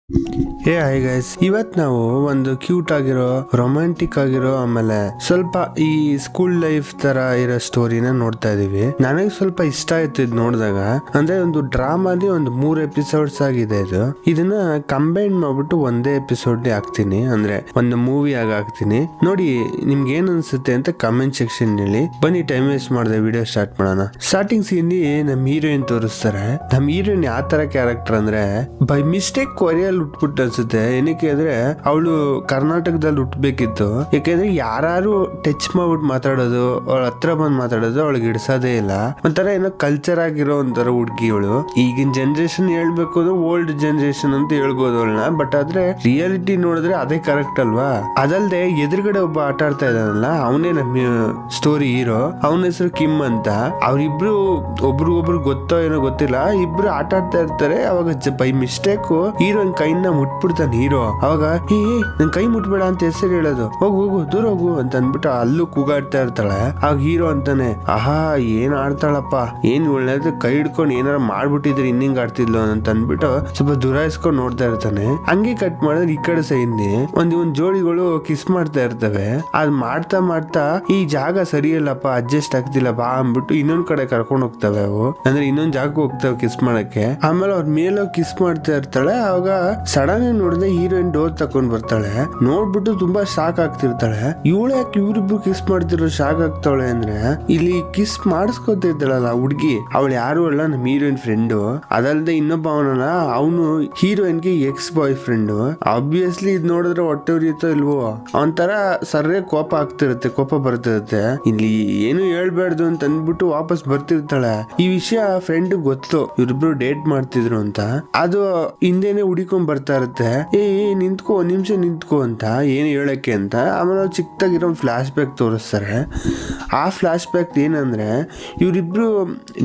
Hi guys, ಇವತ್ ನಾವು ಒಂದು ಕ್ಯೂಟ್ ಆಗಿರೋ ರೊಮ್ಯಾಂಟಿಕ್ ಆಗಿರೋ ಆಮೇಲೆ ಸ್ವಲ್ಪ ಈ ಸ್ಕೂಲ್ ಲೈಫ್ ತರ ಇರೋ ಸ್ಟೋರಿನ ನೋಡ್ತಾ ಇದೀವಿ. ನನಗೆ ಸ್ವಲ್ಪ ಇಷ್ಟ ಆಯ್ತು ಇದು ನೋಡಿದಾಗ. ಅಂದ್ರೆ ಒಂದು ಡ್ರಾಮಾಲಿ ಒಂದು 3 ಎಪಿಸೋಡ್ಸ್ ಆಗಿದೆ ಇದು. ಇದನ್ನ ಕಂಬೈನ್ ಮಾಡ್ಬಿಟ್ಟು ಒಂದೇ ಎಪಿಸೋಡ್ ಹಾಕ್ತೀನಿ, ಅಂದ್ರೆ ಒಂದು ಮೂವಿ ಆಗಿ ಹಾಕ್ತೀನಿ. ನೋಡಿ ನಿಮ್ಗೆ ಏನ್ ಅನ್ಸುತ್ತೆ ಅಂತ ಕಮೆಂಟ್ ಸೆಕ್ಷನ್ ಹೇಳಿ. ಬನ್ನಿ ಟೈಮ್ ವೇಸ್ಟ್ ಮಾಡದೆ ವಿಡಿಯೋ ಸ್ಟಾರ್ಟ್ ಮಾಡೋಣ. ಸ್ಟಾರ್ಟಿಂಗ್ ಸೀನ್ ನಮ್ ಹೀರೋಯಿನ್ ತೋರಿಸ್ತಾರೆ. ನಮ್ ಹೀರೋಯಿನ್ ಯಾವ ತರ ಕ್ಯಾರೆಕ್ಟರ್ ಅಂದ್ರೆ ಬೈ ಮಿಸ್ಟೇಕ್ ಕೊರಿಯಲ್ಲಿ ಹುಟ್ಬಿಟ್ಟು ಅನ್ಸುತ್ತೆ. ಏನಕ್ಕೆ ಅಂದ್ರೆ ಅವಳು ಕರ್ನಾಟಕದಲ್ಲಿ ಹುಟ್ಟಬೇಕಿತ್ತು. ಯಾಕೆಂದ್ರೆ ಯಾರು ಟಚ್ ಮಾಡ್ಬಿಟ್ಟು ಮಾತಾಡೋದು, ಅವಳ ಹತ್ರ ಬಂದ್ ಮಾತಾಡೋದು ಅವಳಿಗೆ ಹಿಡ್ಸೋದೇ ಇಲ್ಲ. ಒಂಥರ ಏನೋ ಕಲ್ಚರ್ ಆಗಿರೋ ಒಂಥರ ಹುಡುಗಿ ಅವಳು. ಈಗಿನ ಜನರೇಷನ್ ಹೇಳ್ಬೇಕು ಅಂದ್ರೆ ಓಲ್ಡ್ ಜನರೇಷನ್ ಅಂತ ಹೇಳ್ಬೋದು ಅವಳನ್ನ. ಬಟ್ ಆದ್ರೆ ರಿಯಾಲಿಟಿ ನೋಡಿದ್ರೆ ಅದೇ ಕರೆಕ್ಟ್ ಅಲ್ವಾ. ಅದಲ್ದೆ ಎದುರುಗಡೆ ಒಬ್ಬ ಆಟ ಆಡ್ತಾ ಇದ್ದಾನಲ್ಲ, ಅವನೇ ನಮ್ಮ ಸ್ಟೋರಿ ಹೀರೋ. ಅವನ ಹೆಸರು ಕಿಮ್ ಅಂತ. ಅವ್ರಿಬ್ರು ಒಬ್ರಿಗೊಬ್ರು ಗೊತ್ತೋ ಏನೋ ಗೊತ್ತಿಲ್ಲ, ಇಬ್ರು ಆಟ ಆಡ್ತಾ ಇರ್ತಾರೆ. ಅವಾಗ ಬೈ ಮಿಸ್ಟೇಕ್ ಹೀರೋನ್ ಕೈನ ಮುಟ್ಬಿಡ್ತಾನೆ ಹೀರೋ. ಅವಾಗ ನನ್ ಕೈ ಮುಟ್ಬೇಡ ಅಂತ ಹೆಸರು ಹೇಳೋದು. ಹೋಗು ದೂರ ಹೋಗು ಅಂತ ಅನ್ಬಿಟ್ಟು ಅಲ್ಲೂ ಕೂಗಾಡ್ತಾ ಇರ್ತಾಳೆ. ಆಗ ಹೀರೋ ಅಂತಾನೆ, ಆಹಾ ಏನ್ ಆಡ್ತಾಳಪ್ಪ, ಏನ್ ಒಳ್ಳೆದು ಕೈ ಹಿಡ್ಕೊಂಡು ಏನಾರ ಮಾಡ್ಬಿಟ್ಟಿದ್ರೆ ಇನ್ನಿಂಗ್ ಆಡ್ತಿದ್ಲು ಅಂತ ಅನ್ಬಿಟ್ಟು ಸ್ವಲ್ಪ ದುರಾಯಿಸ್ಕೊಂಡು ನೋಡ್ತಾ ಇರ್ತಾನೆ. ಹಂಗೆ ಕಟ್ ಮಾಡಿದ್ರೆ ಈ ಕಡೆ ಸೈನ್ನಿ ಒಂದ್ ಜೋಡಿಗಳು ಕಿಸ್ ಮಾಡ್ತಾ ಇರ್ತವೆ. ಅದ್ ಮಾಡ್ತಾ ಮಾಡ್ತಾ ಈ ಜಾಗ ಸರಿಯಲ್ಲಪ್ಪ, ಅಡ್ಜಸ್ಟ್ ಆಗ್ತಿಲ್ಲ ಬಾ ಅಂದ್ಬಿಟ್ಟು ಇನ್ನೊಂದ್ ಕಡೆ ಕರ್ಕೊಂಡ್ ಹೋಗ್ತವೆ ಅವು. ಅಂದ್ರೆ ಇನ್ನೊಂದ್ ಜಾಗಕ್ಕೆ ಹೋಗ್ತವೆ ಕಿಸ್ ಮಾಡಕ್ಕೆ. ಆಮೇಲೆ ಅವ್ರ ಮೇಲೆ ಕಿಸ್ ಮಾಡ್ತಾ ಇರ್ತಾಳೆ. ಅವಾಗ ಸಡನ್ ನೋಡಿದ್ರೆ ಹೀರೋಯಿನ್ ಡೋರ್ ತಕೊಂಡ್ ಬರ್ತಾಳೆ. ನೋಡ್ಬಿಟ್ಟು ತುಂಬಾ ಶಾಕ್ ಆಗ್ತಿರ್ತಾಳೆ. ಇವಳು ಯಾಕೆ ಇವ್ರಿಬ್ರು ಕಿಸ್ ಮಾಡ್ತಿರೋ ಶಾಕ್ ಆಗ್ತಾಳೆ ಅಂದ್ರೆ, ಇಲ್ಲಿ ಕಿಸ್ ಮಾಡಿಸ್ಕೊತಿದ್ದಾಳಲ್ಲ ಹುಡ್ಗಿ, ಅವಳು ಯಾರು ಅಲ್ಲ ನಮ್ ಹೀರೋಯಿನ್ ಫ್ರೆಂಡು. ಅದಲ್ದೆ ಇನ್ನೊಬ್ಬ ಅವನಲ್ಲ, ಅವನು ಹೀರೋಯಿನ್ಗೆ ಎಕ್ಸ್ ಬಾಯ್ ಫ್ರೆಂಡ್. ಆಬ್ವಿಯಸ್ಲಿ ಇದ್ ನೋಡಿದ್ರೆ ಹೊಟ್ಟೆ ಉರಿಯುತ್ತೋ ಇಲ್ವೋ, ಒಂಥರ ಸರ್ರೆ ಕೋಪ ಆಗ್ತಿರುತ್ತೆ, ಕೋಪ ಬರ್ತಿರುತ್ತೆ. ಇಲ್ಲಿ ಏನು ಹೇಳ್ಬಾರ್ದು ಅಂತ ಅಂದ್ಬಿಟ್ಟು ವಾಪಸ್ ಬರ್ತಿರ್ತಾಳೆ. ಈ ವಿಷಯ ಫ್ರೆಂಡ್ ಗೊತ್ತು, ಇವ್ರಿಬ್ರು ಡೇಟ್ ಮಾಡ್ತಿದ್ರು ಅಂತ. ಅದು ಹಿಂದೆನೆ ಹುಡಿಕೊಂಡ್ ಬರ್ತಾ ಇರುತ್ತೆ. ನಿಂತ್ಕೋ, ಒಂದ್ ನಿಮಿಷ ನಿಂತ್ಕೋ ಅಂತ ಏನು ಹೇಳಕ್ಕೆ ಅಂತ. ಆಮೇಲೆ ಚಿಕ್ಕದಾಗಿರೋ ಫ್ಲಾಶ್ ಬ್ಯಾಕ್ ತೋರಿಸ್ತಾರೆ. ಆ ಫ್ಲಾಶ್ ಬ್ಯಾಕ್ ಏನಂದ್ರೆ, ಇವರಿಬ್ರು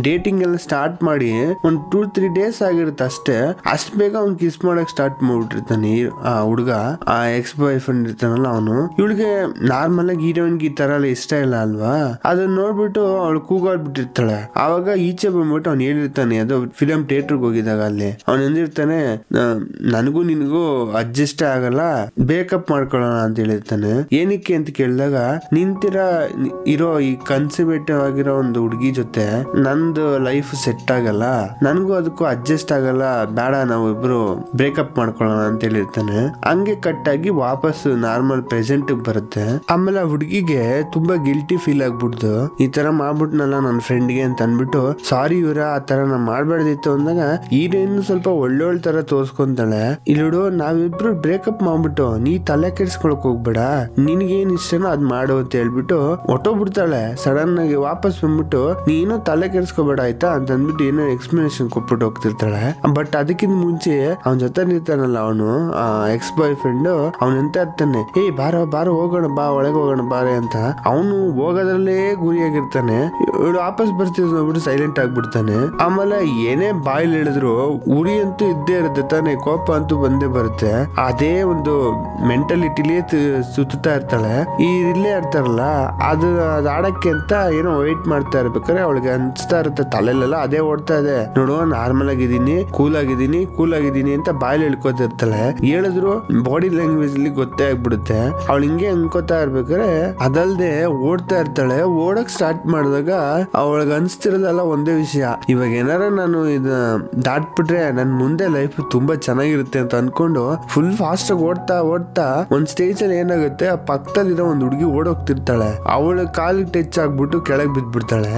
ಡೇಟಿಂಗ್ ಎಲ್ಲ ಸ್ಟಾರ್ಟ್ ಮಾಡಿ ಒಂದ್ 2-3 ಡೇಸ್ ಆಗಿರುತ್ತೆ ಅಷ್ಟೇ. ಅಷ್ಟ್ ಬೇಗ ಅವ್ನ್ ಕಿಸ್ ಮಾಡಕ್ ಸ್ಟಾರ್ಟ್ ಮಾಡ್ಬಿಟ್ಟಿರ್ತಾನೆ ಆ ಹುಡುಗ. ಆ ಎಕ್ಸ್ ಬಾಯ್ ಫ್ರೆಂಡ್ ಇರ್ತಾನಲ್ಲ ಅವನು. ಇವಳಿಗೆ ನಾರ್ಮಲ್ ಆಗಿ ಹೀರೋಯಿನ್ಗೆ ಈ ತರ ಎಲ್ಲ ಇಷ್ಟ ಇಲ್ಲ ಅಲ್ವಾ. ಅದನ್ನ ನೋಡ್ಬಿಟ್ಟು ಅವಳು ಕೂಗಾಡ್ಬಿಟ್ಟಿರ್ತಾಳೆ. ಆವಾಗ ಈಚೆ ಬಂದ್ಬಿಟ್ಟು ಅವ್ನು ಹೇಳಿರ್ತಾನೆ, ಅದು ಫಿಲಂ ಥಿಯೇಟರ್ಗೆ ಹೋಗಿದಾಗ ಅಲ್ಲಿ ಅವ್ನು ಎಂದಿರ್ತಾನೆ, ನನಗೂ ನಿನಗೂ ಅಡ್ಜಸ್ಟ್ ಆಗಲ್ಲ, ಬೇಕಪ್ ಮಾಡ್ಕೊಳ್ಳೋಣ ಅಂತ ಹೇಳಿರ್ತಾನೆ. ಏನಕ್ಕೆ ಅಂತ ಕೇಳಿದಾಗ, ನಿಂತಿರ ಇರೋ ಈ ಕನ್ಸರ್ವೇಟಿವ್ ಆಗಿರೋ ಒಂದು ಹುಡುಗಿ ಜೊತೆ ನಂದು ಲೈಫ್ ಸೆಟ್ ಆಗಲ್ಲ, ನನಗೂ ಅದಕ್ಕೂ ಅಡ್ಜಸ್ಟ್ ಆಗಲ್ಲ, ಬೇಡ ನಾವು ಇಬ್ರು ಬ್ರೇಕಪ್ ಮಾಡ್ಕೊಳ್ಳೋಣ ಅಂತ ಹೇಳಿರ್ತಾನೆ. ಹಂಗೆ ಕಟ್ ಆಗಿ ವಾಪಸ್ ನಾರ್ಮಲ್ ಪ್ರೆಸೆಂಟ್ ಬರುತ್ತೆ. ಆಮೇಲೆ ಆ ಹುಡುಗಿಗೆ ತುಂಬಾ ಗಿಲ್ಟಿ ಫೀಲ್ ಆಗ್ಬಿಡ್ತು. ಈ ತರ ಮಾಡ್ಬಿಟ್ನಲ್ಲ ನನ್ನ ಫ್ರೆಂಡ್ಗೆ ಅಂತ ಅನ್ಬಿಟ್ಟು, ಸಾರಿ ಇವ್ರ ಆ ತರ ನಾ ಮಾಡ್ಬಾರ್ದಿತ್ತು ಅಂದಾಗ ಹೀರೋಯಿನ್ ಸ್ವಲ್ಪ ಒಳ್ಳೊಳ್ಳೆ ತರ ತೋರ್ಸ್ಕೊಂತಾಳೆ. ಇಲ್ಲೋಡು, ನಾವಿಬ್ರು ಬ್ರೇಕಪ್ ಮಾಡ್ಬಿಟ್ಟು ನೀ ತಲೆ ಕೆಡ್ಸ್ಕೊಳಕ್ ಹೋಗ್ಬೇಡ, ನಿನ್ಗೇನ್ ಇಷ್ಟನೋ ಅದ್ ಮಾಡು ಅಂತ ಹೇಳ್ಬಿಟ್ಟು ಹೊಟ್ಟೋಗ್ಬಿಡ್ತಾಳೆ. ಸಡನ್ ಆಗಿ ವಾಪಸ್ ಬಂದ್ಬಿಟ್ಟು ನೀನು ತಲೆ ಕೆಡ್ಸ್ಕೊಬೇಡ ಆಯ್ತಾ ಅಂತ ಅಂದ್ಬಿಟ್ಟು ಏನೋ ಎಕ್ಸ್ಪ್ಲನೇಷನ್ ಕೊಟ್ಬಿಟ್ಟು ಹೋಗ್ತಿರ್ತಾಳೆ. ಬಟ್ ಅದಕ್ಕಿಂತ ಮುಂಚೆ ಅವನ ಜೊತೆ ನಿಂತಾನಲ್ಲ ಅವನು ಎಕ್ಸ್ ಬಾಯ್ ಫ್ರೆಂಡ್, ಅವನಂತ ಇರ್ತಾನೆ, ಬಾರೋ ಹೋಗೋಣ ಬಾ, ಒಳಗೆ ಹೋಗೋಣ ಬಾರೆ ಅಂತ. ಅವನು ಹೋಗೋದ್ರಲ್ಲೇ ಗುರಿಯಾಗಿರ್ತಾನೆ. ಇವಳು ವಾಪಸ್ ಬರ್ತಿದ್ ನೋಡ್ಬಿಟ್ಟು ಸೈಲೆಂಟ್ ಆಗ್ಬಿಡ್ತಾನೆ. ಆಮೇಲೆ ಏನೇ ಬಾಯ್ಲ್ ಹೇಳಿದ್ರು ಉರಿ ಅಂತೂ ಇದ್ದೇ ಇರುತ್ತೆ ತಾನೆ, ಕೋಪ ಅಂತೂ ಬಂದೇ ಬರುತ್ತೆ. ಅದೇ ಒಂದು ಮೆಂಟಾಲಿಟಿಲಿ ಸುತ್ತಾ ಇರ್ತಾಳೆ. ಇಲ್ಲೇ ಇರ್ತಾರಲ್ಲ, ಅದು ಆಡಕ್ಕೆ ಅಂತ ಏನೋ ವೇಟ್ ಮಾಡ್ತಾ ಇರ್ಬೇಕಾದ್ರೆ ಅವಳಿಗೆ ಅನ್ಸ್ತಾ ಇರುತ್ತೆ ತಲೆಲೆಲ್ಲ ಅದೇ ಓಡ್ತಾ ಇದೆ. ನೋಡು, ನಾರ್ಮಲ್ ಆಗಿದ್ದೀನಿ, ಕೂಲ್ ಆಗಿದ್ದೀನಿ ಅಂತ ಬಾಯಲ್ಲಿ ಹೇಳ್ಕೊತಿರ್ತಾಳೆ. ಹೇಳಿದ್ರು ಬಾಡಿ ಲ್ಯಾಂಗ್ವೇಜ್ ಅಲ್ಲಿ ಗೊತ್ತೇ ಆಗ್ಬಿಡುತ್ತೆ. ಅವಳು ಹಿಂಗೆ ಅನ್ಕೋತಾ ಇರ್ಬೇಕಾದ್ರೆ ಅದಲ್ದೆ ಓಡ್ತಾ ಇರ್ತಾಳೆ. ಓಡಕ್ ಸ್ಟಾರ್ಟ್ ಮಾಡಿದಾಗ ಅವಳಿಗೆ ಅನ್ಸ್ತಿರೋದಲ್ಲ ಒಂದೇ ವಿಷಯ, ಇವಾಗ ಏನಾರ ನಾನು ಇದನ್ನ ದಾಟ್ಬಿಟ್ರೆ ನನ್ ಮುಂದೆ ಲೈಫ್ ತುಂಬಾ ಚೆನ್ನಾಗಿರುತ್ತೆ ಅಂತ ಅನ್ಕೊಂಡು ಫುಲ್ ಫಾಸ್ಟ್ ಆಗಿ ಓಡ್ತಾ ಒಂದ್ ಸ್ಟೇಜ್ ಅಲ್ಲಿ ಏನಾಗುತ್ತೆ, ಆ ಪಕ್ಕದಲ್ಲಿರೋ ಒಂದ್ ಹುಡುಗಿ ಓಡೋಗ್ತಿರ್ತಾಳೆ. ಅವಳ ಕಾಲಿಗೆ ಟಚ್ ಆಗ್ಬಿಟ್ಟು ಕೆಳಗೆ ಬಿದ್ಬಿಡ್ತಾಳೆ.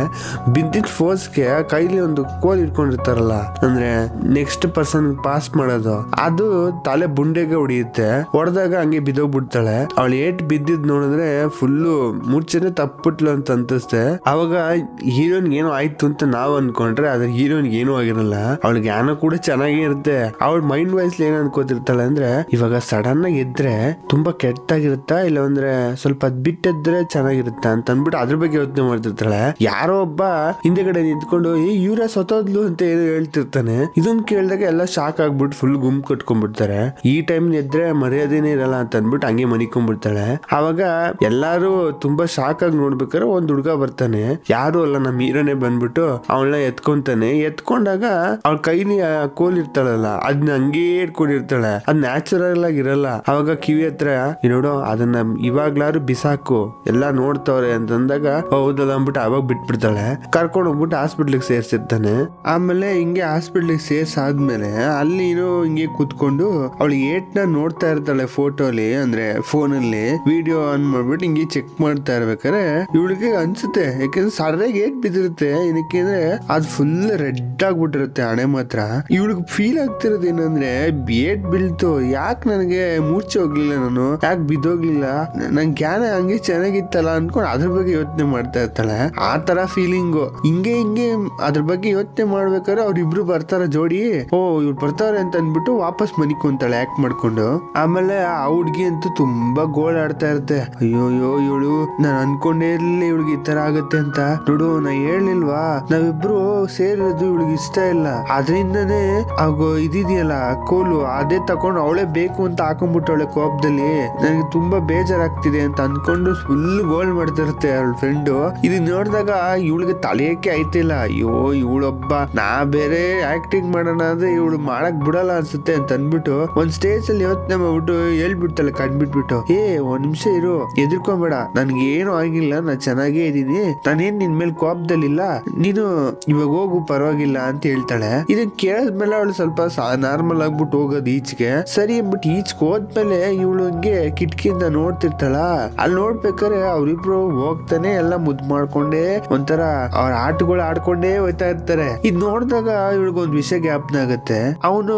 ಬಿದ್ದಿದ್ ಫೋರ್ಸ್ಗೆ ಕೈಲಿ ಒಂದು ಕೋಲ್ ಇಟ್ಕೊಂಡಿರ್ತಾರಲ್ಲ, ಅಂದ್ರೆ ನೆಕ್ಸ್ಟ್ ಪರ್ಸನ್ ಪಾಸ್ ಮಾಡೋದು, ಅದು ತಲೆ ಬುಂಡೆಗೆ ಹೊಡಿಯುತ್ತೆ. ಹೊಡೆದಾಗ ಹಂಗೆ ಬಿದ್ದೋಗ್ಬಿಡ್ತಾಳೆ. ಅವಳು ಏಟ್ ಬಿದ್ದಿದ್ ನೋಡಿದ್ರೆ ಫುಲ್ಲು ಮೂರ್ಛೆನೆ ತಪ್ಪಿಟ್ಲು ಅಂತ ಅನ್ಸುತ್ತೆ. ಅವಾಗ ಹೀರೋಯಿನ್ ಏನೋ ಆಯ್ತು ಅಂತ ನಾವ್ ಅನ್ಕೊಂಡ್ರೆ ಅದ್ರ ಹೀರೋಯಿನ್ ಏನೂ ಆಗಿರಲ್ಲ. ಅವಳ ಜ್ಞಾನ ಕೂಡ ಚೆನ್ನಾಗೇ ಇರುತ್ತೆ. ಅವಳ ಮೈಂಡ್ ವೈಸ್ ಏನ್ ಅನ್ಕೋತಿರ್ತಾಳೆ ಅಂದ್ರೆ, ಇವಾಗ ಸಡನ್ ಆಗಿ ಎದ್ರೆ ತುಂಬಾ ಕೆಟ್ಟಾಗಿರುತ್ತಾ, ಇಲ್ಲ ಅಂದ್ರೆ ಸ್ವಲ್ಪ ಬಿಟ್ಟಿದ್ರೆ ಚೆನ್ನಾಗಿರುತ್ತಾ ಅಂತ ಅಂದ್ಬಿಟ್ಟು ಅದ್ರ ಬಗ್ಗೆ ಯೋಚನೆ ಮಾಡ್ತಿರ್ತಾಳೆ. ಯಾರೋ ಒಬ್ಬ ಹಿಂದೆಗಡೆ ನಿಂತ್ಕೊಂಡು ಇವ್ರ ಸತ್ತೋದ್ಲು ಅಂತ ಏನೋ ಹೇಳ್ತಿರ್ತಾನೆ. ಇದನ್ನ ಕೇಳಿದಾಗ ಎಲ್ಲ ಶಾಕ್ ಆಗ್ಬಿಟ್ಟು ಫುಲ್ ಗುಂಪು ಕಟ್ಕೊಂಡ್ಬಿಡ್ತಾರೆ. ಈ ಟೈಮ್ ಎದ್ರೆ ಮರ್ಯಾದೆನೇ ಇರಲ್ಲ ಅಂತ ಅಂದ್ಬಿಟ್ಟು ಹಂಗೆ ಮನಿಕೊಂಡ್ಬಿಡ್ತಾಳೆ. ಅವಾಗ ಎಲ್ಲಾರು ತುಂಬಾ ಶಾಕ್ ಆಗಿ ನೋಡ್ಬೇಕಾದ್ರೆ ಒಂದ್ ಹುಡುಗ ಬರ್ತಾನೆ. ಯಾರು ಅಲ್ಲ, ನಮ್ಮ ಹೀರೋನೇ ಬಂದ್ಬಿಟ್ಟು ಅವಳನ್ನ ಎತ್ಕೊಂತಾನೆ. ಎತ್ಕೊಂಡಾಗ ಅವಳ ಕೈಲಿ ಕೋಲ್ ಇರ್ತಾಳಲ್ಲ, ಅದನ್ನ ಹಂಗೇ ಇಟ್ಕೊಂಡಿರ್ತಾಳೆ, ಅದ್ ನ್ಯಾಚುರಲ್ ಆಗಿ ಇರಲ್ಲ. ಅವಾಗ ಕಿವಿ ಹತ್ರ ನೋಡು ಅದನ್ನ ಇವಾಗ್ಲಾರು ಬಿಸಾಕು, ಎಲ್ಲಾ ನೋಡ್ತವ್ರೆ ಅಂತಂದಾಗ ಹೌದಲ್ಲ ಅಂದ್ಬಿಟ್ಟು ಅವಾಗ ಬಿಟ್ಬಿಡ್ತಾಳೆ. ಕರ್ಕೊಂಡು ಹೋಗ್ಬಿಟ್ಟು ಹಾಸ್ಪಿಟ್ಲಿಗೆ ಸೇರ್ಸಿರ್ತಾನೆ. ಆಮೇಲೆ ಹಿಂಗೆ ಹಾಸ್ಪಿಟ್ಲಿಗೆ ಸೇರ್ಸಾದ್ಮೇಲೆ ಅಲ್ಲಿ ಹಿಂಗೆ ಕೂತ್ಕೊಂಡು ಅವಳು ಏಟ್ನ ನೋಡ್ತಾ ಇರ್ತಾಳೆ ಫೋಟೋಲಿ, ಅಂದ್ರೆ ಫೋನಲ್ಲಿ ವಿಡಿಯೋ ಆನ್ ಮಾಡ್ಬಿಟ್ಟು ಹಿಂಗೆ ಚೆಕ್ ಮಾಡ್ತಾ ಇರ್ಬೇಕಾದ್ರೆ ಇವಳಿಗೆ ಅನ್ಸುತ್ತೆ, ಯಾಕಂದ್ರೆ ಸರಿಯಾಗಿ ಏಟ್ ಬಿದ್ದಿರುತ್ತೆ. ಏನಕ್ಕೆ ಅದು ಫುಲ್ ರೆಡ್ ಆಗ್ಬಿಟ್ಟಿರುತ್ತೆ ಹಣೆ ಮಾತ್ರ. ಇವಳಿಗೆ ಫೀಲ್ ಆಗ್ತಿರೋದು ಏನಂದ್ರೆ ಏಟ್ ಬೀಳ್ತು, ಯಾಕೆ ನನಗೆ ಮೂರ್ಛೆ ಹೋಗ್ಲಿಲ್ಲ, ನಾನು ಯಾಕೆ ಬಿದ್ದೋಗ್ಲಿಲ್ಲ, ನನ್ ಜ್ಞಾನ ಹಂಗೆ ಚೆನ್ನಾಗಿತ್ತಲ್ಲ ಅನ್ಕೊಂಡು ಅದ್ರ ಬಗ್ಗೆ ಯೋಚನೆ ಮಾಡ್ತಾ ಇರ್ತಾಳೆ. ಆ ತರ ಫೀಲಿಂಗು ಹಿಂಗೆ ಅದ್ರ ಬಗ್ಗೆ ಯೋಚನೆ ಮಾಡ್ಬೇಕಾದ್ರೆ ಅವ್ರಿಬ್ರು ಬರ್ತಾರ ಜೋಡಿ. ಇವ್ರು ಬರ್ತಾರೆ ಅಂತ ಅನ್ಬಿಟ್ಟು ವಾಪಸ್ ಮನಿಗ್ ಕುಂತಾಳೆ ಆಕ್ಟ್ ಮಾಡ್ಕೊಂಡು. ಆಮೇಲೆ ಆ ಹುಡ್ಗಿ ಅಂತೂ ತುಂಬಾ ಗೋಳ್ ಆಡ್ತಾ ಇರುತ್ತೆ. ಅಯ್ಯೋ ಇವಳು ನಾನು ಅನ್ಕೊಂಡೇ ಇರ್ಲಿಲ್ಲ ಇವಳಿಗೆ ಈ ತರ ಆಗತ್ತೆ ಅಂತ. ನೋಡು ನಾ ಹೇಳಿಲ್ವಾ, ನಾವಿಬ್ರು ಸೇರಿರೋದು ಇವಳಿಗೆ ಇಷ್ಟ ಇಲ್ಲ, ಅದರಿಂದನೇ ಆಗೋ ಇದಿದೆಯಲ್ಲ ಕೋಲು ಅದೇ ತಕೊಂಡು ಅವಳೇ ಬೇಕು ಅಂತ ಹಾಕೊಂಡ್ಬಿಟ್ಟವಳೆ ಕೋಪದಲ್ಲಿ. ನನಗೆ ತುಂಬಾ ಬೇಜಾರಾಗ್ತಿದೆ ಅಂತ ಅನ್ಕೊಂಡು ಫುಲ್ ಗೋಲ್ ಮಾಡ್ತಾ ಇರುತ್ತೆ ಅವಳ ಫ್ರೆಂಡು. ಇದು ನೋಡಿದಾಗ ಇವಳಿಗೆ ತಲೆಯಕ್ಕೆ ಆಯ್ತಿಲ್ಲ. ಅಯ್ಯೋ ಇವಳೊಬ್ಬ, ನಾ ಬೇರೆ ಆಕ್ಟಿಂಗ್ ಮಾಡೋಣ ಅಂದ್ರೆ ಇವಳು ಮಾಡಕ್ ಬಿಡಲ್ಲ ಅನ್ಸುತ್ತೆ ಅಂತ ಅನ್ಬಿಟ್ಟು ಒಂದ್ ಸ್ಟೇಜ್ ಅಲ್ಲಿ ಯೋಚನೆ ಮಾಡ್ಬಿಟ್ಟು ಹೇಳ್ಬಿಡ್ತಾಳೆ ಕಣ್ಬಿಟ್ಬಿಟ್ಟು, ಒಂದ್ ನಿಮಿಷ ಇರು, ಎದುರ್ಕೊಂಬೇಡ, ನನ್ಗೆ ಏನು ಆಗಿಲ್ಲ, ನಾನ್ ಚೆನ್ನಾಗೇ ಇದೀನಿ, ನಾನೇನ್ ನಿನ್ ಮೇಲೆ ಕೋಪದಲ್ಲಿಲ್ಲ, ನೀನು ಇವಾಗ ಹೋಗು ಪರವಾಗಿಲ್ಲ ಅಂತ ಹೇಳ್ತಾಳೆ. ಇದನ್ ಕೇಳಿದ್ಮೇಲೆ ಅವಳು ಸ್ವಲ್ಪ ನಾರ್ಮಲ್ ಆಗ್ಬಿಟ್ಟು ಹೋಗೋದು ಈಚೆಗೆ. ಸರಿ ಅಂದ್ಬಿಟ್ಟು ಈಚೆಗೆ ಹೋದ್ಮೇಲೆ ಇವಳು ಹಂಗೆ ಕಿಟಕಿಯಿಂದ ನೋಡ್ತಿರ್ತಾಳ. ಅಲ್ಲಿ ನೋಡ್ಬೇಕಾದ್ರೆ ಅವ್ರಿಬ್ರು ಹೋಗ್ತಾನೆ ಎಲ್ಲ ಮುದ್ದು ಮಾಡ್ಕೊಂಡೇ ಒಂಥರ ಅವ್ರ ಆಟಗಳು ಆಡ್ಕೊಂಡೇ ಹೋಯ್ತಾ ಇರ್ತಾರೆ. ಇದ್ ನೋಡಿದಾಗ ಇವಳಿಗೊಂದ್ ವಿಷಯ ಜ್ಞಾಪನ ಆಗತ್ತೆ. ಅವನು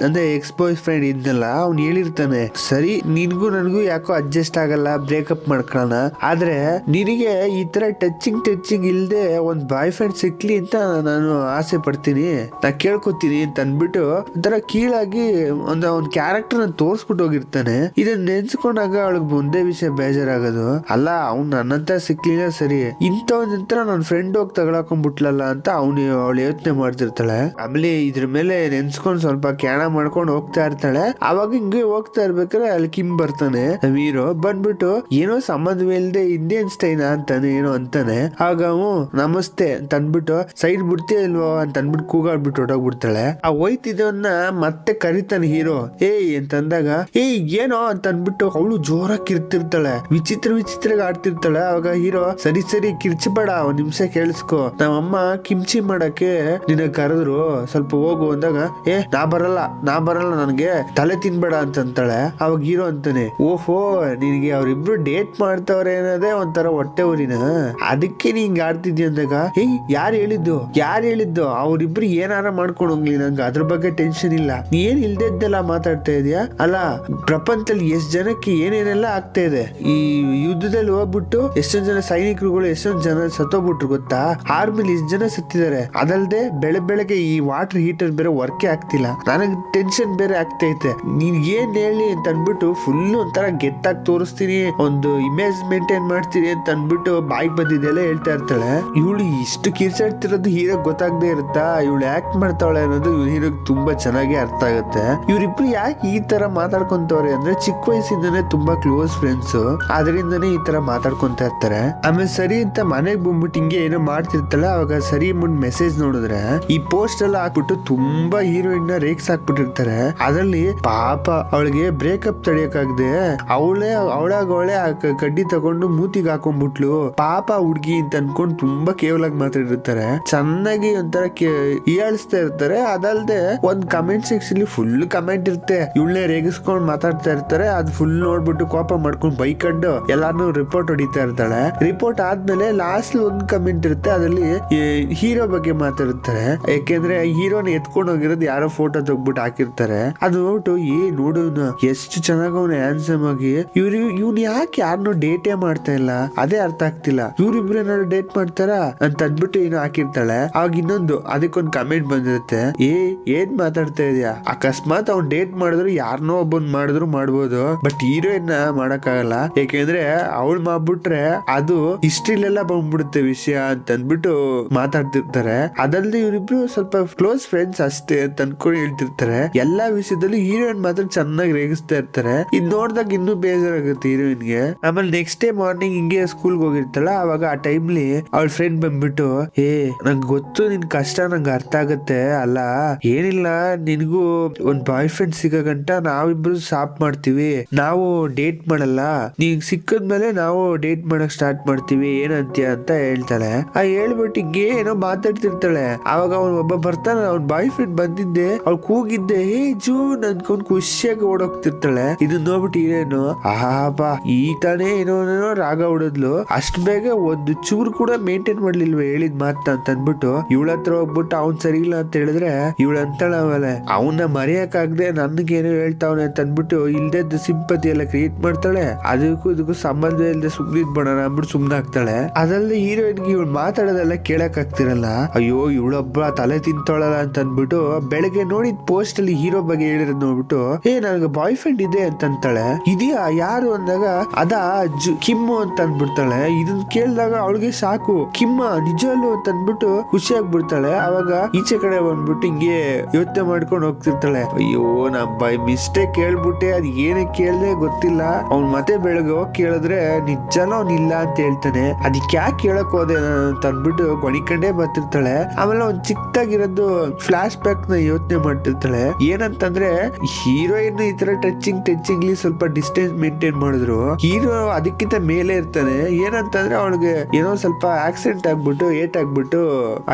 ಅಂದ್ರೆ ಎಕ್ಸ್ ಬಾಯ್ ಫ್ರೆಂಡ್ ಇದ್ನಲ್ಲ, ಅವ್ನು ಹೇಳಿರ್ತಾನೆ, ಸರಿ ನಿನ್ಗೂ ನನಗೂ ಯಾಕೋ ಅಡ್ಜಸ್ಟ್ ಆಗಲ್ಲ, ಬ್ರೇಕಪ್ ಮಾಡ್ಕೊಳ್ಳೋಣ, ಆದ್ರೆ ನಿನಗೆ ಈ ತರ ಟಚಿಂಗ್ ಇಲ್ದೆ ಒಂದ್ ಬಾಯ್ ಫ್ರೆಂಡ್ ಸಿಕ್ಲಿ ಅಂತ ನಾನು ಆಸೆ ಪಡ್ತೀನಿ, ನಾ ಕೇಳ್ಕೊತೀನಿ ಅಂತ ಅನ್ಬಿಟ್ಟು ಒಂಥರ ಕೀಳಾಗಿ ಒಂದ್ ಕ್ಯಾರೆಕ್ಟರ್ ನ ತೋರ್ಸ್ಬಿಟ್ಟು ಹೋಗಿರ್ತಾನೆ. ಇದನ್ನ ನೆನ್ಸ್ಕೊಂಡಾಗ ಅವಳಿಗೆ ಒಂದೇ ವಿಷಯ ಬೇಜಾರಾಗೋದು, ಅಲ್ಲ ಅವ್ನು ನನ್ನಂತ ಸಿಕ್ಲಿಲ್ಲ ಸರಿ, ಇಂಥವಂತ್ರ ನನ್ನ ಫ್ರೆಂಡ್ ಹೋಗಿ ತಗೊಳಕೊಂಡ್ಬಿಟ್ಲಲ್ಲ ಅಂತ ಅವಳು ಯೋಚನೆ ಮಾಡ್ತಿರ್ತಾಳೆ. ಆಮೇಲೆ ಇದ್ರ ಮೇಲೆ ನೆನ್ಸ್ಕೊಂಡ್ ಸ್ವಲ್ಪ ಕ್ಯಾಣ ಮಾಡ್ಕೊಂಡು ಹೋಗ್ತಾ ಇರ್ತಾಳೆ. ಅವಾಗ ಹಿಂಗೆ ಹೋಗ್ತಾ ಇರ್ಬೇಕಾದ್ರೆ ಅಲ್ಲಿ ಕಿಮ್ ಬರ್ತಾನೆ, ಹೀರೋ ಬಂದ್ಬಿಟ್ಟು ಏನೋ ಸಂಬಂಧವೇ ಇಲ್ದೆ ಇಂಡಿಯನ್ ಸ್ಟೈಲ್ ಅಂತಾನೆ ಏನೋ ಅಂತಾನೆ. ಆಗ ನಮಸ್ತೆ ಅಂತ ಅನ್ಬಿಟ್ಟು ಸೈಡ್ ಬಿಡ್ತೀಯ ಇಲ್ವೋ ಅಂತ ಅನ್ಬಿಟ್ಟು ಕೂಗಾಡ್ಬಿಟ್ಟು ಹೊಟ್ಟೋಗ್ಬಿಡ್ತಾಳೆ. ಆ ಹೋಯ್ತಿದ್ದವನ್ನ ಮತ್ತೆ ಕರಿತಾನೆ ಹೀರೋ, ಅಂತಂದಾಗ ಏನೋ ಅಂತ ಅನ್ಬಿಟ್ಟು ಅವಳು ಜೋರಾಗಿ ಕಿರ್ತಿರ್ತಾಳೆ, ವಿಚಿತ್ರ ಆಡ್ತಿರ್ತಾಳೆ. ಅವಾಗ ಹೀರೋ ಸರಿ ಕಿರ್ಚಬೇಡ, ಒಂದ್ ನಿಮಿಷ ಕೇಳಿಸ್ಕೊ, ನಮ್ಮಮ್ಮ ಕಿಮ್ಚಿ ಮಾಡಕ್ಕೆ ನಿನ್ನ ಕರೆದ್ರು, ಸ್ವಲ್ಪ ಹೋಗು ಅಂದಾಗ ನಾ ಬರಲ್ಲ ನನಗೆ ತಲೆ ತಿನ್ಬೇಡ ಅಂತಂತಾಳೆ. ಅವಾಗ ಹೀರೋ ಅಂತಾನೆ, ಓಹೋ ನಿನಗೆ ಅವ್ರಿಬ್ರು ಡೇಟ್ ಮಾಡ್ತವ್ರೆ ಅನ್ನೋದೇ ಒಂಥರ ಹೊಟ್ಟೆ ಊರಿನ, ಅದಕ್ಕೆ ನೀ ಹಿಂಗ ಆಡ್ತಿದ್ಯ ಅಂದಾಗ ಯಾರು ಹೇಳಿದ್ದು ಅವ್ರಿಬ್ರು ಏನಾರ ಮಾಡ್ಕೊಂಡು ಹೋಗ್ಲಿ, ನಂಗೆ ಅದ್ರ ಬಗ್ಗೆ ಟೆನ್ಷನ್ ಇಲ್ಲ, ನೀ ಏನ್ ಇಲ್ದೆಲ್ಲ ಮಾತಾಡ್ತಾ ಇದೀಯಾ, ಅಲ್ಲ ಪ್ರಪಂಚದಲ್ಲಿ ಎಷ್ಟ್ ಜನಕ್ಕೆ ಏನೇನೆಲ್ಲ ಆಗ್ತಾ ಇದೆ, ಈ ಯುದ್ಧದಲ್ಲಿ ಹೋಗ್ಬಿಟ್ಟು ಎಷ್ಟೊಂದ್ ಜನ ಸೈನಿಕರುಗಳು ಎಷ್ಟೊಂದ್ ಜನ ಸತ್ತೋಗ್ಬಿಟ್ರು ಗೊತ್ತಾ, ಆರ್ಮಿಲಿ ಇಷ್ಟ ಜನ ಸತ್ತಿದ್ದಾರೆ, ಅದಲ್ದೆ ಬೆಳಗ್ಗೆ ಈ ವಾಟರ್ ಹೀಟರ್ ಬೇರೆ ವರ್ಕೇ ಆಗ್ತಿಲ್ಲ, ನನಗೆ ಟೆನ್ಷನ್ ಬೇರೆ ಆಗ್ತೈತೆ, ನೀನ್ ಏನ್ ಹೇಳಿ ಅಂತ ಅನ್ಬಿಟ್ಟು ಫುಲ್ ಒಂಥರ ಗೆತ್ತಾಗಿ ತೋರಿಸ್ತೀನಿ, ಒಂದು ಇಮೇಜ್ ಮೇಂಟೈನ್ ಮಾಡ್ತೀನಿ ಅಂತ ಅನ್ಬಿಟ್ಟು ಬಾಯಿಗೆ ಬಂದಿದ್ದೆಲ್ಲ ಹೇಳ್ತಾ ಇರ್ತಾಳೆ. ಇವಳು ಇಷ್ಟು ಕಿರ್ಚಾಡ್ತಿರೋದು ಹೀರೋ ಗೊತ್ತಾಗದೆ ಇರುತ್ತಾ, ಇವಳು ಆಕ್ಟ್ ಮಾಡ್ತಾಳೆ ಅನ್ನೋದು ಹೀರೋಗ್ ತುಂಬಾ ಚೆನ್ನಾಗಿ ಅರ್ಥ ಆಗುತ್ತೆ. ಇವರಿಬ್ರು ಯಾಕೆ ಈ ತರ ಮಾತಾಡ್ಕೊಂತವ್ರೆ ಅಂದ್ರೆ ಚಿಕ್ಕ ವಯಸ್ಸಿಂದನೇ ತುಂಬಾ ಕ್ಲೋಸ್ ಫ್ರೆಂಡ್ಸ್, ಅದರಿಂದನೇ ಈ ತರ ಮಾತಾಡ್ಕೊಂತ ಇರ್ತಾರೆ. ಆಮೇಲೆ ಸರಿ ಅಂತ ಮನೆಗ್ ಬಂದ್ಬಿಟ್ಟು ಹಿಂಗೆ ಏನೋ ಮಾಡ್ತಿರ್ತಾಳೆ. ಅವಾಗ ಸರಿ ಮುಂದ್ ಮೆಸೇಜ್ ನೋಡಿದ್ರೆ ಈ ಪೋಸ್ಟ್ ಎಲ್ಲ ಹಾಕ್ಬಿಟ್ಟು ತುಂಬಾ ಹೀರೋಯಿನ್ ನ ರೇಕ್ಸ್ ಹಾಕ್ಬಿಟ್ಟಿರ್ತಾರೆ. ಅದ್ರಲ್ಲಿ ಪಾಪ ಅವಳಿಗೆ ಬ್ರೇಕಪ್ ತಡಿಯಕ್ಕಾಗದೆ ಅವಳೇ ಕಡ್ಡಿ ತಗೊಂಡು ಮೂತಿಗೆ ಹಾಕೊಂಡ್ಬಿಟ್ಲು, ಪಾಪ ಹುಡ್ಗಿ ಅಂತ ಅನ್ಕೊಂಡು ತುಂಬಾ ಕೇವಲಾಗಿ ಮಾತಾಡಿರ್ತಾರೆ. ಚೆನ್ನಾಗಿ ಒಂಥರ ಹೀಯಾಳಿಸ್ತಾ ಇರ್ತಾರೆ. ಅದಲ್ದೆ ಒಂದ್ ಕಮೆಂಟ್ ಸೆಕ್ಷನ್ ಫುಲ್ ಕಮೆಂಟ್ ಇರುತ್ತೆ, ಇವಳನ್ನೇ ರೇಗಿಸ್ಕೊಂಡ್ ಮಾತಾಡ್ತಾ ಇರ್ತಾರೆ. ಅದ್ ಫುಲ್ ನೋಡ್ಬಿಟ್ಟು ಕೋಪ ಮಾಡ್ಕೊಂಡು ಬೈಕೊಂಡು ಎಲ್ಲಾನು ರಿಪೋರ್ಟ್ ಹೊಡಿತಾ ಇರ್ತಾಳೆ. ರಿಪೋರ್ಟ್ ಆದ್ಮೇಲೆ ಲಾಸ್ಟ್ ಒಂದ್ ಕಮೆಂಟ್ ಇರುತ್ತೆ, ಅದ್ರಲ್ಲಿ ಹೀರೋ ಬಗ್ಗೆ ಮಾತಾಡ್ತಾರೆ. ಯಾಕೆಂದ್ರೆ ಹೀರೋನ ಎತ್ಕೊಂಡು ಹೋಗಿರೋದು ಯಾರೋ ಫೋಟೋ ತೆಗ್ಬಿಟ್ಟು ಹಾಕಿರ್ತಾರೆ. ಅದು ನೋಟು ನೋಡು ಎಷ್ಟು ಚೆನ್ನಾಗ ಅವ್ನು ಹ್ಯಾಂಡ್ಸಮ್ ಆಗಿ, ಇವ್ನು ಯಾಕೆ ಯಾರನ್ನೋ ಡೇಟೇ ಮಾಡ್ತಾ ಇಲ್ಲ ಅದೇ ಅರ್ಥ ಆಗ್ತಿಲ್ಲ, ಇವ್ರಿಬ್ರು ಏನಾದ್ರು ಡೇಟ್ ಮಾಡ್ತಾರ ಅಂತ ಅಂದ್ಬಿಟ್ಟು ಏನೋ ಹಾಕಿರ್ತಾಳೆ. ಆಗ ಇನ್ನೊಂದು ಅದಕ್ಕೊಂದು ಕಮೆಂಟ್ ಬಂದಿರುತ್ತೆ, ಏನ್ ಮಾತಾಡ್ತಾ ಇದೀಯಾ, ಅಕಸ್ಮಾತ್ ಅವ್ನ್ ಡೇಟ್ ಮಾಡಿದ್ರು ಯಾರನ್ನೋ ಒಬ್ಬನ್ ಮಾಡಿದ್ರು ಮಾಡ್ಬೋದು, ಬಟ್ ಹೀರೋಯಿನ್ ಮಾಡಕ್ ಆಗಲ್ಲ, ಯಾಕೆಂದ್ರೆ ಅವಳು ಮಾಡ್ಬಿಟ್ರೆ ಅದು ಹಿಸ್ಟ್ರಿಲೆಲ್ಲ ಬಂದ್ಬಿಡುತ್ತೆ ವಿಷಯ ಅಂತ ಅಂದ್ಬಿಟ್ಟು ಮಾತಾಡ್ತಿರ್ತಾರೆ. ಅದಲ್ದೆ ಇವರಿಬ್ರು ಸ್ವಲ್ಪ ಕ್ಲೋಸ್ ಫ್ರೆಂಡ್ಸ್ ಅಷ್ಟೇ ಅಂತ ಅನ್ಕೊಂಡು ಹೇಳ್ತಿರ್ತಾರೆ. ಎಲ್ಲಾ ವಿಷಯದಲ್ಲಿ ಹೀರೋಯಿನ್ ಮಾತ್ರ ಚೆನ್ನಾಗಿ ರೇಗಿಸ್ತಾ ಇರ್ತಾರೆ. ಇದ್ ನೋಡ್ದಾಗ ಇನ್ನೂ ಬೇಜಾರಾಗುತ್ತೆ ಹೀರೋಯಿನ್ಗೆ. ಆಮೇಲೆ ನೆಕ್ಸ್ಟ್ ಡೇ ಮಾರ್ನಿಂಗ್ ಹಿಂಗೆ ಸ್ಕೂಲ್ಗೆ ಹೋಗಿರ್ತಾಳ. ಅವಾಗ ಆ ಟೈಮ್ಲಿ ಅವಳ ಫ್ರೆಂಡ್ ಬಂದ್ಬಿಟ್ಟು, ನಂಗೆ ಗೊತ್ತು ನಿನ್ ಕಷ್ಟ ನಂಗೆ ಅರ್ಥ ಆಗತ್ತೆ, ಅಲ್ಲ ಏನಿಲ್ಲ ನಿನ್ಗೂ ಒಂದ್ ಬಾಯ್ ಫ್ರೆಂಡ್ ಸಿಗಂಟ ನಾವಿಬ್ರು ಸ್ಟಾಪ್ ಮಾಡ್ತೀವಿ, ನಾವು ಡೇಟ್ ಮಾಡಲ್ಲ, ನೀನ್ ಸಿಕ್ಕದ್ಮೇಲೆ ನಾವು ಡೇಟ್ ಮಾಡಕ್ ಸ್ಟಾರ್ಟ್ ಮಾಡ್ತೀವಿ, ಏನಂತೀಯ ಅಂತ ಹೇಳ್ತಾಳೆ. ಹೇಳ್ಬಿಟ್ಟು ಹಿಂಗೆ ಏನೋ ಮಾತಾಡ್ತಿರ್ತಾಳೆ. ಅವಾಗ ಅವ್ನ್ ಒಬ್ಬ ಬರ್ತಾನೆ, ಅವ್ನ್ ಬಾಯ್ ಫ್ರೆಂಡ್ ಬಂದಿದ್ದೆ, ಅವ್ಳು ಕೂಗಿದ್ದೆ, ಹೇ ಜೂನ್ ಅನ್ಕೊಂಡ್ ಖುಷಿಯಾಗಿ ಓಡೋಗ್ತಿರ್ತಾಳೆ. ಇದನ್ನ ನೋಡ್ಬಿಟ್ಟು ಏನು ಆಹಾ ಈ ತಾನೇ ಏನೋ ರಾಗ ಹೊಡದ್ಲು, ಅಷ್ಟ್ ಬೇಗ ಒಂದು ಚೂರು ಕೂಡ ಮೇಂಟೈನ್ ಮಾಡ್ಲಿಲ್ವ ಹೇಳಿದ್ ಮಾತ ಅಂತ ಅಂದ್ಬಿಟ್ಟು ಇವಳ ಹತ್ರ ಹೋಗ್ಬಿಟ್ಟು ಅವ್ನ್ ಸರಿ ಇಲ್ಲ ಅಂತ ಹೇಳಿದ್ರೆ ಇವಳು ಅಂತಾಳ ಆಮೇಲೆ ಅವನ್ನ ಮರೆಯಕ್ಕಾಗದೆ ನನ್ಗೇನೋ ಹೇಳ್ತಾವನೆ ಅಂತ ಅಂದ್ಬಿಟ್ಟು ಇಲ್ದೇ ಸಿಂಪತಿ ಎಲ್ಲ ಕ್ರಿಯೇಟ್ ಮಾಡ್ತಾಳೆ. ಅದಕ್ಕೂ ಇದಕ್ಕೂ ಸಂಬಂಧ ಇಲ್ಲದೆ ಸುಮ್ನಿದ್ ಬಡೋಣ ಅಂದ್ಬಿಟ್ಟು ಸುಮ್ನಾಗ್ತಾಳೆ. ಅದಲ್ಲದೆ ಹೀರೋಯಿನ್ಗೆ ಇವಳು ಮಾತಾಡೋದೆಲ್ಲ ಕೇಳಕ್ ಆಗ್ತಿರಲ್ಲ. ಅಯ್ಯೋ ಇವಳೊಬ್ಬ ತಲೆ ತಿಂತಾಳಲ್ಲ ಅಂತ ಅಂದ್ಬಿಟ್ಟು ಬೆಳಗ್ಗೆ ನೋಡಿದ್ ಪೋಸ್ಟ್ ಅಲ್ಲಿ ಹೀರೋ ಬಗ್ಗೆ ಹೇಳಿರೋದ್ ನೋಡ್ಬಿಟ್ಟು ನನಗೆ ಬಾಯ್ ಫ್ರೆಂಡ್ ಇದೆ ಅಂತ ಅಂತಾಳೆ. ಇದೆಯಾ ಯಾರು ಅಂದಾಗ ಕಿಮ್ಮು ಅಂತ ಅಂದ್ಬಿಡ್ತಾಳೆ. ಇದನ್ನ ಕೇಳಿದಾಗ ಅವಳಿಗೆ ಸಾಕು, ಕಿಮ್ಮ ನಿಜವಲ್ಲೂ ಅಂತ ಅಂದ್ಬಿಟ್ಟು ಖುಷಿ ಆಗ್ಬಿಡ್ತಾಳೆ. ಅವಾಗ ಈಚೆ ಕಡೆ ಬಂದ್ಬಿಟ್ಟು ಹಿಂಗೆ ಯೋಚನೆ ಮಾಡ್ಕೊಂಡು ಹೋಗ್ತಿರ್ತಾಳೆ. ಅಯ್ಯೋ ನಾ ಬೈ ಮಿಸ್ಟೇಕ್ ಕೇಳ್ಬಿಟ್ಟೆ, ಅದ್ ಏನಕ್ಕೆ ಕೇಳ್ದೆ ಗೊತ್ತಿಲ್ಲ. ಅವ್ನ್ ಮತ್ತೆ ಬೆಳಗ್ಗೆ ಹೋಗಿ ಕೇಳಿದ್ರೆ ನಿಜನೋ ಇಲ್ಲ ಅಂತ ಹೇಳ್ತಾನೆ. ಅದಕ್ಕೆ ಯಾಕೆ ಕೇಳಕ್ ಹೋದೆ ಅಂತ ಅಂದ್ಬಿಟ್ಟು ಗೊಣಿಕೊಂಡೇ ಬರ್ತಿರ್ತಾಳೆ. ಆಮೇಲೆ ಒಂದ್ ಚಿಕ್ಕದಾಗಿರೋದು ಫ್ಲಾಶ್ ಬ್ಯಾಕ್ ನ ಯೋಚನೆ ಮಾಡ್ತಿರ್ತಾಳೆ. ಏನಂತಂದ್ರೆ ಹೀರೋಯಿನ್ ಈ ತರ ಟಚಿಂಗ್ ಸ್ವಲ್ಪ ಡಿಸ್ಟೆನ್ಸ್ ಮೇಂಟೈನ್ ಮಾಡಿದ್ರು, ಹೀರೋ ಅದಕ್ಕಿಂತ ಮೇಲೆ ಇರ್ತಾನೆ. ಏನಂತಂದ್ರೆ ಅವಳಿಗೆ ಏನೋ ಸ್ವಲ್ಪ ಆಕ್ಸಿಡೆಂಟ್ ಆಗ್ಬಿಟ್ಟು ಏಟ್ ಆಗ್ಬಿಟ್ಟು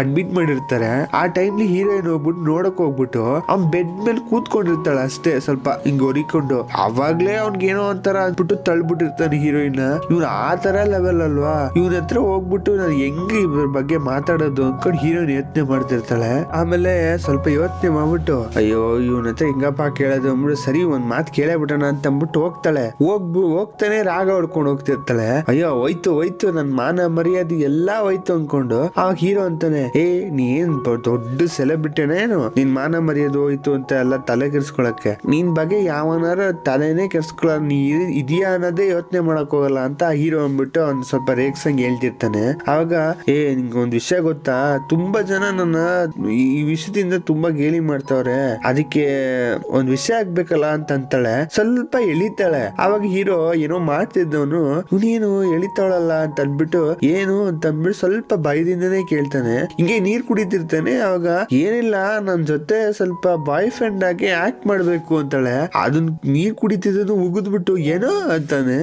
ಅಡ್ಮಿಟ್ ಮಾಡಿರ್ತಾರೆ. ಆ ಟೈಮ್ಲಿ ಹೀರೋಯಿನ್ ಹೋಗ್ಬಿಟ್ಟು ನೋಡಕ್ ಹೋಗ್ಬಿಟ್ಟು ಅವ್ನ್ ಬೆಡ್ ಮೇಲೆ ಕೂತ್ಕೊಂಡಿರ್ತಾಳೆ ಅಷ್ಟೇ, ಸ್ವಲ್ಪ ಹಿಂಗ್ ಹೊರಿಕೊಂಡು. ಅವಾಗ್ಲೇ ಅವ್ನ್ಗೆ ಏನೋ ಒಂಥರ ಅಂದ್ಬಿಟ್ಟು ತಳ್ಬಿಟ್ಟಿರ್ತಾನೆ ಹೀರೋಯಿನ್. ಇವ್ನು ಆ ತರ ಲೆವೆಲ್ ಅಲ್ವಾ, ಇವ್ನ ಹತ್ರ ಹೋಗ್ಬಿಟ್ಟು ನಾನು ಹೆಂಗ್ ಇವ್ರ ಬಗ್ಗೆ ಮಾತಾಡೋದು ಅನ್ಕೊಂಡು ಹೀರೋಯಿನ್ ಯೋಚನೆ ಮಾಡ್ತಿರ್ತಾಳೆ. ಆಮೇಲೆ ಸ್ವಲ್ಪ ಯೋಚನೆ ಮಾಡ್ಬಿಟ್ಟು ಅಯ್ಯೋ ಇವನ ಹತ್ರ ಹಿಂಗಪ್ಪ ಕೇಳೋದು ಅಂದ್ಬಿಟ್ಟು ಸರಿ ಒಂದ್ ಮಾತು ಕೇಳೇ ಬಿಟ್ಟಣ ಅಂತ ಅಂದ್ಬಿಟ್ಟು ಹೋಗ್ತಾಳೆ. ಹೋಗ್ತಾನೆ ರಾಗ ಹೊಡ್ಕೊಂಡು ಹೋಗ್ತಿರ್ತಾಳೆ. ಅಯ್ಯೋ ಹೋಯ್ತು ನನ್ ಮಾನ ಮರ್ಯಾದೆ ಎಲ್ಲಾ ಹೋಯ್ತು ಅನ್ಕೊಂಡು ಅವಾಗ ಹೀರೋ ಅಂತಾನೆ, ನೀನ್ ದೊಡ್ಡ ಸೆಲೆಬ್ರಿಟಿನ ಏನು, ನಿನ್ ಮಾನ ಮರ್ಯಾದೆ ಹೋಯ್ತು ಅಂತ ಎಲ್ಲ ತಲೆ ಕೆರ್ಸ್ಕೊಳಕ್ಕೆ, ನಿನ್ ಬಗ್ಗೆ ಯಾವನಾರ ತಲೆನೇ ಕೆರ್ಸ್ಕೊಳ ನೀ ಇದೆಯಾ ಅನ್ನೋದೇ ಯೋಚನೆ ಮಾಡಕ್ ಹೋಗಲ್ಲ ಅಂತ ಹೀರೋ ಅಂದ್ಬಿಟ್ಟು ಅವ್ನ್ ಸ್ವಲ್ಪ ರೇಗ್ಸಂಗ್ ಹೇಳ್ತಿರ್ತಾನೆ. ಅವಾಗ ನಿಂಗೆ ಒಂದ್ ವಿಷಯ ಗೊತ್ತಾ, ತುಂಬಾ ಜನ ನನ್ನ ಈ ವಿಷಯದಿಂದ ತುಂಬಾ ಗೇಲಿ ಮಾಡ್ತಾವ್ರೆ, ಅದಕ್ಕೆ ಒಂದ್ ವಿಷಯ ಆಗ್ಬೇಕಲ್ಲ ಅಂತ ಅಂತಾಳೆ. ಸ್ವಲ್ಪ ಎಳಿತಾಳೆ. ಅವಾಗ ಹೀರೋ ಏನೋ ಮಾಡ್ತಿದ್ದವನು ಇವನೇನು ಎಳಿತಾಳಲ್ಲ ಅಂತ ಅಂದ್ಬಿಟ್ಟು ಏನು ಅಂತ ಅಂದ್ಬಿಟ್ಟು ಸ್ವಲ್ಪ ಭಯದಿಂದನೇ ಕೇಳ್ತಾನೆ. ಹಿಂಗೆ ನೀರ್ ಕುಡಿತಿರ್ತಾನೆ. ಅವಾಗ ಏನಿಲ್ಲ ನನ್ ಜೊತೆ ಸ್ವಲ್ಪ ಬಾಯ್ ಫ್ರೆಂಡ್ ಆಗಿ ಆಕ್ಟ್ ಮಾಡ್ಬೇಕು ಅಂತಾಳೆ. ಅದನ್ನ ನೀರ್ ಕುಡಿತಿದ್ದನು ಉಗಿದ್ಬಿಟ್ಟು ಏನೋ ಅಂತಾನೆ.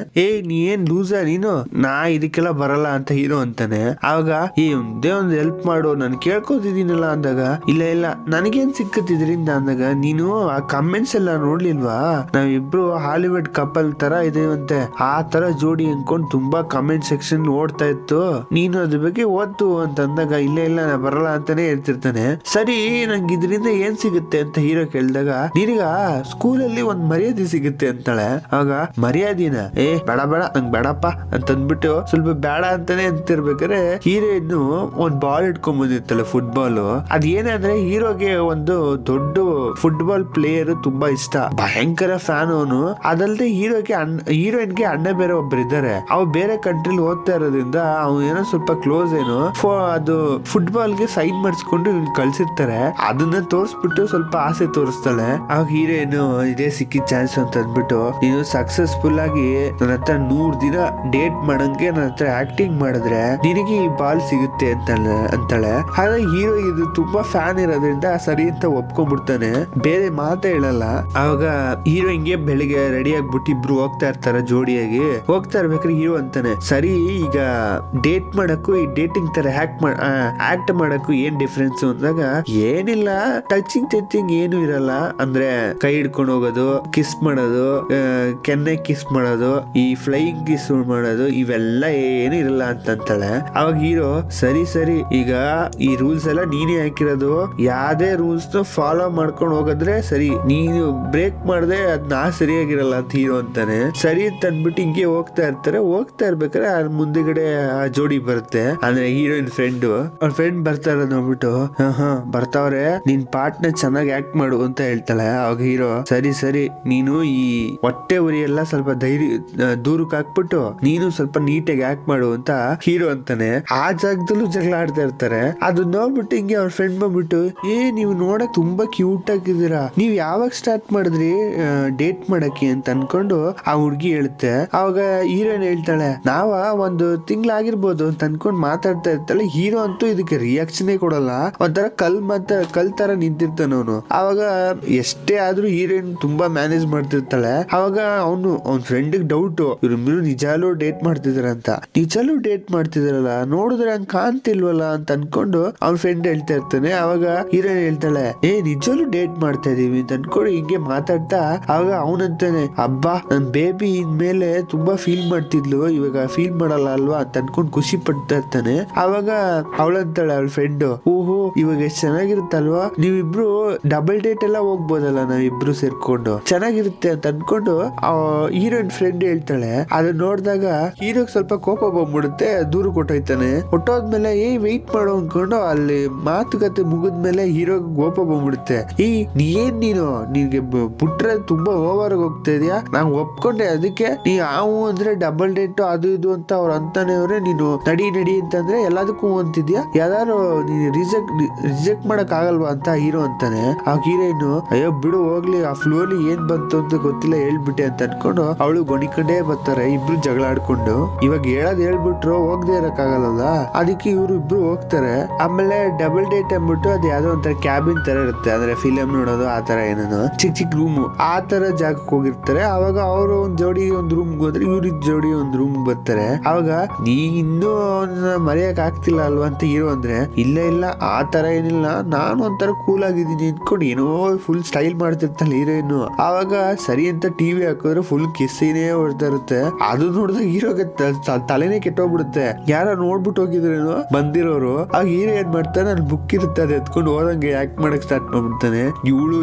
ನೀ ಏನ್ ಲೂಸ ನೀನು, ನಾ ಇದಕ್ಕೆಲ್ಲ ಬರಲ್ಲ ಅಂತ ಹೀರೋ ಅಂತಾನೆ. ಅವಾಗ ಒಂದೇ ಒಂದ್ ಹೆಲ್ಪ್ ಮಾಡು, ನಾನು ಕೇಳ್ಕೊತಿದ್ದೀನಲ್ಲ ಅಂದಾಗ ಇಲ್ಲ ನನಗೇನ್ ಸಿಕ್ಕತ್ತಿದ್ರಿಂದ ಅಂದಾಗ ನೀನು ಆ ಕಮೆಂಟ್ಸ್ ಎಲ್ಲ ನೋಡ್ಲಿಲ್ವಾ, ನಾವಿಬ್ರು ಹಾಲಿವುಡ್ ಕಪಲ್ ತರ ಇದೀವಂತೆ, ಆ ತರ ಜೋಡಿ ಅನ್ಕೊಂಡ್ ತುಂಬಾ ಕಮೆಂಟ್ ಸೆಕ್ಷನ್ ಓಡ್ತಾ ಇತ್ತು, ನೀನು ಅದ್ರ ಬಗ್ಗೆ ಓದ್ತು ಅಂತ ಅಂದಾಗ ಇಲ್ಲ ನಾ ಬರಲ್ಲ ಅಂತಾನೆ ಹೇಳ್ತಿರ್ತಾನೆ. ಸರಿ ನಂಗೆ ಇದರಿಂದ ಏನ್ ಸಿಗುತ್ತೆ ಅಂತ ಹೀರೋ ಕೇಳಿದಾಗ ನಿನಗ ಸ್ಕೂಲಲ್ಲಿ ಒಂದ್ ಮರ್ಯಾದೆ ಸಿಗುತ್ತೆ ಅಂತಾಳೆ. ಆಗ ಮರ್ಯಾದಿನ ಬೇಡ ನಂಗ್ ಬೇಡಪ್ಪ ಅಂತ ಅಂದ್ಬಿಟ್ಟು ಸ್ವಲ್ಪ ಬೇಡ ಅಂತಾನೆ ಅಂತಿರ್ಬೇಕಾದ್ರೆ ಹೀರೋಯಿನ್ ಒಂದ್ ಬಾಲ್ ಇಟ್ಕೊಂಡ್ ಬಂದಿರ್ತಾಳೆ, ಫುಟ್ಬಾಲ್. ಅದೇನಂದ್ರೆ ಹೀರೋಗೆ ಒಂದು ದೊಡ್ಡ ಫುಟ್ಬಾಲ್ ಪ್ಲೇಯರ್ ತುಂಬಾ ಇಷ್ಟ, ಭಯಂಕರ ಫ್ಯಾನ್ ಅವನು. ಅದಲ್ಲದೆ ಹೀರೋಯಿನ್ಗೆ ಅಣ್ಣ ಬೇರೆ ಒಬ್ರು ಇದ್ದಾರೆ, ಅವ್ರು ಬೇರೆ ಕಂಟ್ರಿಲಿ ಓದ್ತಾ ಇರೋದ್ರಿಂದ ಅವ್ನು ಏನೋ ಸ್ವಲ್ಪ ಕ್ಲೋಸ್ ಏನು ಅದು ಫುಟ್ಬಾಲ್ಗೆ ಸೈನ್ ಮಾಡಿಸ್ಕೊಂಡು ಕಳ್ಸಿರ್ತಾರೆ. ಅದನ್ನ ತೋರಿಸ್ಬಿಟ್ಟು ಸ್ವಲ್ಪ ಆಸೆ ತೋರಿಸ್ತಾಳೆ. ಆಗ ಹೀರೋಯಿನ್ ಇದೇ ಸಿಕ್ಕಿದ ಚಾನ್ಸ್ ಅಂತ ಅಂದ್ಬಿಟ್ಟು ನೀನು ಸಕ್ಸಸ್ಫುಲ್ ಆಗಿ ನನ್ನ ಹತ್ರ 100 ದಿನ ಡೇಟ್ ಮಾಡಂಗೆ ನನ್ನ ಹತ್ರ ಆಕ್ಟಿಂಗ್ ಮಾಡಿದ್ರೆ ನಿನಗೆ ಈ ಬಾಲ್ ಸಿಗುತ್ತೆ ಅಂತಾಳೆ. ಹಾಗೆ ಹೀರೋ ಇದು ತುಂಬಾ ಫ್ಯಾನ್ ಇರೋದ್ರಿಂದ ಸರಿ ಅಂತ ಒಪ್ಕೊಂಡ್ಬಿಡ್ತಾನೆ, ಬೇರೆ ಮಾತೇ ಹೇಳಲ್ಲ. ಅವಾಗ ಹೀರೋ ಹಿಂಗೆ ಬೆಳಿಗ್ಗೆ ರೆಡಿ ಆಗ್ಬಿಟ್ಟು ಇಬ್ರು ಹೋಗ್ತಾ ಇರ್ತಾರ, ಜೋಡಿಯಾಗಿ ಹೋಗ್ತಾ ಇರ್ಬೇಕಾದ್ರೆ ಹೀರೋ ಅಂತಾನೆ, ಸರಿ ಈಗ ಡೇಟ್ ಮಾಡಕ್ಕೂ ಈ ಡೇಟಿಂಗ್ ತರ ಆಕ್ಟ್ ಮಾಡಕ್ಕೂ ಏನ್ ಡಿಫ್ರೆನ್ಸ್ ಅಂದಾಗ ಏನಿಲ್ಲ, ಟಚಿಂಗ್ ಏನು ಇರಲ್ಲ, ಅಂದ್ರೆ ಕೈ ಹಿಡ್ಕೊಂಡು ಹೋಗೋದು, ಕಿಸ್ ಮಾಡೋದು, ಕೆನ್ನೆ ಕಿಸ್ ಮಾಡೋದು, ಈ ಫ್ಲೈಯಿಂಗ್ ಕಿಸ್ ಮಾಡೋದು, ಇವೆಲ್ಲ ಏನು ಇರಲ್ಲ ಅಂತಾಳೆ. ಅವಾಗ ಹೀರೋ ಸರಿ ಈಗ ಈ ರೂಲ್ಸ್ ಎಲ್ಲ ನೀನೇ ಹಾಕಿರೋದು, ಯಾವ್ದೇ ರೂಲ್ಸ್ ಫಾಲೋ ಮಾಡ್ಕೊಂಡು ಹೋಗಿದ್ರೆ ಸರಿ, ನೀನು ಬ್ರೇಕ್ ಮಾಡದೆ ಅದ್ನ ಸರಿಯಾಗಿರಲ್ಲ ಅಂತ ಹೀರೋ ಅಂತಾನೆ. ಸರಿ ಅಂತ ಅಂದ್ಬಿಟ್ಟು ಹಿಂಗೆ ಹೋಗ್ತಾ ಇರ್ಬೇಕಾದ್ರೆ ಮುಂದೆಗಡೆ ಆ ಜೋಡಿ ಬರುತ್ತೆ, ಅಂದ್ರೆ ಹೀರೋಯಿನ್ ಅವ್ರ ಫ್ರೆಂಡ್ ಬರ್ತಾ ಇರೋದ್ ನೋಡ್ಬಿಟ್ಟು ಬರ್ತಾವ್ರೆ, ನಿನ್ ಪಾರ್ಟ್ನ ಚೆನ್ನಾಗಿ ಆಕ್ಟ್ ಮಾಡು ಅಂತ ಹೇಳ್ತಾಳೆ. ಅವಾಗ ಹೀರೋ ಸರಿ ನೀನು ಈ ಹೊಟ್ಟೆ ಉರಿ ಎಲ್ಲ ಸ್ವಲ್ಪ ದೂರಕ್ಕೆ ಹಾಕ್ಬಿಟ್ಟು ನೀನು ಸ್ವಲ್ಪ ನೀಟಾಗಿ ಆಕ್ಟ್ ಮಾಡು ಅಂತ ಹೀರೋ ಅಂತಾನೆ. ಆ ಜಾಗದಲ್ಲೂ ಜಗಳ ಆಡ್ತಾ ಇರ್ತಾರೆ. ಅದು ನೋಡ್ಬಿಟ್ಟು ಹಿಂಗೆ ಅವ್ರ ಫ್ರೆಂಡ್ ಬಂದ್ಬಿಟ್ಟು ನೀವು ನೋಡಕ್ ತುಂಬಾ ಕ್ಯೂಟ್ ಆಗಿದ್ದೀರಾ, ನೀವ್ ಯಾವಾಗ ಸ್ಟಾರ್ಟ್ ಮಾಡಿದ್ರಿ ಡೇಟ್ ಮಾಡಕ್ಕೆ ಅಂತ ಅನ್ಕೊಂಡು ಆ ಹುಡ್ಗಿ ಹೇಳುತ್ತೆ. ಅವಾಗ ಹೀರೋಯಿನ್ ಹೇಳ್ತಾಳೆ ನಾವ ಒಂದು ತಿಂಗಳಾಗಿರ್ಬೋದು ಅಂತ ಅನ್ಕೊಂಡ್ ಮಾತಾಡ್ತಾ ಇರ್ತಾಳೆ. ಹೀರೋ ಅಂತೂ ಇದಕ್ಕೆ ರಿಯಾಕ್ಷನ್ ಕೊಡಲ್ಲ, ಒಂಥರ ಕಲ್ ತರ ನಿಂತಿರ್ತಾನ ಅವನು. ಅವಾಗ ಅವಾಗ ಎಷ್ಟೇ ಆದ್ರೂ ಹೀರೋಯಿನ್ ತುಂಬಾ ಮ್ಯಾನೇಜ್ ಮಾಡ್ತಿರ್ತಾಳೆ. ಅವಾಗ ಅವ್ನ ಫ್ರೆಂಡ್ ಡೌಟ್, ಇವ್ರಿಬ್ರು ನಿಜಾಲು ಡೇಟ್ ಮಾಡ್ತಿದಾರ ಅಂತ. ನಿಜಾಲು ಡೇಟ್ ಮಾಡ್ತಿದಾರಲ್ಲ, ನೋಡಿದ್ರೆ ಹಂಗ್ ಕಾಣ್ತಿಲ್ವಲ್ಲ ಅಂತ ಅನ್ಕೊಂಡು ಅವ್ನ ಫ್ರೆಂಡ್ ಹೇಳ್ತಾ ಇರ್ತಾನೆ. ಅವಾಗ ಹೀರೋಯಿನ್ ಹೇಳ್ತಾಳೆ, ನಿಜಾಲು ಡೇಟ್ ಮಾಡ್ತಾ ಇದೀವಿ ಅಂತ ಅನ್ಕೊಂಡು ಹಿಂಗೆ ಮಾತಾಡ್ತಾ ಅವಾಗ ಅವನಂತಾನೆ, ಅಬ್ಬಾ ನನ್ ಬೇಬಿ ಇನ್ಮೇಲೆ ತುಂಬಾ ಫೀಲ್ ಮಾಡ್ತಿದ್ಲು, ಇವಾಗ ಫೀಲ್ ಮಾಡಲ್ಲ ಅಲ್ವಾ ಅಂತ ಅನ್ಕೊಂಡು ಖುಷಿ ಪಡ್ತಾ ಇರ್ತಾನೆ. ಅವಾಗ ಅವಳಂತಾಳೆ ಅವಳ ಫ್ರೆಂಡ್, ಓಹೋ ಇವಾಗ ಎಷ್ಟ್ ಚೆನ್ನಾಗಿರುತ್ತಲ್ವಾ, ನೀವಿಬ್ರು ಡಬಲ್ ಡೇಟ್ ಎಲ್ಲ ಹೋಗ್ಬೋದಲ್ಲ ನಾವಿಬ್ರು ಸೇರ್ಕೊಂಡು, ಚೆನ್ನಾಗಿರುತ್ತೆ ಅಂತ ಅನ್ಕೊಂಡು ಹೀರೋಯಿನ್ ಫ್ರೆಂಡ್ ಹೇಳ್ತಾಳೆ. ಅದನ್ನ ನೋಡಿದಾಗ ಹೀರೋಗ್ ಸ್ವಲ್ಪ ಕೋಪ ಬಂದ್ಬಿಡುತ್ತೆ, ದೂರ ಕೊಟ್ಟೋಯ್ತಾನೆ. ಕೊಟ್ಟೋದ್ಮೇಲೆ ವೆಯ್ಟ್ ಮಾಡೋ ಅನ್ಕೊಂಡು ಅಲ್ಲಿ ಮಾತುಕತೆ ಮುಗಿದ್ಮೇಲೆ ಹೀರೋಗ್ ಕೋಪ ಬಂದ್ಬಿಡುತ್ತೆ. ನೀನು ನಿನ್ಗೆ ಬಿಟ್ರೆ ತುಂಬಾ ಓವರ್ ಹೋಗ್ತಾ ಇದೆಯಾ, ನಾನ್ ಒಪ್ಕೊಂಡೆ, ಅದಕ್ಕೆ ನೀ ಆವು ಅಂದ್ರೆ ಡಬಲ್ ಡೇಟ್ ಅದು ಇದು ಅಂತ ಅವ್ರ ಅಂತಾನೆ ಅವ್ರೆ, ನೀನು ನಡಿ ಅಂತಂದ್ರೆ ಎಲ್ಲದಕ್ಕೂ ಅಂತಿದ್ಯಾ, ಯಾರು ನೀನು ರಿಜೆಕ್ಟ್ ಮಾಡಕ್ ಆಗಲ್ವಾ ಅಂತ ಹೀರೋ ಅಂತಾನೆ. ಆ ಹೀರೋಯಿನ್, ಅಯ್ಯೋ ಬಿಡು ಹೋಗ್ಲಿ, ಆ ಫ್ಲೋಲಿ ಏನ್ ಬಂತು ಅಂತ ಗೊತ್ತಿಲ್ಲ ಹೇಳ್ಬಿಟ್ಟೆ ಅಂತ ಅನ್ಕೊಂಡು ಅವಳು ಗೊಣಿಕೊಂಡೇ ಬರ್ತಾರೆ. ಇಬ್ರು ಜಗಳ ಆಡ್ಕೊಂಡು, ಇವಾಗ ಹೇಳ್ಬಿಟ್ರು ಹೋಗದೆ ಇರಕ್ಕಾಗಲ್ಲ, ಅದಕ್ಕೆ ಇವ್ರು ಇಬ್ರು ಹೋಗ್ತಾರೆ. ಆಮೇಲೆ ಡಬಲ್ ಡೇಟ್ ಅಂದ್ಬಿಟ್ಟು ಅದು ಯಾವ್ದೋ ಒಂಥರ ಕ್ಯಾಬಿನ್ ತರ ಇರುತ್ತೆ, ಅಂದ್ರೆ ಫಿಲಂ ನೋಡೋದು ಆ ತರ ಏನೇನು ಚಿಕ್ಕ ರೂಮ್ ಆ ತರ ಜಾಗಕ್ಕೆ ಹೋಗಿರ್ತಾರೆ. ಅವಾಗ ಅವರು ಒಂದ್ ಜೋಡಿ ಒಂದ್ ರೂಮ್ ಹೋದ್ರೆ ಇವ್ರ ಜೋಡಿ ಒಂದ್ ರೂಮ್ ಬರ್ತಾರೆ. ಅವಾಗ ನೀ ಇನ್ನೂ ಮರೆಯಕ್ ಆಗ್ತಿಲ್ಲ ಅಲ್ವಾ ಅಂತ ಹೀರೋ ಅಂದ್ರೆ, ಇಲ್ಲ ಆ ತರ ಏನಿಲ್ಲ, ನಾನು ಒಂಥರ ಕೂಲ್ ಆಗಿದ್ದೀನಿ ಅನ್ಕೊಂಡು ಏನೋ ಫುಲ್ ಸ್ಟೈಲ್ ಮಾಡ್ತಿರ್ತಾಳೆ ಹೀರೋಯಿನ್. ಆವಾಗ ಸರಿ ಅಂತ ಟಿವಿ ಹಾಕಿದ್ರೆ ಫುಲ್ ಕಿಸ್ಸಿನೇ ಹೊಡ್ತಾ ಇರುತ್ತೆ. ಅದು ನೋಡಿದಾಗ ಹೀರೋಗೆ ತಲೆನೇ ಕೆಟ್ಟೋಗ್ಬಿಡುತ್ತೆ. ಯಾರ ನೋಡ್ಬಿಟ್ಟು ಹೋಗಿದ್ರೇನು ಬಂದಿರೋರು. ಆ ಹೀರೋ ಏನ್ ಮಾಡ್ತಾನೆ, ಅಲ್ಲಿ ಬುಕ್ ಇರುತ್ತೆ ಅದು ಎತ್ಕೊಂಡು ಹೋದಂಗೆ ಆಕ್ಟ್ ಮಾಡಕ್ ಸ್ಟಾರ್ಟ್ ಮಾಡ್ಬಿಡ್ತಾನೆ. ಇವಳು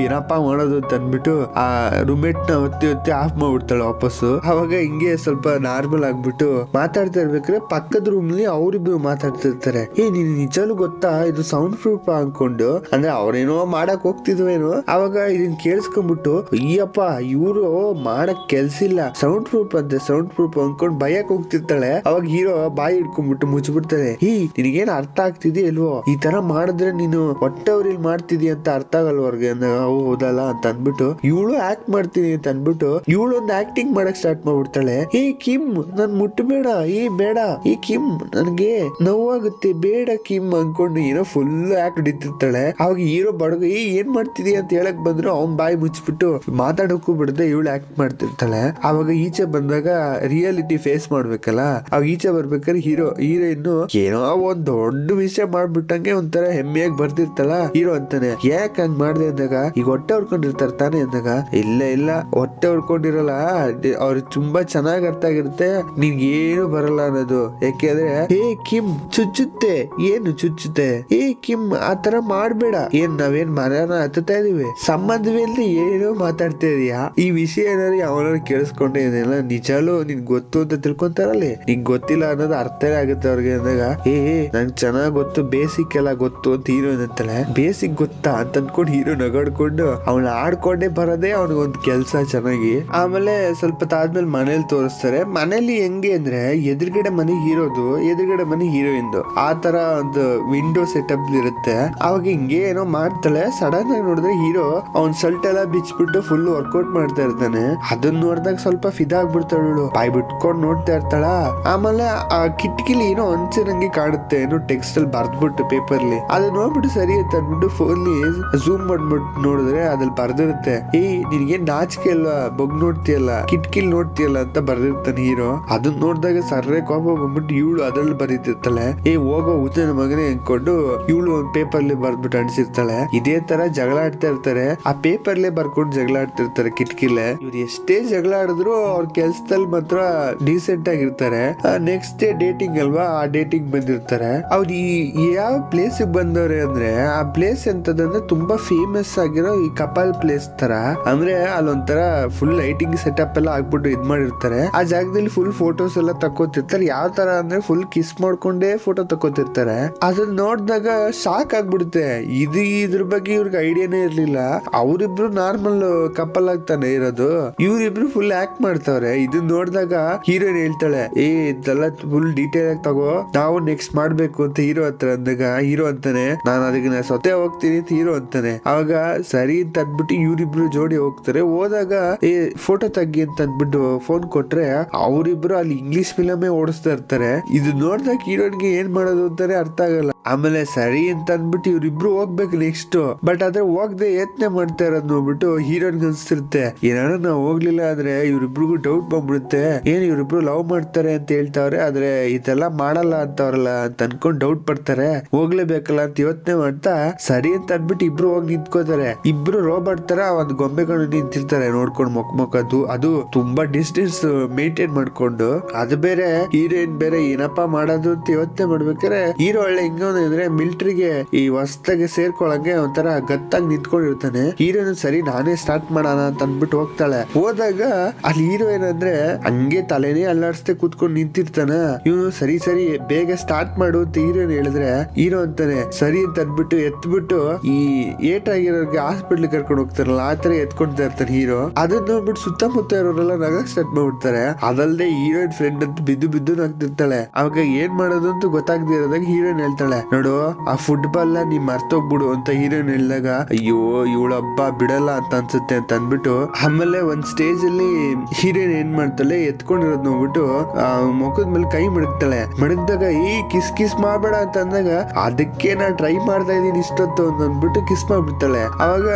ಏನಪ್ಪಾ ಮಾಡೋದು ಅಂತ ಅಂದ್ಬಿಟ್ಟು ಆ ರೂಮೇಟ್ ನ ಒತ್ತಿ ಆಫ್ ಮಾಡ್ಬಿಡ್ತಾಳೆ ವಾಪಸ್ಸು. ಅವಾಗ ಹಿಂಗೆ ಸ್ವಲ್ಪ ನಾರ್ಮಲ್ ಆಗ್ಬಿಟ್ಟು ಮಾತಾಡ್ತಾ ಇರ್ಬೇಕಾದ್ರೆ ಪಕ್ಕದ ರೂಮ್ ನಲ್ಲಿ ಅವ್ರಿಬ್ರು ಮಾತಾಡ್ತಿರ್ತಾರೆ. ನೀನ್ ನಿಜಾಲು ಗೊತ್ತಾ ಇದು ಸೌಂಡ್ ಪ್ರೂಫ್ ಅನ್ಕೊಂಡು, ಅಂದ್ರೆ ಅವ್ರೇನೋ ಮಾಡಕ್ ಹೋಗ್ತಿದ್ವೇನೋ. ಅವಾಗ ಇದನ್ ಕೇಳಿಸ್ಕೊಂಡ್ಬಿಟ್ಟು ಅಯ್ಯಪ್ಪ ಇವ್ರು ಮಾಡಕ್ ಕೆಲ್ಸಿಲ್ಲ, ಸೌಂಡ್ ಪ್ರೂಫ್ ಅನ್ಕೊಂಡ್ ಭಯಕ್ ಹೋಗ್ತಿರ್ತಾಳೆ. ಅವಾಗ ಹೀರೋ ಬಾಯಿ ಇಟ್ಕೊಂಡ್ಬಿಟ್ಟು ಮುಚ್ಚಿಬಿಡ್ತಾನೆ. ನಿನಗೇನ್ ಅರ್ಥ ಆಗ್ತಿದ್ಯಾ ಇಲ್ವೋ, ಈ ತರ ಮಾಡಿದ್ರೆ ನೀನು ಹೊಟ್ಟೆವ್ರಿಲ್ ಮಾಡ್ತಿದಿ ಅಂತ ಅರ್ಥ ಆಗಲ್ವ ಅವ್ರಿಗೆ ಅಂದಾಗ, ಹೌದಲ್ಲ ಅಂತ ಅನ್ಬಿಟ್ಟು ಇವಳು ಆಕ್ಟ್ ಮಾಡ್ತೀನಿ ಅಂತ ಅನ್ಬಿಟ್ಟು ಇವಳು ಒಂದು ಆಕ್ಟಿಂಗ್ ಮಾಡಕ್ ಸ್ಟಾರ್ಟ್ ಮಾಡ್ಬಿಡ್ತಾಳೆ. ಕಿಮ್ ನನ್ ಮುಟ್ಟಬೇಡ, ಬೇಡ, ಕಿಮ್ ನನ್ಗೆ ನೋವಾಗುತ್ತೆ, ಬೇಡ ಕಿಮ್ ಅನ್ಕೊಂಡು ಏನೋ ಫುಲ್ ಆಕ್ಟ್ ಹಿಡಿತಿರ್ತಾಳೆ. ಅವಾಗ ಹೀರೋ ಬಡಗ ಏನ್ ಮಾಡ್ತಿದಿ ಅಂತ ಹೇಳಕ್ ಬಂದ್ರು ಅವ್ನ್ ಬಾಯಿ ಮುಚ್ಚಿಬಿಟ್ಟು ಮಾತಾಡೋಕ್ಕೂ ಬಿಡದೆ ಇವಳು ಆಕ್ಟ್ ಮಾಡ್ತಿರ್ತಾಳೆ. ಅವಾಗ ಈಚೆ ಬಂದಾಗ ರಿಯಾಲಿಟಿ ಫೇಸ್ ಮಾಡ್ಬೇಕಲ್ಲ, ಅವಾಗ ಈಚೆ ಬರ್ಬೇಕಾದ್ರೆ ಹೀರೋಯಿನ್ ಏನೋ ಒಂದ್ ದೊಡ್ಡ ವಿಷಯ ಮಾಡ್ಬಿಟ್ಟಂಗೆ ಒಂಥರ ಹೆಮ್ಮೆಯಾಗಿ ಬರ್ತಿರ್ತಾಳ. ಹೀರೋ ಅಂತಾನೆ, ಯಾಕೆ ಹಂಗ್ ಮಾಡ್ದೆ ಅಂದಾಗ, ಈಗ ಹೊಟ್ಟೆ ಹೊಡ್ಕೊಂಡಿರ್ತಾರ ತಾನೆ ಅಂದಾಗ, ಇಲ್ಲ ಹೊಟ್ಟೆ ಹೊಡ್ಕೊಂಡಿರಲ್ಲ, ಅವ್ರು ತುಂಬಾ ಚೆನ್ನಾಗಿ ಅರ್ಥ ಆಗಿರುತ್ತೆ, ನಿನ್ಗೆ ಏನು ಬರಲ್ಲ ಅನ್ನೋದು. ಯಾಕೆಂದ್ರೆ ಕಿಮ್ ಚುಚ್ಚುತ್ತೆ, ಏನು ಚುಚ್ಚುತ್ತೆ, ಕಿಮ್ ಆತರ ಮಾಡ್ಬೇಡ, ನಾವೇನ್ ಮರನ ಹತ್ತುತ್ತಾ ಇದೀವಿ, ಸಂಬಂಧವಿಲ್ಲದೆ ಏನೋ ಮಾತಾಡ್ತಾ ಇದೀಯಾ, ಈ ವಿಷಯ ಏನಾದ್ರು ಅವನಾರು ಕೇಳಿಸ್ಕೊಂಡೆ ಇದೆಲ್ಲ ನಿಜಾಲು ನಿನ್ ಗೊತ್ತು ಅಂತ ತಿಳ್ಕೊಂತಾರಲ್ಲಿ, ನಿಂಗ್ ಗೊತ್ತಿಲ್ಲ ಅನ್ನೋದು ಅರ್ಥನೇ ಆಗುತ್ತೆ ಅವ್ರಿಗೆ ಅಂದಾಗ, ನಂಗೆ ಚೆನ್ನಾಗ್ ಗೊತ್ತು, ಬೇಸಿಕ್ ಎಲ್ಲ ಗೊತ್ತು ಅಂತ ಹೀರೋ ಅಂತಾಳೆ. ಬೇಸಿಕ್ ಗೊತ್ತಾ ಅಂತ ಅನ್ಕೊಂಡು ಹೀರೋ ನಗಾಡ್ಕೊಂಡು ಅವಳ ಆಡ್ಕೊಂಡೇ ಬರೋದೇ ಅವ್ನಿಗೊಂದ್ ಕೆಲ್ಸ ಚೆನ್ನಾಗಿ. ಆಮೇಲೆ ಸ್ವಲ್ಪ ತಾದ್ಮೇಲೆ ಮನೇಲಿ ತೋರಿಸ್ತಾರೆ. ಮನೇಲಿ ಹೆಂಗೆ ಅಂದ್ರೆ ಎದುರುಗಡೆ ಮನೆ ಹೀರೋದು, ಎದುರುಗಡೆ ಮನೆ ಹೀರೋಯಿಂದು, ಆ ತರ ಒಂದು ವಿಂಡೋ ಸೆಟಪ್ ಇರುತ್ತೆ. ಅವಾಗ ಹಿಂಗೆ ಏನೋ ಮಾಡ್ತಾಳೆ. ಸಡನ್ ಆಗಿ ನೋಡಿದ್ರೆ ಹೀರೋ ಅವ್ನ್ ಶರ್ಟ್ ಎಲ್ಲ ಬಿಚ್ಬಿಟ್ಟು ಫುಲ್ ವರ್ಕೌಟ್ ಮಾಡ್ತಾ ಇರ್ತಾನೆ. ಅದನ್ನ ನೋಡಿದಾಗ ಸ್ವಲ್ಪ ಫಿದಾಗ್ಬಿಡ್ತಾಳು, ಬಾಯ್ ಬಿಟ್ಕೊಂಡು ನೋಡ್ತಾ ಇರ್ತಾಳ. ಆಮೇಲೆ ಆ ಕಿಟಕಿಲಿ ಏನೋ ಅನ್ಸಿರಂಗೆ ಕಾಣುತ್ತೆ, ಏನೋ ಟೆಕ್ಸ್ಟ್ ಅಲ್ಲಿ ಬರ್ದ್ಬಿಟ್ಟು ಪೇಪರ್ಲಿ, ಅದನ್ನ ನೋಡ್ಬಿಟ್ಟು ಸರಿ ಅಂತ ಅಂದ್ಬಿಟ್ಟು ಫೋನ್ಲಿ ಝೂಮ್ ಮಾಡ್ಬಿಟ್ಟು ನೋಡಿದ್ರೆ ಅದ್ರಲ್ಲಿ ಬರ್ದಿರುತ್ತೆ, ನಿನ್ಗೆ ನಾಚಿಕೆ ಅಲ್ವಾ, ಬಗ್ ನೋಡ್ತೀಯಲ್ಲ, ಕಿಟಕಿಲ್ ನೋಡ್ತೀಯಲ್ಲ ಅಂತ ಬರ್ದಿರ್ತಾನೆ ಹೀರೋ. ಅದನ್ನ ನೋಡಿದಾಗ ಸರ್ರೆ ಕೋಪ ಬಂದ್ಬಿಟ್ಟು ಇವಳು ಅದ್ರಲ್ಲಿ ಬರೀತಿರ್ತಾಳೆ. ಹೋಗೋ ಹುಚ್ಚನ ಮಗನೇ ಅನ್ಕೊಂಡು ಇವಳು ಒಂದ್ ಪೇಪರ್ಲಿ ಬರ್ದ್ಬಿಟ್ಟು ಅನ್ಸಿರ್ತಾಳೆ. ಇದೇ ತರ ಜಗಳ ಆಡ್ತಾ ಇರ್ತಾರೆ. ಆ ಪೇಪರ್ಲೆ ಬರ್ಕೊಂಡು ಜಗಳ ಆಡ್ತಿರ್ತಾರೆ ಕಿಟಕಿಲೆ. ಇವ್ರು ಎಷ್ಟೇ ಜಗಳ ಆಡಿದ್ರು ಅವ್ರ ಕೆಲ್ಸದಲ್ಲಿ ಮಾತ್ರ ಡೀಸೆಂಟ್ ಆಗಿರ್ತಾರೆ. ನೆಕ್ಸ್ಟ್ ಡೇ ಡೇಟಿಂಗ್ ಅಲ್ವಾ, ಆ ಡೇಟಿಂಗ್ ಬಂದಿರ್ತಾರೆ. ಅವ್ರು ಯಾವ ಪ್ಲೇಸ್ ಬಂದವ್ರೆ ಅಂದ್ರೆ, ಆ ಪ್ಲೇಸ್ ಎಂತದಂದ್ರೆ ತುಂಬಾ ಫೇಮಸ್ ಆಗಿರೋ ಈ ಕಪಾಲ್ ಪ್ಲೇಸ್ ತರ, ಅಂದ್ರೆ ಅಲ್ಲೊಂಥರ ಫುಲ್ ಲೈಟಿಂಗ್ ಸೆಟಪ್ ಎಲ್ಲ ಆಗ್ಬಿಟ್ಟು ಇದ್ ಮಾಡಿರ್ತಾರೆ. ಆ ಜಾಗದಲ್ಲಿ ಫುಲ್ ಫೋಟೋಸ್ ಎಲ್ಲ ತಕ್ಕೋತಿರ್ತಾರೆ. ಯಾವ ತರ ಅಂದ್ರೆ ಫುಲ್ ಕಿಸ್ ಮಾಡ್ಕೊಂಡೇ ಫೋಟೋ ತಕ್ಕೋತಿರ್ತಾರೆ. ಅದನ್ನ ನೋಡಿದಾಗ ಶಾಕ್ ಆಗ್ಬಿಡುತ್ತೆ. ಇದ್ರ ಬಗ್ಗೆ ಇವ್ರಿಗೆ ಐಡಿಯಾನೇ ಇರ್ಲಿಲ್ಲ. ಅವರಿಬ್ರು ನಾರ್ಮಲ್ ಕಪಲ್ ಆಗ್ತಾನೆ ಇರೋದು, ಇವ್ರಿಬ್ರು ಫುಲ್ ಆಕ್ಟ್ ಮಾಡ್ತಾವ್ರೆ. ಇದನ್ನ ನೋಡಿದಾಗ ಹೀರೋಯಿನ್ ಹೇಳ್ತಾಳೆ, ಇದೆಲ್ಲ ಫುಲ್ ಡೀಟೇಲ್ ಆಗಿ ತಗೋ, ನಾವು ನೆಕ್ಸ್ಟ್ ಮಾಡ್ಬೇಕು ಅಂತ ಹೀರೋ ಹತ್ರ ಅಂದಾಗ ಹೀರೋ ಅಂತಾನೆ, ನಾನು ಅದಕ್ಕೆ ಸೊತೆ ಹೋಗ್ತೀನಿ ಅಂತ ಹೀರೋ ಅಂತಾನೆ. ಅವಾಗ ಸರಿ ಅಂತ ಅಂದ್ಬಿಟ್ಟು ಇವ್ರಿಬ್ರು ಜೋಡಿ ಹೋಗ್ತಾರೆ. ಹೋದಾಗ ಫೋಟೋ ತೆಗಿ ಅಂತ ಅಂದ್ಬಿಟ್ಟು ಫೋನ್ ಕೊಟ್ರೆ ಅವರಿಬ್ರು ಅಲ್ಲಿ ಇಂಗ್ಲಿಷ್ ಫಿಲಮೇ ಓಡಿಸ್ತಾ ಇರ್ತಾರೆ. ಇದು ನೋಡಿದಾಗ ಹೀರೋಯಿನ್ಗೆ ಏನ್ ಮಾಡೋದು ಅಂತಾನೆ ಅರ್ಥ ಆಗಲ್ಲ. ಆಮೇಲೆ ಸರಿ ಅಂತ ಅಂದ್ಬಿಟ್ಟು ಇವ್ರಿಬ್ರು ಹೋಗ್ಬೇಕು ನೆಕ್ಸ್ಟ್. ಬಟ್ ಆದ್ರೆ ಹೋಗದೆ ಯತ್ನೆ ಮಾಡ್ತಾ ಇರೋದ್ ನೋಡ್ಬಿಟ್ಟು ಹೀರೋನ್ಗೆ ಅನ್ಸ್ತಿರುತ್ತೆ, ಏನಾದ್ರು ನಾವು ಹೋಗ್ಲಿಲ್ಲ ಅಂದ್ರೆ ಇವ್ರಿಬ್ರಿಗೂ ಡೌಟ್ ಬಂದ್ಬಿಡುತ್ತೆ, ಏನ್ ಇವ್ರಿಬ್ರು ಲವ್ ಮಾಡ್ತಾರೆ ಅಂತ ಹೇಳ್ತಾವ್ರೆ, ಆದ್ರೆ ಇದೆಲ್ಲ ಮಾಡಲ್ಲ ಅಂತವ್ರಲ್ಲ ಅಂತ ಅನ್ಕೊಂಡ್ ಡೌಟ್ ಪಡ್ತಾರೆ, ಹೋಗ್ಲೇಬೇಕಲ್ಲ ಅಂತ ಯೋಚನೆ ಮಾಡ್ತಾ ಸರಿ ಅಂತ ಅನ್ಬಿಟ್ಟು ಇಬ್ರು ಹೋಗಿ ನಿಂತ್ಕೋತಾರೆ. ಇಬ್ರು ರೋಬೋಟ್ ತರ ಒಂದ್ ಗೊಂಬೆಗಳು ನಿಂತಿರ್ತಾರೆ ನೋಡ್ಕೊಂಡು ಮೊಕ್ಕದು. ಅದು ತುಂಬಾ ಡಿಸ್ಟೆನ್ಸ್ ಮೇಂಟೈನ್ ಮಾಡ್ಕೊಂಡು, ಅದು ಬೇರೆ ಹೀರೋಯಿನ್ ಬೇರೆ ಏನಪ್ಪಾ ಮಾಡೋದು ಅಂತ ಯೋಚನೆ ಮಾಡ್ಬೇಕಾರೆ ಹೀರೋ ಒಳ್ಳೆ ಹಿಂಗಂದ್ರೆ ಮಿಲಿಟರಿಗೆ ಈ ಹೊಸ್ದಾಗೆ ಸೇರ್ಕೊಳಂಗೆ ಒಂಥರ ಗತ್ತಾಗಿ ನಿಂತ್ಕೊಂಡಿರ್ತಾನೆ. ಹೀರೋಯಿನ್ ಸರಿ ನಾನೇ ಸ್ಟಾರ್ಟ್ ಮಾಡೋಣ ಅಂತ ಅಂದ್ಬಿಟ್ಟು ಹೋಗ್ತಾಳೆ. ಹೋದಾಗ ಅಲ್ಲಿ ಹೀರೋ ಏನಂದ್ರೆ ಹಂಗೆ ತಲೆನೇ ಅಲ್ಲಾಡ್ಸ್ತೆ ಕೂತ್ಕೊಂಡು ನಿಂತಿರ್ತಾನ. ಇವನು ಸರಿ ಸರಿ ಬೇಗ ಸ್ಟಾರ್ಟ್ ಮಾಡು ಅಂತ ಹೀರೋಯಿನ್ ಹೇಳಿದ್ರೆ ಹೀರೋ ಅಂತಾನೆ ಸರಿ ಅಂತ ಅಂದ್ಬಿಟ್ಟು ಎತ್ಬಿಟ್ಟು ಈ ಏಟಾಗಿರೋರ್ಗೆ ಹಾಸ್ಪಿಟ್ಲ್ ಕರ್ಕೊಂಡು ಹೋಗ್ತಾರಲ್ಲ ಆ ತರ ಎತ್ಕೊಳ್ತಾ ಇರ್ತಾನೆ ಹೀರೋ. ಅದನ್ನ ನೋಡ್ಬಿಟ್ಟು ಸುತ್ತಮುತ್ತ ಇರೋರೆಲ್ಲ ನಗಕ್ ಸ್ಟಾರ್ಟ್ ಮಾಡ್ಬಿಡ್ತಾರೆ. ಅದಲ್ಲದೆ ಹೀರೋಯಿನ್ ಫ್ರೆಂಡ್ ಅಂತ ಬಿದ್ದು ಬಿದ್ದು ನಗ್ತಿರ್ತಾಳೆ. ಅವಾಗ ಏನ್ ಮಾಡೋದು ಅಂತ ಗೊತ್ತಾಗದೇ ಇರೋದಾಗ ಹೀರೋಯಿನ್ ಹೇಳ್ತಾಳೆ, ನೋಡು ಆ ಫುಟ್ಬಾಲ್ ನ ನೀ ಮರ್ತೋಗ್ಬಿಡು ಅಂತ ಹೀರೋಯಿನ್ ಹೇಳಿದಾಗ ಅಯ್ಯೋ ಇವಳ ಹಬ್ಬ ಬಿಡಲ್ಲ ಅಂತ ಅನ್ಸುತ್ತೆ ಅಂತ ಅಂದ್ಬಿಟ್ಟು ಆಮೇಲೆ ಒಂದ್ ಸ್ಟೇಜ್ ಅಲ್ಲಿ ಹೀರೋಯಿನ್ ಏನ್ ಮಾಡ್ತಾಳೆ, ಎತ್ಕೊಂಡಿರೋದ್ ನೋಡ್ಬಿಟ್ಟು ಮುಖದ ಮೇಲೆ ಕೈ ಮಡಗ್ತಾಳೆ. ಮಡಗ್ದಾಗ ಈ ಕಿಸ್ ಕಿಸ್ ಮಾಡ್ಬೇಡ ಅಂತ ಅಂದಾಗ ಅದಕ್ಕೆ ನಾ ಟ್ರೈ ಮಾಡ್ತಾ ಇದೀನಿ ಇಷ್ಟೊತ್ತು ಅಂತ ಅಂದ್ಬಿಟ್ಟು ಕಿಸ್ ಮಾಡ್ಬಿಡ್ತಾಳೆ. ಅವಾಗ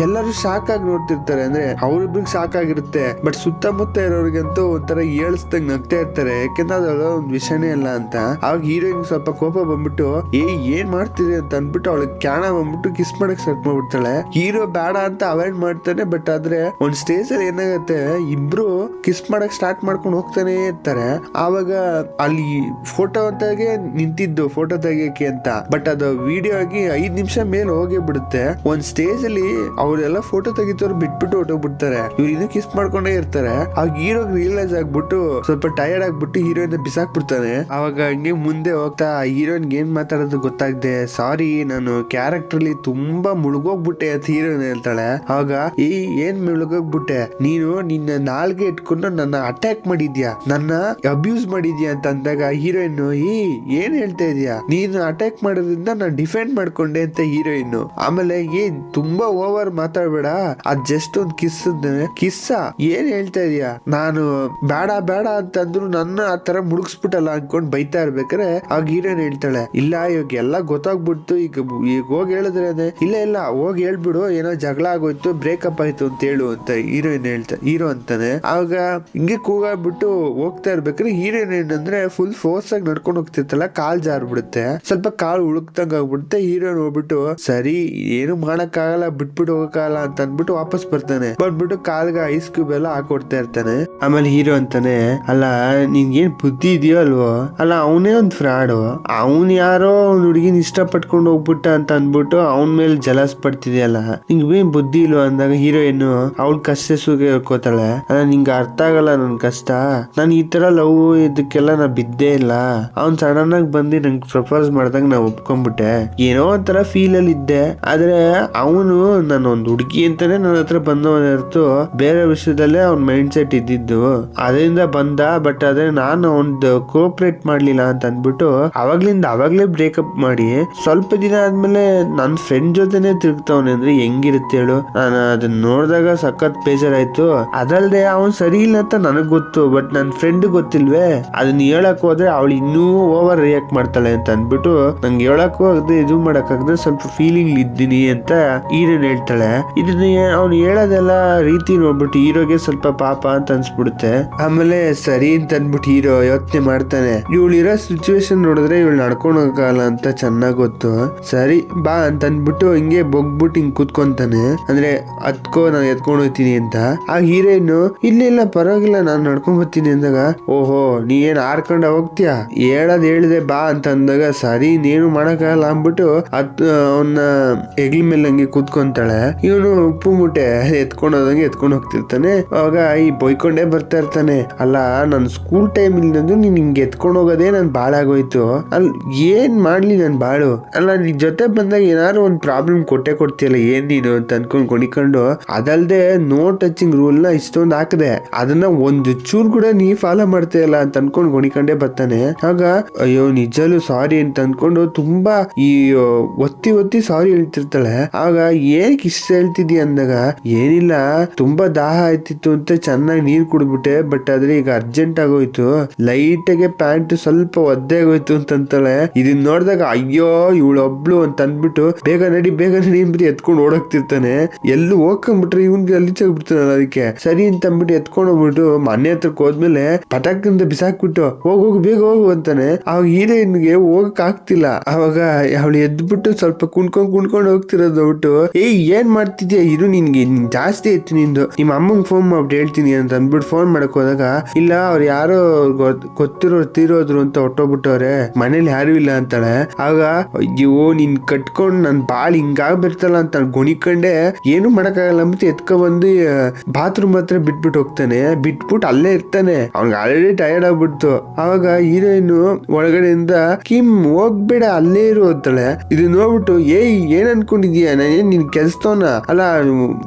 ಎಲ್ಲರೂ ಶಾಕ್ ಆಗಿ ನೋಡ್ತಿರ್ತಾರೆ, ಅಂದ್ರೆ ಅವ್ರಿಬ್ರಿಗೆ ಶಾಕ್ ಆಗಿರುತ್ತೆ. ಬಟ್ ಸುತ್ತಮುತ್ತ ಇರೋರಿಗಂತೂ ಒಂಥರ ಏಳ್ಸ್ದಂಗ್ ನಗ್ತಾ ಇರ್ತಾರೆ, ಯಾಕೆಂದ್ರೆ ಅದೆಲ್ಲ ಒಂದ್ ವಿಷಯನೇ ಅಲ್ಲ ಅಂತ. ಅವಾಗ ಹೀರೋಯಿನ್ ಸ್ವಲ್ಪ ಕೋಪ ಬಂದ್ಬಿಟ್ಟು ಏನ್ ಮಾಡ್ತಿದೆ ಅಂತ ಅಂದ್ಬಿಟ್ಟು ಅವಳಿಗೆ ಕ್ಯಾಣ ಬಂದ್ಬಿಟ್ಟು ಕಿಸ್ ಮಾಡಕ್ ಸ್ಟಾರ್ಟ್ ಮಾಡ್ಬಿಡ್ತಾಳೆ. ಹೀರೋ ಬೇಡ ಅಂತ ಅವಾಯ್ಡ್ ಮಾಡ್ತಾನೆ. ಬಟ್ ಆದ್ರೆ ಒಂದ್ ಸ್ಟೇಜ್ ಅಲ್ಲಿ ಏನಾಗುತ್ತೆ, ಇಬ್ರು ಕಿಸ್ ಮಾಡಕ್ ಸ್ಟಾರ್ಟ್ ಮಾಡ್ಕೊಂಡು ಹೋಗ್ತಾನೆ ಇರ್ತಾರೆ. ಆವಾಗ ಅಲ್ಲಿ ಫೋಟೋ ಅಂತಾಗೆ ನಿಂತಿದ್ದು ಫೋಟೋ ತೆಗಿಯಕ್ಕೆ ಅಂತ, ಬಟ್ ಅದು ವಿಡಿಯೋ ಆಗಿ 5 ನಿಮಿಷ ಮೇಲೆ ಹೋಗೇ ಬಿಡುತ್ತೆ. ಒಂದ್ ಸ್ಟೇಜ್ ಅಲ್ಲಿ ಅವರೆಲ್ಲ ಫೋಟೋ ತೆಗಿತವ್ರು ಬಿಟ್ಬಿಟ್ಟು ಹೊಟ್ಟೋಗ್ಬಿಡ್ತಾರೆ. ಇವ್ರು ಇನ್ನೂ ಕಿಸ್ ಮಾಡ್ಕೊಂಡೇ ಇರ್ತಾರೆ. ಆಗ ಹೀರೋಗ್ ರಿಯಲೈಸ್ ಆಗ್ಬಿಟ್ಟು ಸ್ವಲ್ಪ ಟಯರ್ಡ್ ಆಗ್ಬಿಟ್ಟು ಹೀರೋಯಿನ್ ಬಿಸಾಕ್ಬಿಡ್ತಾನೆ. ಅವಾಗ ಹಂಗೆ ಮುಂದೆ ಹೋಗ್ತಾ ಹೀರೋಯಿನ್ ಏನ್ ಮಾತಾಡೋದು ಗೊತ್ತಾಗ್ದೆ, ಸಾರಿ ನಾನು ಕ್ಯಾರೆಕ್ಟರ್ ಅಲ್ಲಿ ತುಂಬಾ ಮುಳುಗೋಗ್ಬಿಟ್ಟೆ ಅಂತ ಹೀರೋಯಿನ್ ಹೇಳ್ತಾಳೆ. ಆವಾಗ ಏನ್ ಮುಳುಗೋಗ್ಬಿಟ್ಟೆ ನೀನು, ನಿನ್ನ ನಾಲ್ಗೆ ಇಟ್ಕೊಂಡು ನನ್ನ ಅಟ್ಯಾಕ್ ಮಾಡಿದ್ಯಾ, ನನ್ನ ಅಬ್ಯೂಸ್ ಮಾಡಿದ್ಯಾ ಅಂತ ಅಂದಾಗ ಹೀರೋಯಿನ್ ಏನ್ ಹೇಳ್ತಾ ಇದೀಯಾ, ನೀನು ಅಟ್ಯಾಕ್ ಮಾಡೋದ್ರಿಂದ ನಾನು ಡಿಫೆಂಡ್ ಮಾಡ್ಕೊಂಡೆ ಅಂತ ಹೀರೋಯಿನ್. ಆಮೇಲೆ ತುಂಬಾ ಓವರ್ ಮಾತಾಡ್ಬೇಡ, ಅದ್ ಜಸ್ಟ್ ಒಂದ್ ಕಿಸ್ಸ ಏನ್ ಹೇಳ್ತಾ ಇದೀಯಾ, ನಾನು ಬೇಡ ಬೇಡ ಅಂತಂದ್ರು ನನ್ನ ಆ ತರ ಮುಳುಗಿಸ್ಬಿಟ್ಟಲ್ಲ ಅನ್ಕೊಂಡ್ ಬೈತಾ ಇರ್ಬೇಕಾರೆ ಆಗ ಹೀರೋಯಿನ್ ಹೇಳ್ತಾಳೆ, ಇಲ್ಲ ಇವಾಗ ಎಲ್ಲ ಗೊತ್ತಾಗ್ಬಿಡ್ತು, ಈಗ ಹೋಗಿ ಹೇಳಿದ್ರೆ ಇಲ್ಲ ಹೋಗಿ ಹೇಳ್ಬಿಡು, ಏನೋ ಜಗಳ ಆಗೋಯ್ತು ಬ್ರೇಕಪ್ ಆಯ್ತು ಅಂತ ಹೇಳು ಅಂತ ಹೀರೋಯಿನ್ ಹೀರೋ ಅಂತಾನೆ. ಆವಾಗ ಹಿಂಗೆ ಕೂಗಾಡ್ಬಿಟ್ಟು ಹೋಗ್ತಾ ಇರ್ಬೇಕಾದ್ರೆ ಹೀರೋಯಿನ್ ಏನಂದ್ರೆ ಫುಲ್ ಫೋರ್ಸ್ ಆಗಿ ನಡ್ಕೊಂಡು ಹೋಗ್ತಿರ್ತಲ್ಲ, ಕಾಲ್ ಜಾರ್ಬಿಡುತ್ತೆ, ಸ್ವಲ್ಪ ಕಾಲ್ ಉಳುಕ್ದಂಗ ಆಗ್ಬಿಡುತ್ತೆ. ಹೀರೋಯಿನ್ ಹೋಗ್ಬಿಟ್ಟು ಸರಿ ಏನು ಮಾಡಕ್ ಆಗಲ್ಲ ಬಿಟ್ಬಿಟ್ಟು ಹೋಗಕ್ಕಾಗಲ್ಲ ಅಂತ ಅಂದ್ಬಿಟ್ಟು ವಾಪಸ್ ಬರ್ತಾನೆ. ಬಂದ್ಬಿಟ್ಟು ಕಾಲ್ಗೆ ಐಸ್ ಕ್ಯೂಬ್ ಎಲ್ಲ ಹಾಕೊಡ್ತಾ ಇರ್ತಾನೆ. ಆಮೇಲೆ ಹೀರೋ ಅಂತಾನೆ, ಅಲ್ಲ ನಿನ್ಗೇನ್ ಬುದ್ಧಿ ಇದೆಯೋ ಅಲ್ವೋ, ಅಲ್ಲ ಅವನೇ ಒಂದ್ ಫ್ರಾಡು, ಅವನ್ ಯಾರೋ ಒಂದ್ ಹುಡುಗಿನ ಇಷ್ಟ ಪಟ್ಕೊಂಡು ಹೋಗ್ಬಿಟ್ಟ ಅಂತ ಅಂದ್ಬಿಟ್ಟು ಅವನ್ ಮೇಲೆ ಜಲಸ್ ಪಡ್ತಿದ್ಯಲ್ಲ, ನಿಂಗೇನ್ ಬುದ್ಧಿ ಇಲ್ವಾ ಅಂದಾಗ ಹೀರೋಯಿನ್ ಅವಳ ಕಷ್ಟ ಸುಖ ಹೇಳ್ಕೋತಾಳೆ. ನಿಂಗೆ ಅರ್ಥ ಆಗಲ್ಲ ನನ್ ಕಷ್ಟ, ನಾನು ಈ ತರ ಲವ್ ಇದಕ್ಕೆಲ್ಲ ನಾ ಬಿದ್ದೇ ಇಲ್ಲ, ಅವ್ನ್ ಸಡನ್ ಆಗಿ ಬಂದು ನಂಗೆ ಪ್ರಪೋಸ್ ಮಾಡ್ದಾಗ ನಾ ಒಪ್ಕೊಂಡ್ಬಿಟ್ಟೆ, ಏನೋ ಒಂಥರ ಫೀಲ್ ಅಲ್ಲಿ ಇದ್ದೆ, ಆದ್ರೆ ಅವನು ನಾನು ಒಂದ್ ಹುಡುಗಿ ಅಂತಾನೆ ನನ್ನ ಹತ್ರ ಬಂದವನ ಹೊರತು ಬೇರೆ ವಿಷಯದಲ್ಲೇ ಅವ್ನ್ ಮೈಂಡ್ ಸೆಟ್ ಇದ್ದಿದ್ದು, ಅದರಿಂದ ಬಂದ. ಬಟ್ ಆದ್ರೆ ನಾನು ಅವ್ನ್ದು ಕೋಆಪರೇಟ್ ಮಾಡ್ಲಿಲ್ಲ ಅಂತ ಅಂದ್ಬಿಟ್ಟು ಅವಾಗ್ಲೇ ಬ್ರೇಕಪ್ ಮಾಡಿ ಸ್ವಲ್ಪ ದಿನ ಆದ್ಮೇಲೆ ನನ್ ಫ್ರೆಂಡ್ ಜೊತೆನೆ ತಿರುಗ್ತಾವನೆ ಅಂದ್ರೆ ಹೆಂಗಿರುತ್ತೆ ಹೇಳು. ನಾನು ಅದನ್ನ ನೋಡಿದಾಗ ಸಖತ್ ಬೇಜಾರಾಯ್ತು. ಅದಲ್ದೆ ಅವ್ನ್ ಸರಿ ಇಲ್ಲ ಅಂತ ನನಗ್ ಗೊತ್ತು, ಬಟ್ ನನ್ ಫ್ರೆಂಡ್ ಗೊತ್ತಿಲ್ವೇ, ಅದನ್ನ ಹೇಳಕ್ ಹೋದ್ರೆ ಅವಳು ಇನ್ನೂ ಓವರ್ ರಿಯಾಕ್ಟ್ ಮಾಡ್ತಾಳೆ ಅಂತ ಅಂದ್ಬಿಟ್ಟು ನಂಗೆ ಹೇಳಕ್ಕೂ ಆಗದೆ ಇದು ಮಾಡಕ್ಕಾಗದೆ ಸ್ವಲ್ಪ ಫೀಲಿಂಗ್ ಇದ್ದೀನಿ ಅಂತ ಹೀರೋಯಿನ್ ಹೇಳ್ತಾಳೆ. ಇದನ್ನ ಅವ್ನು ಹೇಳೋದೆಲ್ಲ ರೀತಿ ನೋಡ್ಬಿಟ್ಟು ಹೀರೋಗೆ ಸ್ವಲ್ಪ ಪಾಪ ಅಂತ ಅನ್ಸ್ಬಿಡುತ್ತೆ. ಆಮೇಲೆ ಸರಿ ಅಂತ ಅಂದ್ಬಿಟ್ಟು ಹೀರೋ ಯೋಚನೆ ಮಾಡ್ತಾನೆ, ಇವಳಿರೋ ಸಿಚುವೇಶನ್ ನೋಡಿದ್ರೆ ಇವಳು ನಡ್ಕೊಂಡು ಹೋಗಲ್ಲ ಅಂತ ಚೆನ್ನಾಗ್ ಗೊತ್ತು, ಸರಿ ಬಾ ಅಂತ ಅಂದ್ಬಿಟ್ಟು ಹಿಂಗೆ ಬೊಗ್ಬಿಟ್ಟು ಹಿಂಗ್ ಕುತ್ಕೊಂತಾನೆ, ಅಂದ್ರೆ ಅದ್ಕೋ ನಾನು ಎತ್ಕೊಂಡು ಹೋಗ್ತೀನಿ ಅಂತ. ಆ ಹೀರೋಯಿನ್ ಇಲ್ಲ ಪರವಾಗಿಲ್ಲ ನಾನು ನಡ್ಕೊಂಡ್ ಬರ್ತೀನಿ ಅಂದಾಗ, ಓಹೋ ನೀ ಏನ್ ಆರ್ಕೊಂಡ ಹೋಗ್ತೀಯಾ, ಹೇಳಿದೆ ಬಾ ಅಂತ ಅಂದಾಗ ಸರಿ ನೀನು ಮಾಡಕ್ಕಾಗಲ್ಲ ಅಂದ್ಬಿಟ್ಟು ಅವನ್ನ ಹೆಗ್ಲ ಮೇಲೆ ಹಂಗೆ ಕೂತ್ಕೊಂತಾಳೆ. ಇವನು ಉಪ್ಪು ಮೂಟೆ ಎತ್ಕೊಂಡು ಹೋಗ್ತಿರ್ತಾನೆ. ಅವಾಗ ಈ ಬೊಯ್ಕೊಂಡೇ ಬರ್ತಾ ಇರ್ತಾನೆ, ಅಲ್ಲ ನನ್ ಸ್ಕೂಲ್ ಟೈಮ್ ಇಲ್ದಂದು ನೀನ್ ಹಿಂಗೆ ಎತ್ಕೊಂಡು ಹೋಗೋದೇ ನನ್ ಬಾಳ ಆಗೋಯ್ತು, ಅಲ್ಲಿ ಏನ್ ಮಾಡ್ಲಿ ನನ್ ಬಾಳು, ಅಲ್ಲ ನಿನ್ ಜೊತೆ ಬಂದಾಗ ಏನಾದ್ರು ಒಂದ್ ಪ್ರಾಬ್ಲಮ್ ಕೊಡ್ತೀಯಲ್ಲ ಏನ್ ನೀನು ಅಂತ ಅನ್ಕೊಂಡ್ ಕೊಣಿಕೊಂಡು, ಅದಲ್ದೆ ನೋ ಟಚಿಂಗ್ ರೂಲ್ ನ ಇಷ್ಟೊಂದು ಹಾಕದೆ, ಅದನ್ನ ಒಂದು ಚೂರು ಕೂಡ ನೀ ಫಾಲೋ ಮಾಡ್ತೀಯಲ್ಲ ಅಂತ ಅನ್ಕೊಂಡು ಗೊಣಿಕೊಂಡೇ ಬರ್ತಾನೆ. ಆಗ ಅಯ್ಯೋ ನಿಜಲ್ಲೂ ಸಾರಿ ಅಂತ ಅನ್ಕೊಂಡು ತುಂಬಾ ಈ ಒತ್ತಿ ಸಾರಿ ಹೇಳ್ತಿರ್ತಾಳೆ. ಆಗ ಏನಕ್ಕೆ ಇಷ್ಟ ಹೇಳ್ತಿದ್ದಿ ಅಂದಾಗ ಏನಿಲ್ಲ ತುಂಬಾ ದಾಹ ಆಯ್ತಿತ್ತು ಅಂತ ಚೆನ್ನಾಗಿ ನೀರ್ ಕುಡ್ಬಿಟ್ಟೆ, ಬಟ್ ಆದ್ರೆ ಈಗ ಅರ್ಜೆಂಟ್ ಆಗೋಯ್ತು, ಲೈಟ್ ಗೆ ಪ್ಯಾಂಟ್ ಸ್ವಲ್ಪ ಒದ್ದೆ ಆಗೋಯ್ತು ಅಂತಂತಾಳೆ. ಇದನ್ ನೋಡಿದಾಗ ಅಯ್ಯೋ ಇವಳೊಬ್ಳು ಅಂತ ಅಂದ್ಬಿಟ್ಟು ಬೇಗ ನಡಿ ಅಂದ್ಬಿಟ್ಟು ಎತ್ಕೊಂಡು ಓಡೋಗ್ತಿರ್ತಾನೆ. ಎಲ್ಲೂ ಹೋಗ್ಕೊಂಡ್ಬಿಟ್ರೆ ಇವ್ನ್ಗೆ ಅಲ್ಲಿಚಾಗ್ಬಿಡ್ತಾನಲ್ಲ, ಅದಕ್ಕೆ ಸರಿ ಅಂತ ಅಂದ್ಬಿಟ್ಟು ಎತ್ಕೊಂಡು ಹೋಗ್ಬಿಟ್ಟು ಮನೆ ಹತ್ರಕ್ಕೆ ಹೋದ್ಮೇಲೆ ಪಟಾಕಿಂದ ಬಿಸಾಕ್ಬಿಟ್ಟು ಹೋಗು ಬೇಗ ಹೋಗು ಅಂತಾನೆ. ಅವಾಗ ಹೀರೋಯಿನ್ಗೆ ಹೋಗಕ್ ಆಗ್ತಿಲ್ಲ. ಅವಾಗ ಅವಳು ಎದ್ಬಿಟ್ಟು ಸ್ವಲ್ಪ ಕುಣ್ಕೊಂಡ್ ಹೋಗ್ತಿರೋದು ಬಿಟ್ಟು ಏನ್ ಮಾಡ್ತಿದ್ಯಾ ಇರು, ನಿನ್ಗೆ ಜಾಸ್ತಿ ಆಯ್ತು ನಿಂದು, ನಿಮ್ಮ ಅಮ್ಮಂಗ್ ಫೋನ್ ಮಾಡ್ಬಿಟ್ಟು ಹೇಳ್ತೀನಿ ಅಂತ ಅಂದ್ಬಿಟ್ಟು ಫೋನ್ ಮಾಡಕ್ ಹೋದಾಗ ಇಲ್ಲ ಅವ್ರು ಯಾರೋ ಗೊತ್ತಿರೋ ತೀರೋದ್ರು ಅಂತ ಹೊಟ್ಟೋಗ್ಬಿಟ್ಟವ್ರೆ, ಮನೇಲಿ ಯಾರು ಇಲ್ಲ ಅಂತಾಳೆ. ಆಗ ಅಯ್ಯೋ ನೀನ್ ಕಟ್ಕೊಂಡ್ ನನ್ ಬಾಳ್ ಹಿಂಗಾಗ್ಬಿಡ್ತಲ್ಲ ಅಂತ ಗೊಣಿಕೊಂಡೆ ಏನು ಮಾಡಕ್ಕಾಗಲ್ಲ ಅಂದ್ಬಿಟ್ಟು ಎತ್ಕೊ ಬಂದು ಬಾತ್ರೂಮ್ ಹತ್ರ ಬಿಟ್ಬಿಟ್ಟು ಹೋಗ್ತಾನೆ. ಬಿಟ್ಬಿಟ್ಟು ಅಲ್ಲೇ ಇರ್ತಾನೆ. ಅವ್ನಿಗೆ ಆಲ್ರೆಡಿ ಟಯರ್ಡ್ ಆಗ್ಬಿಡ್ತು. ಅವಾಗ ಹೀರೋಯಿನ್ ಒಳಗಡೆಯಿಂದ ಕಿಮ್ ಹೋಗ್ಬೇಡ ಅಲ್ಲೇ ಇರು ಅಂತಾಳೆ. ಇದು ನೋಡ್ಬಿಟ್ಟು ಏನ್ ಅನ್ಕೊಂಡಿದ್ಯಾ, ನಾನೇನ್ ನಿನ್ ಕೆಲ್ಸತವನ ಅಲ್ಲ,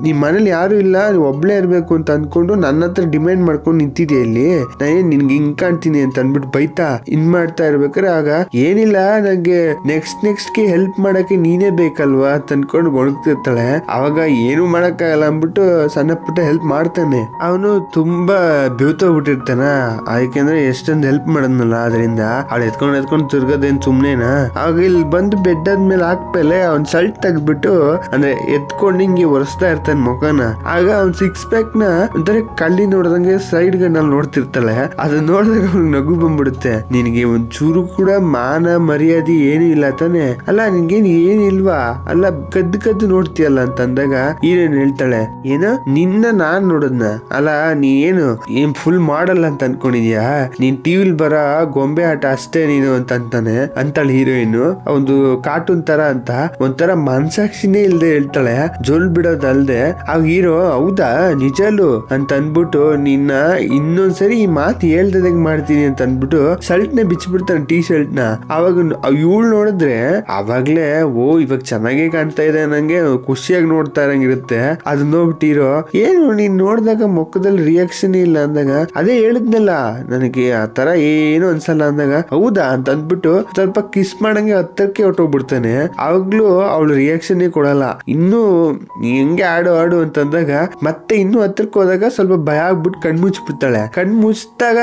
ನಿಮ್ ಮನೇಲಿ ಯಾರು ಇಲ್ಲ, ನೀವ್ ಒಬ್ಳೇ ಇರ್ಬೇಕು ಅಂತ ಅನ್ಕೊಂಡು ನನ್ನ ಹತ್ರ ಡಿಮ್ಯಾಂಡ್ ಮಾಡ್ಕೊಂಡು ನಿಂತಿದ್ಯಾ ಇಲ್ಲಿ, ನಾನೇನ್ ನಿನ್ಗೆ ಹಿಂಗ್ ಕಾಣ್ತೀನಿ ಅಂತ ಅನ್ಬಿಟ್ಟು ಬೈತಾ ಮಾಡ್ತಾ ಇರ್ಬೇಕಾರೆ ಆಗ ಏನಿಲ್ಲ ನಂಗೆ ನೆಕ್ಸ್ಟ್ ಗೆ ಹೆಲ್ಪ್ ಮಾಡಕ್ಕೆ ನೀನೇ ಬೇಕಲ್ವಾ ಅಂತ ಅನ್ಕೊಂಡು ಗೊಣಗ್ತಿರ್ತಾಳೆ. ಅವಾಗ ಏನು ಮಾಡಕ್ಕಾಗಲ್ಲ ಅಂದ್ಬಿಟ್ಟು ಸಣ್ಣ ಪುಟ್ಟ ಹೆಲ್ಪ್ ಮಾಡ್ತಾನೆ. ಅವನು ತುಂಬಾ ಬೆವ್ತೋಗ್ಬಿಟ್ಟಿರ್ತಾನ, ಯಾಕೆಂದ್ರೆ ಎಷ್ಟೊಂದು ಹೆಲ್ಪ್ ಮಾಡದ್ನಲ್ಲ ಅದರಿಂದ. ಅವಳು ಎತ್ಕೊಂಡು ತಿರ್ಗೋದೇನ್ ಸುಮ್ನೆನಾ. ಆಗ ಇಲ್ಲಿ ಬಂದು ಬೆಡ್ ಆದ್ಮೇಲೆ ಹಾಕ್ಮೇಲೆ ಅವ್ನ್ ಶರ್ಟ್ ತೆಗ್ದ್ಬಿಟ್ಟು ಅಂದ್ರೆ ಎತ್ಕೊಂಡು ಹಿಂಗೆ ಒರೆಸ್ತಾ ಇರ್ತಾನೆ ಮುಖನ. ಆಗ ಅವ್ನ್ ಸಿಕ್ಸ್ ಪ್ಯಾಕ್ ನ ಒಂಥರ ಕಳ್ಳಿ ನೋಡ್ದಂಗೆ ಸೈಡ್ ಗಣ್ಣಲ್ಲಿ ನೋಡ್ತಿರ್ತಾಳೆ. ಅದನ್ನ ನೋಡಿದಾಗ ಅವ್ನಿಗೆ ನಗು ಬಂದ್ಬಿಡುತ್ತೆ. ನಿನಗೆ ಒಂದ್ ಚೂರು ಕೂಡ ಮಾನ ಮರ್ಯಾದೆ ಏನು ಇಲ್ಲ ತಾನೆ, ಅಲ್ಲ ನಿನ್ಗೇನ್ ಏನಿಲ್ವಾ, ಅಲ್ಲ ಕದ್ದು ನೋಡ್ತೀಯಲ್ಲ ಅಂತ ಅಂದಾಗ ಹೀರೋಯಿನ್ ಹೇಳ್ತಾಳೆ ಏನೋ ನಿನ್ನ ನಾನ್ ನೋಡದ್ನ ಅಲ್ಲ, ನೀ ಏನ್ ಫುಲ್ ಮಾಡಲ್ಲ ಅಂತ ಅನ್ಕೊಂಡಿದ್ಯಾ, ನೀನ್ ಟಿವಿಲ್ ಬರ ಗೊಂಬೆ ಆಟ ಅಷ್ಟೇ ನೀನು ಅಂತ ಅಂತಾಳೆ ಹೀರೋಯಿನ್. ಒಂದು ಕಾರ್ಟೂನ್ ತರ ಅಂತ ಒಂಥರ ಮನ್ಸಾಕ್ಷಿನೇ ಇಲ್ದೆ ಹೇಳ್ತಾಳೆ, ಜೋಲ್ ಬಿಡೋದಲ್ದೆ. ಆಗ ಹೀರೋ ಹೌದಾ ನಿಜಲು ಅಂತ ಅನ್ಬಿಟ್ಟು ನಿನ್ನ ಇನ್ನೊಂದ್ಸರಿ ಈ ಮಾತು ಹೇಳ್ದಂಗ್ ಮಾಡ್ತೀನಿ ಅಂತ ಅನ್ಬಿಟ್ಟು ಶರ್ಟ್ ನ ಬಿಚ್ಚಿಬಿಡ್ತಾನೆ, ಟೀ ಶರ್ಟ್ ನ. ಅವಾಗ ಇವಳು ನೋಡಿದ್ರೆ ಅವಾಗ್ಲೇ ಇವಾಗ ಚೆನ್ನಾಗೇ ಕಾಣ್ತಾ ಇದೆ ನಂಗೆ ಖುಷಿಯಾಗಿ ನೋಡ್ತಾ ಇರಂಗಿರುತ್ತೆ. ಅದನ್ನ ನೋಡ್ಬಿಟ್ಟಿರೋ ಏನು ನೀನ್ ನೋಡಿದಾಗ ಮುಖದಲ್ಲಿ ರಿಯಾಕ್ಷನ್ ಇಲ್ಲ ಅಂದಾಗ ಅದೇ ಹೇಳಿದ್ನಲ್ಲ ನನಗೆ ಆ ತರ ಏನು ಅನ್ಸಲ್ಲ ಅಂದಾಗ ಹೌದಾ ಅಂತ ಅಂದ್ಬಿಟ್ಟು ಸ್ವಲ್ಪ ಕಿಸ್ ಮಾಡಂಗೆ ಹತ್ತಕ್ಕೆ ಹೊಟ್ಟೋಗ್ಬಿಡ್ತಾನೆ. ಅವಾಗ್ಲೂ ಅವಳು ರಿಯಾಕ್ಷನ್ ಕೊಡಲ್ಲ. ಇನ್ನು ಹೆಂಗೆ ಆಡು ಅಂತಂದಾಗ ಮತ್ತೆ ಇನ್ನು ಹತ್ರಕ್ಕೆ ಹೋದಾಗ ಸ್ವಲ್ಪ ಭಯ ಆಗ್ಬಿಟ್ಟು ಕಣ್ ಮುಚ್ಬಿಡ್ತಾಳೆ. ಕಣ್ ಮುಚ್ಚಿದಾಗ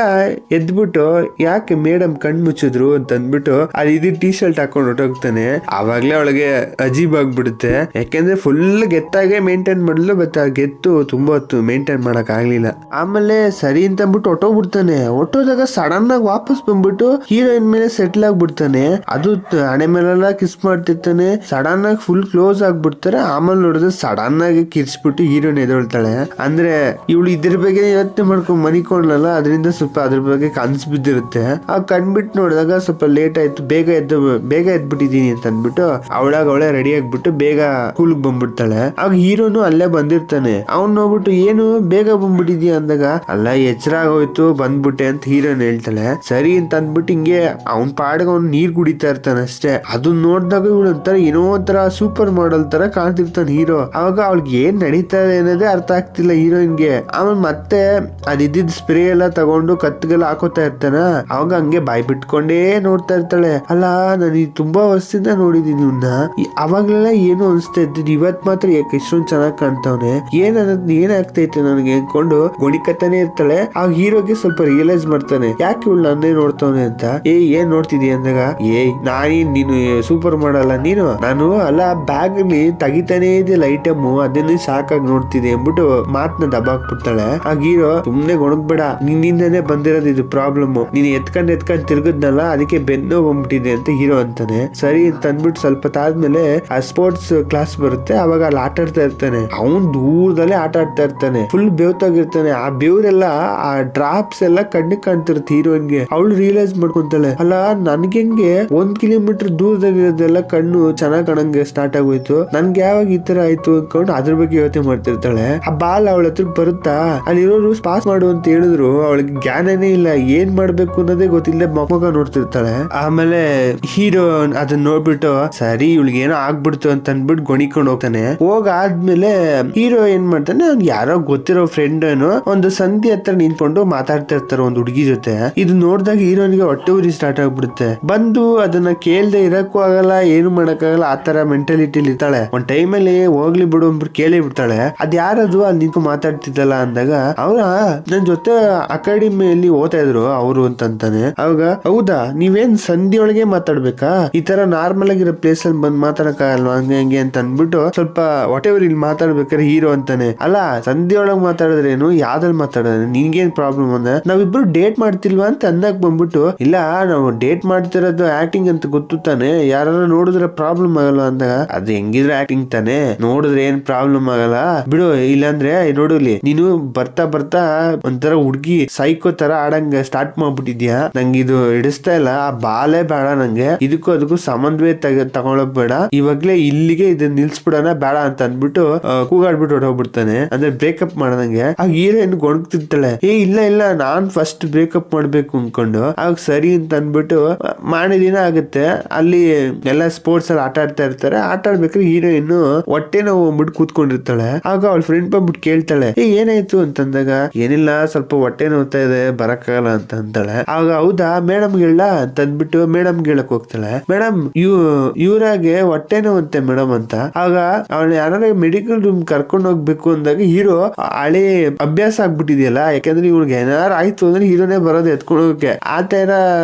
ಎದ್ಬಿಟ್ಟು ಯಾಕೆ ಮೇಡಮ್ ಕಣ್ ಮುಚ್ಚಿದ್ರು ಅಂತ ಅಂದ್ಬಿಟ್ಟು ಅದು ಟೀ ಶರ್ಟ್ ಹಾಕೊಂಡು ಹೊಟ್ಟೋಗ್ತಾನೆ. ಅವಾಗ್ಲೇ ಅವಳಿಗೆ ಅಜೀಬ್ ಆಗ್ಬಿಡುತ್ತೆ, ಯಾಕೆಂದ್ರೆ ಫುಲ್ ಗೆತ್ತಾಗೆ ಮೇಂಟೈನ್ ಮಾಡಲು ಬಟ್ ಆ ಗೆತ್ತು ತುಂಬಾ ಹೊತ್ತು ಮೇಂಟೈನ್ ಮಾಡಕ್ ಆಗ್ಲಿಲ್ಲ. ಆಮೇಲೆ ಸರಿ ಅಂತ ಅಂದ್ಬಿಟ್ಟು ಹೊಟ್ಟೋಗ್ಬಿಡ್ತಾನೆ. ಹೊಟ್ಟೋದಾಗ ಸಡನ್ ಆಗಿ ವಾಪಸ್ ಬಂದ್ಬಿಟ್ಟು ಹೀರೋಯಿನ್ ಮೇಲೆ ಸೆಟ್ಲ್ ಆಗ್ಬಿಡ್ತಾನೆ. ಅದು ಹಣೆ ಮೇಲೆಲ್ಲ ಕಿಸ್ ಮಾಡ್ತಿರ್ತಾನೆ. ಸಡನ್ ಆಗಿ ಫುಲ್ ಕ್ಲೋಸ್ ಆಗ್ಬಿಡ್ತಾರೆ. ಆಮೇಲೆ ನೋಡಿದ್ರೆ ಸಡನ್ ಆಗಿ ಕಿರ್ಸ್ಬಿಟ್ಟು ಹೀರೋಯಿನ್ ಎದೊಳ್ತಾಳೆ. ಅಂದ್ರೆ ಇವಳು ಇದ್ರ ಬಗ್ಗೆ ಯೋಚನೆ ಮಾಡ್ಕೊಂಡು ಮನಿಕೊಂಡ್ಲಲ್ಲ, ಅದರಿಂದ ಸ್ವಲ್ಪ ಅದ್ರ ಬಗ್ಗೆ ಕನ್ಸ್ ಬಿದ್ದಿರುತ್ತೆ. ಆ ಕಣ್ಬಿಟ್ಟು ನೋಡಿದಾಗ ಸ್ವಲ್ಪ ಲೇಟ್ ಆಯ್ತು, ಬೇಗ ಎದ್ಬಿಟ್ಟಿದೀನಿ ಅಂತ ಅಂದ್ಬಿಟ್ಟು ಅವಳೇ ರೆಡಿ ಆಗ್ಬಿಟ್ಟು ಬೇಗ ಸ್ಕೂಲ್ಗೆ ಬಂದ್ಬಿಡ್ತಾಳೆ. ಆಗ ಹೀರೋನು ಅಲ್ಲೇ ಬಂದಿರ್ತಾನೆ. ಅವ್ನ್ ನೋಡ್ಬಿಟ್ಟು ಏನು ಬೇಗ ಬಂದ್ಬಿಟ್ಟಿದ್ಯಾ ಅಂದಾಗ ಅಲ್ಲ ಎಚ್ಚರ ಆಗೋಯ್ತು ಬಂದ್ಬಿಟ್ಟೆ ಅಂತ ಹೀರೋನ್ ಹೇಳ್ತಾಳೆ. ಸರಿ ಅಂತ ಅಂದ್ಬಿಟ್ಟು ಹಿಂಗೆ ಅವ್ನ್ ಪಾಡ್ಗ ಅವ್ನ್ ನೀರ್ ಕುಡಿತಾ ಇರ್ತಾನೆ ಅಷ್ಟೇ. ಅದನ್ನ ನೋಡಿದಾಗ ಇವಳು ಒಂಥರ ಏನೋ ಒಂಥರ ಸೂಪರ್ ಮಾಡೆಲ್ ತರ ಕಾಣ್ತಿರ್ತಾನೆ ಹೀರೋ. ಅವಾಗ ಅವಳಿಗೆ ಏನ್ ನಡೀತಾ ಇದೆ ಅನ್ನೋದೇ ಅರ್ಥ ಆಗ್ತಿಲ್ಲ ಹೀರೋಯಿನ್ಗೆ. ಆಮೇಲೆ ಮತ್ತೆ ಅದಿದ್ದ ಸ್ಪ್ರೇ ಎಲ್ಲ ತಗೊಂಡು ಕತ್ತಿಗೆಲ್ಲ ಹಾಕೋತಾ ಇರ್ತಾನ. ಅವಾಗ ಹಂಗೆ ಬಾಯ್ ಬಿಟ್ಕೊಂಡೇ ನೋಡ್ತಾ ಇರ್ತಾಳೆ. ಅಲ್ಲ ನಾನು ತುಂಬಾ ವರ್ಷದಿಂದ ನೋಡಿದೀನಿ ಇವ್ನ, ಅವಾಗ್ಲೆಲ್ಲ ಏನು ಅನ್ಸ್ತಾ ಇದ್ದಿದ್ದು, ಇವತ್ ಮಾತ್ರ ಯಾಕೆ ಇಷ್ಟೊಂದು ಚೆನ್ನಾಗಿ ಕಾಣ್ತಾವನೆ, ಏನಾಗ್ತೈತೆ ನನಗೆ ಅನ್ಕೊಂಡು ಗೊಣಿಕತಾನೆ ಇರ್ತಾಳೆ. ಆ ಹೀರೋಗೆ ಸ್ವಲ್ಪ ರಿಯಲೈಸ್ ಮಾಡ್ತಾನೆ, ಯಾಕೆ ಇವಳು ನನ್ನೇ ನೋಡ್ತಾವನೆ ಅಂತ. ಏನ್ ನೋಡ್ತಿದ್ಯಾ ಅಂದಾಗ ನೀನು ಸೂಪರ್ ಮಾಡಲ್ಲ ನೀನು, ನಾನು ಅಲ್ಲ ಬ್ಯಾಗ್ ಅಲ್ಲಿ ತೆಗಿತಾನೆ ಇದೆಯಲ್ಲ ಐಟಮ್ ಅದನ್ನೇ ಸಾಕಾಗಿ ನೋಡ್ತಿದ್ದೆ ಅಂದ್ಬಿಟ್ಟು ಮಾತನ್ನ ದಬಾಕ್ಬಿಡ್ತಾಳೆ. ಆ ಹೀರೋ ಸುಮ್ನೆ ಗೊಣಗ್ಬೇಡ, ನಿನ್ನಿಂದನೇ ಬಂದಿರೋದು ಇದು ಪ್ರಾಬ್ಲಮ್, ನೀನ್ ಎತ್ಕೊಂಡ್ ತಿರ್ಗದ್ನಲ್ಲ ಅದಕ್ಕೆ ಬೆನ್ನು ಬಂದ್ಬಿಟ್ಟಿದೆ ಅಂತ ಹೀರೋ ಅಂತಾನೆ. ಸರಿ ಅಂತ ಅಂದ್ಬಿಟ್ಟು ಸ್ವಲ್ಪ ತಾದ್ಮೇಲೆ ಆ ಸ್ಪೋರ್ಟ್ಸ್ ಕ್ಲಾಸ್ ಬರುತ್ತೆ. ಅವಾಗ ಅಲ್ಲಿ ಆಟ ಆಡ್ತಾ ಇರ್ತಾನೆ. ಅವನ್ ದೂರದಲ್ಲೇ ಆಟ ಆಡ್ತಾ ಇರ್ತಾನೆ. ಫುಲ್ ಬೇವ್ತಾಗಿರ್ತಾನೆ. ಆ ಬೇವ್ರೆಲ್ಲ ಆ ಡ್ರಾಪ್ಸ್ ಎಲ್ಲ ಕಣ್ಣಿಗೆ ಕಾಣ್ತಿರುತ್ತೆ ಹೀರೋಯಿನ್ಗೆ. ಅವಳು ರಿಯಲೈಸ್ ಮಾಡ್ಕೊಂತಾಳೆ, ಅಲ್ಲ ನನ್ಗೆ ಹೆಂಗೆ 1 ಕಿಲೋಮೀಟರ್ ದೂರದಲ್ಲಿರೋದೆಲ್ಲ ಕಣ್ಣು ಚೆನ್ನಾಗ್ ಕಾಣಂಗೆ ಸ್ಟಾರ್ಟ್ ಆಗೋಯ್ತು, ನನ್ಗೆ ಯಾವಾಗ ಈ ತರ ಆಯ್ತು ಅನ್ಕೊಂಡು ಅದ್ರ ಬಗ್ಗೆ ಯೋಚನೆ ಮಾಡ್ತಿರ್ತಾಳೆ. ಆ ಬಾಲ್ ಅವಳ ಹತ್ರಕ್ ಬರುತ್ತಾ, ಅಲ್ಲಿರೋರು ಪಾಸ್ ಮಾಡು ಅಂತ ಹೇಳಿದ್ರು ಅವಳಿಗೆ ಜ್ಞಾನನೇ ಇಲ್ಲ, ಏನ್ ಮಾಡ್ಬೇಕು ಅನ್ನೋದೇ ಗೊತ್ತಿಲ್ಲದೆ ಮಗ ನೋಡ್ತಿರ್ತಾಳೆ. ಆಮೇಲೆ ಹೀರೋ ಅದನ್ನ ನೋಡ್ಬಿಟ್ಟು ಸರಿ ಇವಳಿಗೆ ಏನೋ ಆಗ್ಬಿಡ್ತು ಅಂತ ಅನ್ಬಿಟ್ಟು ಗೊಣಿಕೊಂಡು ಹೋಗ್ತಾನೆ. ಹೋಗಾದ್ಮೇಲೆ ಹೀರೋ ಏನ್ ಮಾಡ್ತಾನೆ, ಅವ್ನ್ ಯಾರೋ ಗೊತ್ತಿರೋ ಫ್ರೆಂಡ್ ಏನೋ ಒಂದು ಸಂಧಿ ಹತ್ರ ನಿಂತ್ಕೊಂಡು ಮಾತಾಡ್ತಾ ಇರ್ತಾರೆ ಒಂದು ಹುಡುಗಿ ಜೊತೆ. ಇದು ನೋಡಿದಾಗ ಹೀರೋನಿಗೆ ಹೊಟ್ಟೆ ಉರಿ ಸ್ಟಾರ್ಟ್ ಆಗ್ಬಿಡುತ್ತೆ. ಬಂದು ಅದನ್ನ ಕೇಳ್ದೆ ಇರಕ್ಕೂ ಆಗಲ್ಲ, ಏನು ಮಾಡಕ್ಕಾಗಲ್ಲ, ಆತರ ಮೆಂಟಾಲಿಟಿಲಿ ಇರ್ತಾಳೆ. ಒಂದ್ ಟೈಮಲ್ಲಿ ಹೋಗ್ಲಿ ಬಿಡು ಅಂದ್ಬಿಟ್ಟು ಕೇಳಿ ಬಿಡ್ತಾಳೆ. ಅದ್ ಯಾರದು ಅಲ್ಲಿ ನಿಂತು ಮಾತಾಡ್ತಿದ್ದಲ್ಲ ಅಂದಾಗ ಅವ್ರ ನನ್ ಜೊತೆ ಅಕಾಡೆಮಿಯಲ್ಲಿ ಓದ್ತಾ ಇದ್ರು ಅವರು ಅಂತಂತಾನೆ. ಅವಾಗ ಹೌದಾ, ನೀವೇನ್ ಸಂಧಿಯೊಳಗೆ ಮಾತಾಡ್ಬೇಕಾ, ಈ ತರ ನಾರ್ಮಲ್ ಆಗಿರೋ ಪ್ಲೇಸ್ ಅಲ್ಲಿ ಬಂದ್ ಮಾತಾಡಕ್ಕಾಗಲ್ವಾ ಹಂಗೆ ಹಂಗೆ ಅಂತ ಅನ್ಬಿಟ್ಟು ಸ್ವಲ್ಪ ವಾಟೆವರ್ ಇಲ್ಲಿ ಮಾತಾಡ್ಬೇಕಾರೆ ಹೀರೋ ಅಂತಾನೆ. ಅಲ್ಲ ಸಂಧಿಯೊಳಗ್ ಮಾತಾಡಿದ್ರೇನು, ಯಾವ್ದ್ರಲ್ಲಿ ಮಾತಾಡಿದ್ರೆ ನಿನ್ಗೇನ್ ಪ್ರಾಬ್ಲಮ್ ಅಂದ್ರೆ ನಾವಿಬ್ರು ಡೇಟ್ ಮಾಡ್ತಿಲ್ವಾ ಅಂತ ಅಂದಾಗ ಬಂದ್ಬಿಟ್ಟು, ಇಲ್ಲ ನಾವು ಡೇಟ್ ಮಾಡ್ತಿರೋದು ಆಕ್ಟಿಂಗ್ ಅಂತ ಗೊತ್ತು ತಾನೆ, ಯಾರು ನೋಡಿದ್ರೆ ಪ್ರಾಬ್ಲಮ್ ಆಗಲ್ಲ ಅಂದಾಗ ಅದು ಹೆಂಗಿದ್ರೆ ಆಕ್ಟಿಂಗ್ ತಾನೆ, ನೋಡಿದ್ರೆ ಏನ್ ಪ್ರಾಬ್ಲಮ್ ಆಗಲ್ಲ ಬಿಡು, ಇಲ್ಲಾಂದ್ರೆ ನೋಡಲಿ ನೀನು ಬರ್ತಾ ಬರ್ತಾ ಒಂಥರ ಹುಡ್ಗಿ ಸೈಕೋ ತರ ಆಡಂಗ ಸ್ಟಾರ್ಟ್ ಮಾಡ್ಬಿಟ್ಟಿದ್ಯಾ, ನಂಗೆ ಇದು ಹಿಡಿಸ್ತಾ ಇಲ್ಲ, ಆ ಬಾಲೇ ಬೇಡ ನಂಗೆ, ಇದಕ್ಕೂ ಅದಕ್ಕೂ ಸಂಬಂಧವೇ ತಗೊಳಕ್ ಬೇಡ, ಇವಾಗ್ಲೇ ಇಲ್ಲಿಗೆ ಇದನ್ನ ನಿಲ್ಸ್ಬಿಡೋಣ ಬೇಡ ಅಂತ ಅಂದ್ಬಿಟ್ಟು ಕೂಗಾಡ್ಬಿಟ್ಟು ಹೊರಟೋಗ್ಬಿಡ್ತಾನೆ. ಅಂದ್ರೆ ಬ್ರೇಕಪ್ ಮಾಡದಂಗೆ. ಆ ಹೀರೋಯಿನ್ ಗೊಣಗ್ತಿರ್ತಾಳೆ, ಇಲ್ಲ ಇಲ್ಲ ನಾನ್ ಫಸ್ಟ್ ಬ್ರೇಕಪ್ ಮಾಡ್ಬೇಕು ಅನ್ಕೊಂಡು. ಆಗ ಸರಿ ಅಂತ ಅಂದ್ಬಿಟ್ಟು ಮಾಡಿ ದಿನ ಆಗುತ್ತೆ. ಅಲ್ಲಿ ಎಲ್ಲ ಸ್ಪೋರ್ಟ್ಸ್ ಅಲ್ಲಿ ಆಟ ಆಡ್ತಾ ಇರ್ತಾರೆ. ಆಟ ಆಡ್ಬೇಕಾದ್ರೆ ಹೀರೋಯಿನ್ ಹೊಟ್ಟೆ ನೋವು ಹೋಗ್ಬಿಟ್ಟು ಕೂತ್ಕೊಂಡಿರ್ತಾಳೆ. ಆಗ ಅವಳ ಫ್ರೆಂಡ್ ಬಂದ್ಬಿಟ್ಟು ಕೇಳ್ತಾಳೆ, ಏನಾಯ್ತು ಅಂತಂದಾಗ ಏನಿಲ್ಲ ಸ್ವಲ್ಪ ಹೊಟ್ಟೆ ನೋವ್ತಾ ಇದೆ ಬರಕ್ಕಾಗಲ್ಲ ಅಂತ ಅಂತಾಳೆ. ಆಗ ಹೌದಾ ಮೇಡಮ್ ಹೇಳ ಅಂತ ಅಂದ್ಬಿಟ್ಟು ಮೇಡಮ್ ಹೇಳಕ್ ಹೋಗ್ತಾಳೆ. ಮೇಡಮ್ ಇವ್ರಾಗೆ ಹೊಟ್ಟೆ ನೋವಂತೆ ಮೇಡಮ್ ಅಂತ. ಆಗ ಅವಳ ಯಾರು ಮೆಡಿಕಲ್ ರೂಮ್ ಕರ್ಕೊಂಡು ಹೋಗ್ಬೇಕು ಅಂದಾಗ ಹೀರೋ ಹಳೆ ಅಭ್ಯಾಸ ಆಗ್ಬಿಟ್ಟಿದೆಯಲ್ಲ, ಯಾಕಂದ್ರೆ ಇವ್ಳಿಗೆ ಏನಾರು ಆಯ್ತು ಅಂದ್ರೆ ಹೀರೋನೇ ಬರೋದು ಎತ್ಕೊಂಡು ಹೋಗಕ್ಕೆ. ಆ ತರ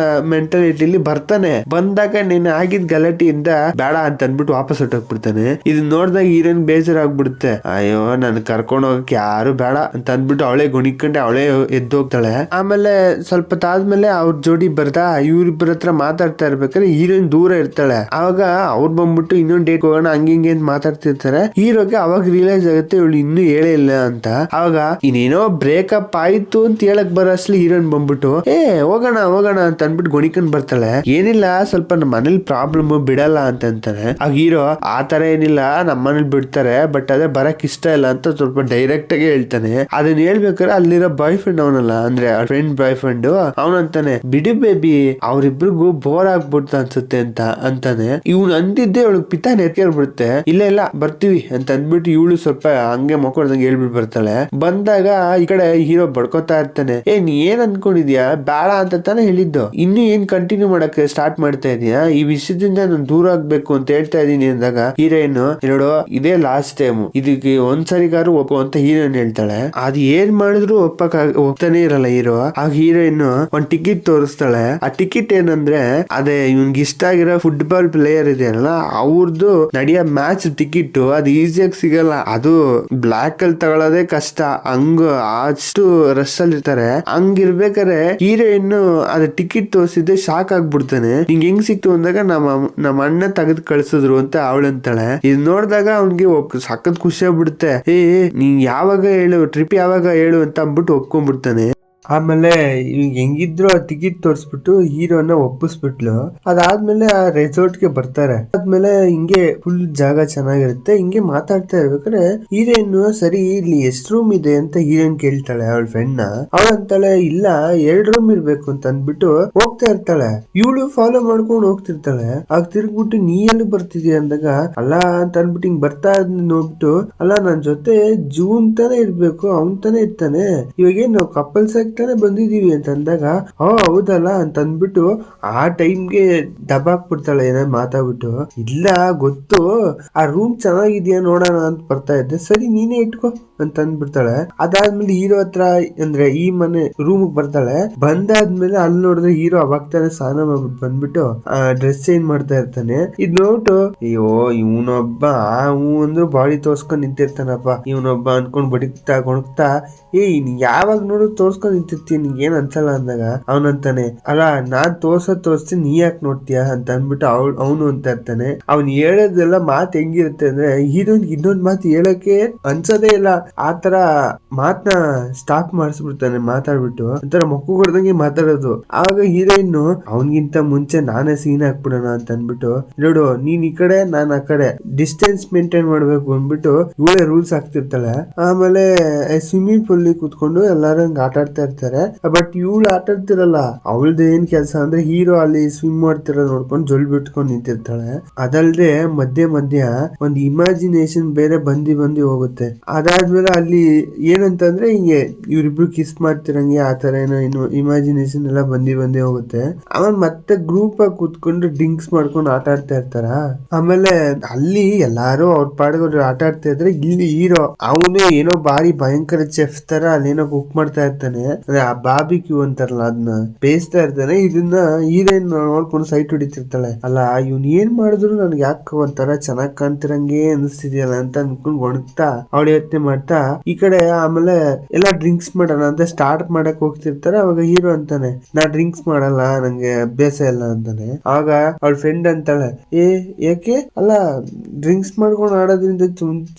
ಮೆಂಟಾಲಿಟಿಲಿ ಬರ್ತಾನೆ. ಬಂದಾಗ ನೀನ್ ಆಗಿದ್ ಗಲಾಟೆಯಿಂದ ಬೇಡ ಅಂತ ಅಂದ್ಬಿಟ್ಟು ವಾಪಸ್ ಹೊಟ್ಟೋಗ್ಬಿಡ್ತಾನೆ. ಇದನ್ನ ನೋಡಿದಾಗ ಹೀರೋಯಿನ್ ಬೇಜಾರಾಗ್ಬಿಡುತ್ತೆ. ಅಯ್ಯೋ ನನ್ ಕರ್ಕೊಂಡು ಹೋಗಕ್ಕೆ ಯಾರು ಬೇಡ ಅಂತ ಅಂದ್ಬಿಟ್ಟು ಅವಳೇ ಗುಣಿಕೊಂಡೆ ಅವಳೇ ಎದ್ದೋಗ್ತಾಳೆ. ಆಮೇಲೆ ಸ್ವಲ್ಪ ತಾದ್ಮೇಲೆ ಅವ್ರ ಜೋಡಿ ಬರ್ತಾ ಇವ್ರಿಬ್ಬರ ಹತ್ರ ಮಾತಾಡ್ತಾ ಇರ್ಬೇಕಾದ್ರೆ ಹೀರೋಯಿನ್ ದೂರ ಇರ್ತಾಳೆ. ಅವಾಗ ಅವ್ರು ಬಂದ್ಬಿಟ್ಟು ಇನ್ನೊಂದು ಡೇಟ್ ಹೋಗೋಣ ಹಂಗಿಂಗೆ ಅಂತ ಮಾತಾಡ್ತಿರ್ತಾರೆ. ಹೀರೋಗೆ ಅವಾಗ ರಿಯಲೈಸ್ ಆಗುತ್ತೆ ಇವಳು ಇನ್ನೂ ಹೇಳೇ ಇಲ್ಲ ಅಂತ. ಅವಾಗ ಇನ್ನೇನೋ ಬ್ರೇಕಪ್ ಆಯ್ತು ಅಂತ ಹೇಳಕ್ ಬರೋಷ್ಟ್ಲಿ ಹೀರೋಯಿನ್ ಬಂದ್ಬಿಟ್ಟು ಹೋಗೋಣ ಹೋಗೋಣ ಅಂತ ಅನ್ಬಿಟ್ಟು ಗೊಣಿಕೊಂಡ್ ಬರ್ತಾಳೆ. ಏನಿಲ್ಲ ಸ್ವಲ್ಪ ನಮ್ಮ ಮನೇಲಿ ಪ್ರಾಬ್ಲಮ್ ಬಿಡಲ್ಲ ಅಂತ ಅಂತಾನೆ. ಆಗ ಹೀರೋ ಆತರ ಏನಿಲ್ಲ ನಮ್ಮ ಮನೇಲಿ ಬಿಡ್ತಾರೆ, ಬಟ್ ಅದೇ ಬರಕ್ ಇಷ್ಟ ಇಲ್ಲ ಅಂತ ಸ್ವಲ್ಪ ಡೈರೆಕ್ಟ್ ಆಗಿ ಹೇಳ್ತಾನೆ. ಅದನ್ನ ಹೇಳ್ಬೇಕಾದ್ರೆ ಅಲ್ಲಿರೋ ಬಾಯ್ ಫ್ರೆಂಡ್ ಅವನಲ್ಲ, ಅಂದ್ರೆ ಫ್ರೆಂಡ್ ಬಾಯ್ ಫ್ರೆಂಡ್ ಅವನಂತಾನೆ, ಬಿಡಿ ಬೇಬಿ ಅವ್ರಿಬ್ರಿಗೂ ಬೋರ್ ಆಗ್ಬಿಡ್ತ ಅನ್ಸುತ್ತೆ ಅಂತ ಅಂತಾನೆ. ಇವ್ನು ಅಂದಿದ್ದೆ ಅವಳಿಗೆ ಪಿತ ನೆತ್ಕೇರ್ಬಿಡುತ್ತೆ. ಇಲ್ಲ ಇಲ್ಲ ಬರ್ತೀವಿ ಅಂತ ಅಂದ್ಬಿಟ್ಟು ಇವಳು ಸ್ವಲ್ಪ ಹಂಗೆ ಮಕ್ಕೊಡ್ದಂಗೆ ಹೇಳ್ಬಿಟ್ಟು ಬರ್ತಾಳೆ. ಬಂದಾಗ ಈ ಕಡೆ ಹೀರೋ ಬಡ್ಕೋತಾ ಇರ್ತಾನೆ. ನೀ ಏನ್ ಅನ್ಕೊಂಡಿದ್ಯಾ, ಬೇಡ ಅಂತ ತಾನೇ ಹೇಳಿದ್ದು, ಇನ್ನು ಏನ್ ಕಂಟಿನ್ಯೂ ಮಾಡಕ್ಕೆ ಸ್ಟಾರ್ಟ್ ಮಾಡ್ತಾ ಇದೀಯಾ, ಈ ವಿಷಯದಿಂದ ನಾನು ದೂರ ಆಗ್ಬೇಕು ಅಂತ ಹೇಳ್ತಾ ಇದೀನಿ ಅಂದಾಗ ಹೀರೋಯಿನ್ ನೋಡು ಇದೇ ಲಾಸ್ಟ್ ಟೈಮ್, ಇದಕ್ಕೆ ಒಂದ್ಸರಿಗಾರು ಒಪ್ಪು ಅಂತ ಹೀರೋಯಿನ್ ಹೇಳ್ತಾಳೆ. ಅದ್ ಏನ್ ಮಾಡಿದ್ರು ಹೋಗ್ತಾನೆ ಇರಲ್ಲ ಹೀರೋ. ಆಗ ಹೀರೋಯಿನ್ ಒಂದ್ ಟಿಕೆಟ್ ತೋರಿಸ್ತಾಳೆ. ಆ ಟಿಕೆಟ್ ಏನಂದ್ರೆ ಅದೇ ಇವ್ನಿಗೆ ಇಷ್ಟ ಆಗಿರೋ ಫುಟ್ಬಾಲ್ ಪ್ಲೇಯರ್ ಇದೆಯಲ್ಲ ಅವ್ರದ್ದು ನಡೆಯೋ ಮ್ಯಾಚ್ ಟಿಕೆಟ್. ಅದು ಈಸಿಯಾಗಿ ಸಿಗಲ್ಲ, ಅದು ಬ್ಲಾಕ್ ಅಲ್ಲಿ ತಗೊಳ್ಳೋದೇ ಕಷ್ಟ, ಹಂಗ ಅಷ್ಟು ರಶ್ ಅಲ್ಲಿ ಇರ್ತಾರೆ. ಹಂಗಿರ್ಬೇಕಾರೆ ಹೀರೋಯಿನ್ ಅದ ಟಿಕೆಟ್ ತೋರಿಸಿದ್ದೆ ಶಾಕ್ ಆಗ್ಬಿಡ್ತಾನೆ. ನಿಂಗೆ ಹೆಂಗ್ ಸಿಕ್ತು ಅಂದಾಗ ನಮ್ಮ ಅಣ್ಣ ತೆಗೆದು ಕಳ್ಸಿದ್ರು ಅಂತ ಅವಳಂತಾಳೆ. ಇದ್ ನೋಡಿದಾಗ ಅವ್ನಿಗೆ ಸಖತ್ ಖುಷಿ ಆಗ್ಬಿಡುತ್ತೆ. ನೀನ್ ಯಾವಾಗ ಹೇಳು, ಟ್ರಿಪ್ ಯಾವಾಗ ಹೇಳು ಅಂತ ಅಂದ್ಬಿಟ್ಟು ಒಪ್ಕೊಂಡ್ಬಿಡ್ತಾನೆ. ಆಮೇಲೆ ಹೆಂಗಿದ್ರು ಆ ಟಿಕೆಟ್ ತೋರಿಸ್ಬಿಟ್ಟು ಹೀರೋನ ಒಪ್ಪಿಸ್ಬಿಟ್ಲು. ಅದಾದ್ಮೇಲೆ ಆ ರೆಸಾರ್ಟ್ ಗೆ ಬರ್ತಾರೆ. ಆದ್ಮೇಲೆ ಹಿಂಗೆ ಫುಲ್ ಜಾಗ ಚೆನ್ನಾಗಿರುತ್ತೆ. ಹಿಂಗೆ ಮಾತಾಡ್ತಾ ಇರ್ಬೇಕಾದ್ರೆ ಹೀರೋಯಿನ್ ಸರಿ ಇಲ್ಲಿ ಎಷ್ಟು ರೂಮ್ ಇದೆ ಅಂತ ಹೀರೋಯಿನ್ ಕೇಳ್ತಾಳೆ ಅವಳ ಫ್ರೆಂಡ್ ನ. ಅವಳಂತಾಳೆ ಇಲ್ಲ 2 ರೂಮ್ ಇರ್ಬೇಕು ಅಂತ ಅಂದ್ಬಿಟ್ಟು ಹೋಗ್ತಾ ಇರ್ತಾಳೆ. ಇವಳು ಫಾಲೋ ಮಾಡ್ಕೊಂಡು ಹೋಗ್ತಿರ್ತಾಳೆ. ಆಗ ತಿರ್ಗ್ಬಿಟ್ಟು ನೀ ಎಲ್ಲಿ ಬರ್ತಿದ್ಯಾ ಅಂದಾಗ ಅಲ್ಲ ಅಂತ ಅನ್ಬಿಟ್ಟು ಹಿಂಗ್ ಬರ್ತಾ ನೋಡ್ಬಿಟ್ಟು, ಅಲ್ಲ ನನ್ ಜೊತೆ ಜೂನ್ ತಾನೇ ಇರ್ಬೇಕು, ಅವನ್ ತಾನೇ ಇರ್ತಾನೆ, ಇವಾಗೇನ್ ನಾವು ಕಪಲ್ಸ್ ತಾನೇ ಬಂದಿದೀವಿ ಅಂತ ಅಂದಾಗ ಹೌದಲ್ಲ ಅಂತ ಅಂದ್ಬಿಟ್ಟು ಆ ಟೈಮ್ಗೆ ದಬಾಕ್ಬಿಡ್ತಾಳೆ ಏನಾದ್ರು ಮಾತಾಡ್ಬಿಟ್ಟು. ಇಲ್ಲ ಗೊತ್ತು, ಆ ರೂಮ್ ಚೆನ್ನಾಗಿದ್ಯಾ ನೋಡೋಣ ಅಂತ ಬರ್ತಾ ಇದ್ದೆ, ಸರಿ ನೀನೇ ಇಟ್ಕೋ ಅಂತ ಅಂದ್ಬಿಡ್ತಾಳೆ. ಅದಾದ್ಮೇಲೆ ಹೀರೋ ಹತ್ರ ಅಂದ್ರೆ ಈ ಮನೆ ರೂಮ್ ಬರ್ತಾಳೆ. ಬಂದಾದ್ಮೇಲೆ ಅಲ್ಲಿ ನೋಡಿದ್ರೆ ಹೀರೋ ಅವಾಗ್ತಾನೆ ಸ್ನಾನ ಮಾಡ್ಬಿಟ್ಟು ಬಂದ್ಬಿಟ್ಟು ಡ್ರೆಸ್ ಚೇಂಜ್ ಮಾಡ್ತಾ ಇರ್ತಾನೆ. ಇದ್ ನೋಟು ಅಯ್ಯೋ ಇವನೊಬ್ಬ ಅಂದ್ರು ಬಾಡಿ ತೋರ್ಸ್ಕೊಂಡ್ ನಿಂತಿರ್ತಾನಪ್ಪ, ಇವನೊಬ್ಬ ಅನ್ಕೊಂಡ್ ಬಡಿಕ್ತಾ ಗೊಣಗ್ತಾ ಯಾವಾಗ ನೋಡು ತೋರ್ಸ್ಕೊಂಡ್ ನಿಂತಿರ್ತೀನಿ ನಿಂಗೆ ಏನ್ ಅನ್ಸಲ್ಲ ಅಂದಾಗ ಅವನಂತಾನೆ, ಅಲ್ಲ ನಾನ್ ತೋರ್ಸ್ತೀನಿ ನೀ ಯಾಕೆ ನೋಡ್ತೀಯಾ ಅಂತ ಅಂದ್ಬಿಟ್ಟು ಅವನು ಅಂತ ಇರ್ತಾನೆ. ಅವ್ನ್ ಹೇಳೋದೆಲ್ಲ ಮಾತು ಹೆಂಗಿರುತ್ತೆ ಅಂದ್ರೆ ಹೀರೋನ್ ಇನ್ನೊಂದ್ ಮಾತು ಹೇಳಕ್ಕೆ ಅನ್ಸೋದೇ ಇಲ್ಲ. ಆತರ ಮಾತನ್ನ ಸ್ಟಾಪ್ ಮಾಡಿಸ್ಬಿಡ್ತಾನೆ ಮಾತಾಡ್ಬಿಟ್ಟು, ಒಂಥರ ಮಕ್ಕು ಹೊಡೆದಂಗೆ ಮಾತಾಡೋದು. ಆಗ ಹೀರೋಯಿನ್ ಅವನ್ಗಿಂತ ಮುಂಚೆ ನಾನೇ ಸೀನ್ ಹಾಕ್ಬಿಡೋಣ ಅಂತ ಅಂದ್ಬಿಟ್ಟು, ನೋಡು ನೀನ್ ಈ ಕಡೆ ನಾನ್ ಆ ಕಡೆ ಡಿಸ್ಟೆನ್ಸ್ ಮೇಂಟೈನ್ ಮಾಡ್ಬೇಕು ಅಂದ್ಬಿಟ್ಟು ಇವಳೇ ರೂಲ್ಸ್ ಹಾಕ್ತಿರ್ತಾಳೆ. ಆಮೇಲೆ ಸ್ವಿಮ್ಮಿಂಗ್ ಪೂಲ್ ಕೂತ್ಕೊಂಡು ಎಲ್ಲಾರು ಹಂಗ ಆಟ ಆಡ್ತಾ ಇರ್ತಾರೆ. ಬಟ್ ಇವಳು ಆಟ ಆಡ್ತಿರಲ್ಲ, ಅವಳದ ಏನ್ ಕೆಲಸ ಅಂದ್ರೆ ಹೀರೋ ಅಲ್ಲಿ ಸ್ವಿಮ್ ಮಾಡ್ತಿರೋದ್ ನೋಡ್ಕೊಂಡು ಜೊಲ್ ಬಿಟ್ಕೊಂಡು ನಿಂತಿರ್ತಾಳೆ. ಅದಲ್ದೆ ಮಧ್ಯ ಮಧ್ಯ ಒಂದು ಇಮ್ಯಾಜಿನೇಷನ್ ಬೇರೆ ಬಂದಿ ಹೋಗುತ್ತೆ. ಅದಾದ್ಮೇಲೆ ಅಲ್ಲಿ ಏನಂತಂದ್ರೆ ಹಿಂಗೆ ಇವ್ರಿಬ್ರು ಕಿಸ್ ಮಾಡ್ತಿರಂಗೆ ಆತರ ಏನೋ ಇಮ್ಯಾಜಿನೇಷನ್ ಎಲ್ಲ ಬಂದಿ ಹೋಗುತ್ತೆ. ಆಮೇಲೆ ಮತ್ತೆ ಗ್ರೂಪ್ ಆಗಿ ಕೂತ್ಕೊಂಡು ಡ್ರಿಂಕ್ಸ್ ಮಾಡ್ಕೊಂಡು ಆಟ ಆಡ್ತಾ ಇರ್ತಾರ. ಆಮೇಲೆ ಅಲ್ಲಿ ಎಲ್ಲಾರು ಅವ್ರ ಪಾಡಿಗೆ ಆಟ ಆಡ್ತಾ ಇದ್ರೆ ಇಲ್ಲಿ ಹೀರೋ ಅವನು ಏನೋ ಬಾರಿ ಭಯಂಕರ ಚೆಫ್ ತರ ಅಲ್ಲೇನೋ ಕುಕ್ ಮಾಡ್ತಾ ಇರ್ತಾನೆ. ಅಂದ್ರೆ ಆ ಬಾಬಿಕ್ಯೂ ಅಂತಾರಲ್ಲ ಅದನ್ನ ಬೇಯಿಸ್ತಾ ಇರ್ತಾನೆ. ಇದನ್ನ ಹೀರೋಯಿನ್ ನೋಡ್ಕೊಂಡು ಸೈಟ್ ಹೊಡಿತಿರ್ತಾಳೆ. ಅಲ್ಲ ಇವ್ನ್ ಏನ್ ಮಾಡಿದ್ರು ನನ್ಗೆ ಯಾಕೆ ಒಂಥರ ಚೆನ್ನಾಗ್ ಕಾಣ್ತಿರಂಗೆ ಅನಿಸ್ತಿದ್ಯಲ್ಲ ಅಂತ ಅನ್ಕೊಂಡ್ ಒಣಗ್ತಾ ಅವಳ ಯೋಚನೆ ಮಾಡ್ತಾ ಈ ಕಡೆ ಆಮೇಲೆ ಎಲ್ಲಾ ಡ್ರಿಂಕ್ಸ್ ಮಾಡೋಣ ಅಂತ ಸ್ಟಾರ್ಟ್ ಮಾಡಕ್ ಹೋಗ್ತಿರ್ತಾರೆ. ಅವಾಗ ಹೀರೋ ಅಂತಾನೆ ನಾ ಡ್ರಿಂಕ್ಸ್ ಮಾಡಲ್ಲ, ನಂಗೆ ಅಭ್ಯಾಸ ಇಲ್ಲ ಅಂತಾನೆ. ಆಗ ಅವಳ ಫ್ರೆಂಡ್ ಅಂತಾಳೆ ಯಾಕೆ ಅಲ್ಲ ಡ್ರಿಂಕ್ಸ್ ಮಾಡ್ಕೊಂಡು ಆಡೋದ್ರಿಂದ